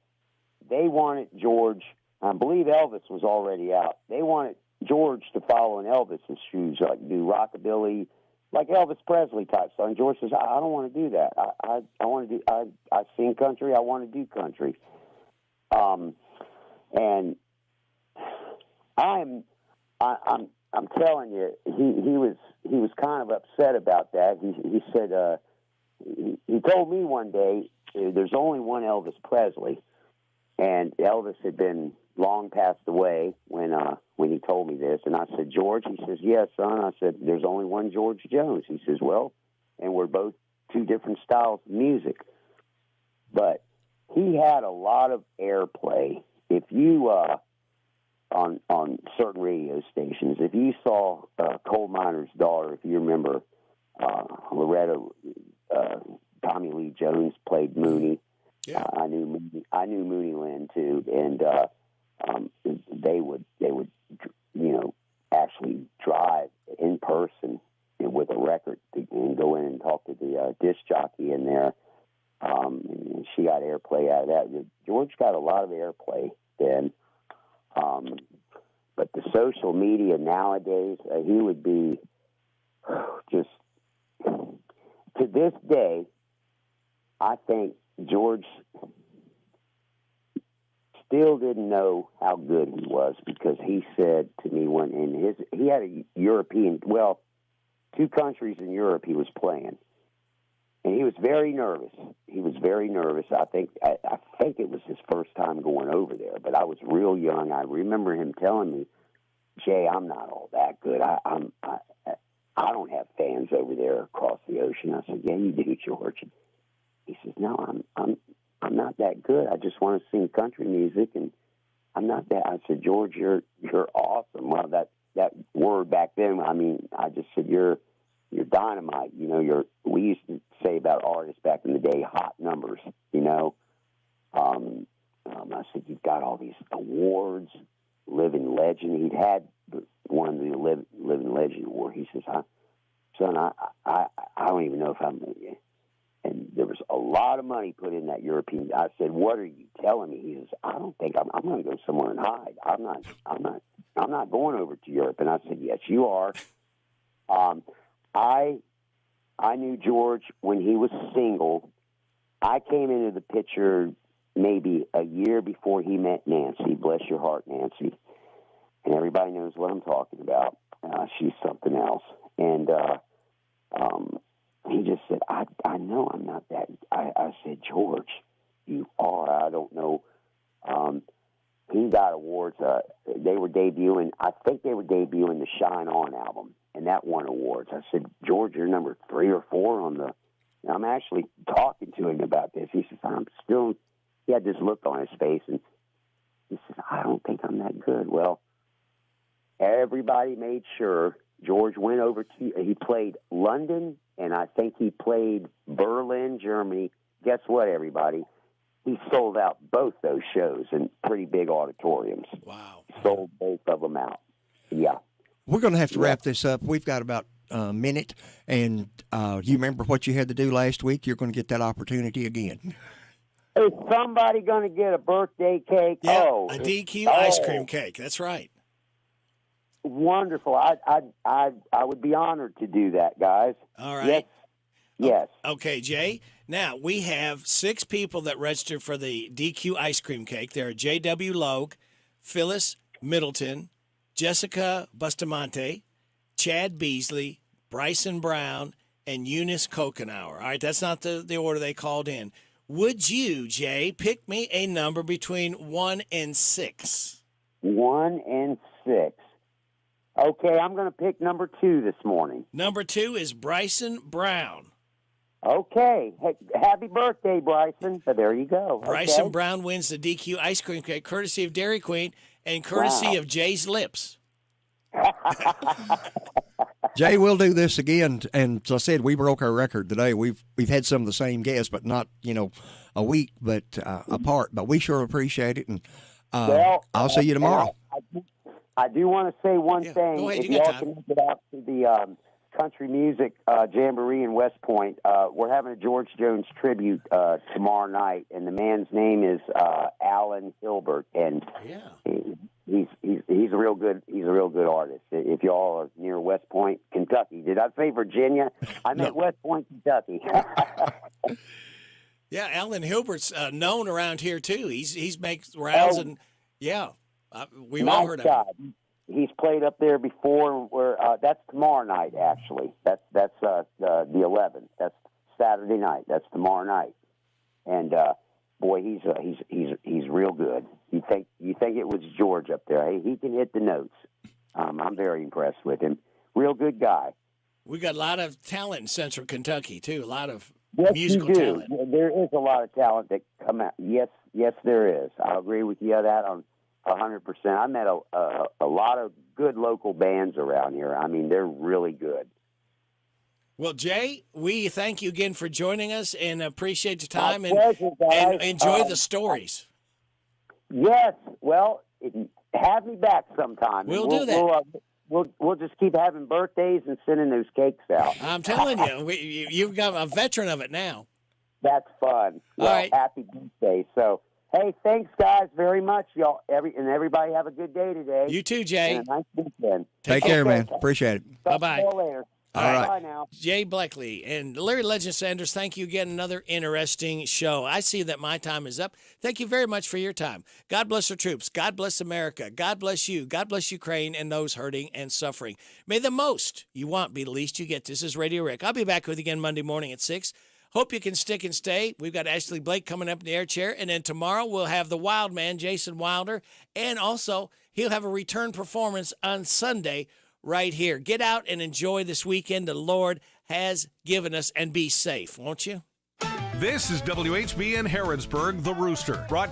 they wanted George. I believe Elvis was already out. They wanted George to follow in Elvis's shoes, like do rockabilly, like Elvis Presley type stuff. And George says, I don't want to do that. I want to do. I sing country. I want to do country. And I'm telling you, he was kind of upset about that. He said he told me one day there's only one Elvis Presley, and Elvis had been long passed away when he told me this. And I said, George? He says, yes, son. I said, there's only one George Jones. He says, well, and we're both two different styles of music. But he had a lot of airplay. If you, on certain radio stations, if you saw Coal Miner's Daughter, if you remember Loretta, Tommy Lee Jones played Mooney. Yeah. I knew Mooney Lynn too, and they would actually drive in person with a record and go in and talk to the disc jockey in there. And she got airplay out of that. George got a lot of airplay then, but the social media nowadays, he would be just, to this day, I think George still didn't know how good he was, because he said to me he had a European, well, 2 countries in Europe he was playing, and he was very nervous. I think it was his first time going over there, but I was real young. I remember him telling me, Jay, I'm not all that good. I don't have fans over there across the ocean. I said, yeah, you do, George. He says, no, I'm not that good. I just want to sing country music, and I'm not that. I said, George, you're awesome. Well, that word back then, I mean, I just said, you're dynamite. We used to say about artists back in the day, hot numbers. I said, you've got all these awards, living legend. He'd had one of the living legend award. He says, son, I don't even know if I'm. And there was a lot of money put in that European. I said, what are you telling me? He says, I don't think I'm going to go somewhere and hide. I'm not going over to Europe. And I said, yes, you are. I knew George when he was single. I came into the picture maybe a year before he met Nancy. Bless your heart, Nancy. And everybody knows what I'm talking about. She's something else. And he just said, I know I'm not that. I said, George, you are. I don't know. He got awards. They were debuting, I think they were debuting the Shine On album, and that won awards. I said, George, you're number 3 or 4 on the. And I'm actually talking to him about this. He says, he had this look on his face, and he says, I don't think I'm that good. Well, everybody made sure George went over to, he played London, and I think he played Berlin, Germany. Guess what, everybody? He sold out both those shows in pretty big auditoriums. Wow. Sold both of them out. Yeah. We're going to have to wrap this up. We've got about a minute, and you remember what you had to do last week? You're going to get that opportunity again. Is somebody going to get a birthday cake? Yeah, oh, a DQ ice cream cake. That's right. Wonderful. I would be honored to do that, guys. All right. Yes. Okay, Jay. Now, we have 6 people that registered for the DQ ice cream cake. There are J.W. Logue, Phyllis Middleton, Jessica Bustamante, Chad Beasley, Bryson Brown, and Eunice Kokenauer. All right, that's not the order they called in. Would you, Jay, pick me a number between 1 and 6? 1 and 6. Okay, I'm going to pick number 2 this morning. Number 2 is Bryson Brown. Okay. Hey, happy birthday, Bryson. So there you go. Bryson okay. Brown wins the DQ ice cream cake, courtesy of Dairy Queen and courtesy of Jay's Lips. Jay, we'll do this again. And as I said, we broke our record today. We've had some of the same guests, but not, a week, but apart. But we sure appreciate it. And I'll see you tomorrow. I do want to say one thing. Go ahead, if y'all can make it out to the country music jamboree in West Point, we're having a George Jones tribute tomorrow night, and the man's name is Alan Hilbert, and he's a real good artist. If y'all are near West Point, Kentucky, did I say Virginia? I meant West Point, Kentucky. Yeah, Alan Hilbert's known around here too. He's makes rounds and we've all heard of him. He's played up there before. Where that's tomorrow night, actually. That's the 11th. That's Saturday night. That's tomorrow night. And boy, he's real good. You think it was George up there? Hey, he can hit the notes. I'm very impressed with him. Real good guy. We got a lot of talent in Central Kentucky too. A lot of Yes, musical you do. talent. There is a lot of talent that come out. Yes, there is. I agree with you on that on 100%. I met a lot of good local bands around here. I mean, they're really good. Well, Jay, we thank you again for joining us and appreciate your time My pleasure, guys. and enjoy the stories. Yes. Well, have me back sometime. We'll do that. We'll just keep having birthdays and sending those cakes out. I'm telling you, you've got a veteran of it now. That's fun. Well, All right. Happy birthday. So, hey, thanks, guys, very much. Y'all, everybody have a good day today. You too, Jay. And a nice weekend. Take care, man. Appreciate it. Bye-bye. Talk to you later. All right. Bye now. Jay Bleckley and Larry Legend Sanders, thank you again. Another interesting show. I see that my time is up. Thank you very much for your time. God bless our troops. God bless America. God bless you. God bless Ukraine and those hurting and suffering. May the most you want be the least you get. This is Radio Rick. I'll be back with you again Monday morning at 6. Hope you can stick and stay. We've got Ashley Blake coming up in the air chair. And then tomorrow we'll have the Wild Man, Jason Wilder. And also he'll have a return performance on Sunday right here. Get out and enjoy this weekend the Lord has given us and be safe, won't you? This is WHBN Harrodsburg, The Rooster, broadcast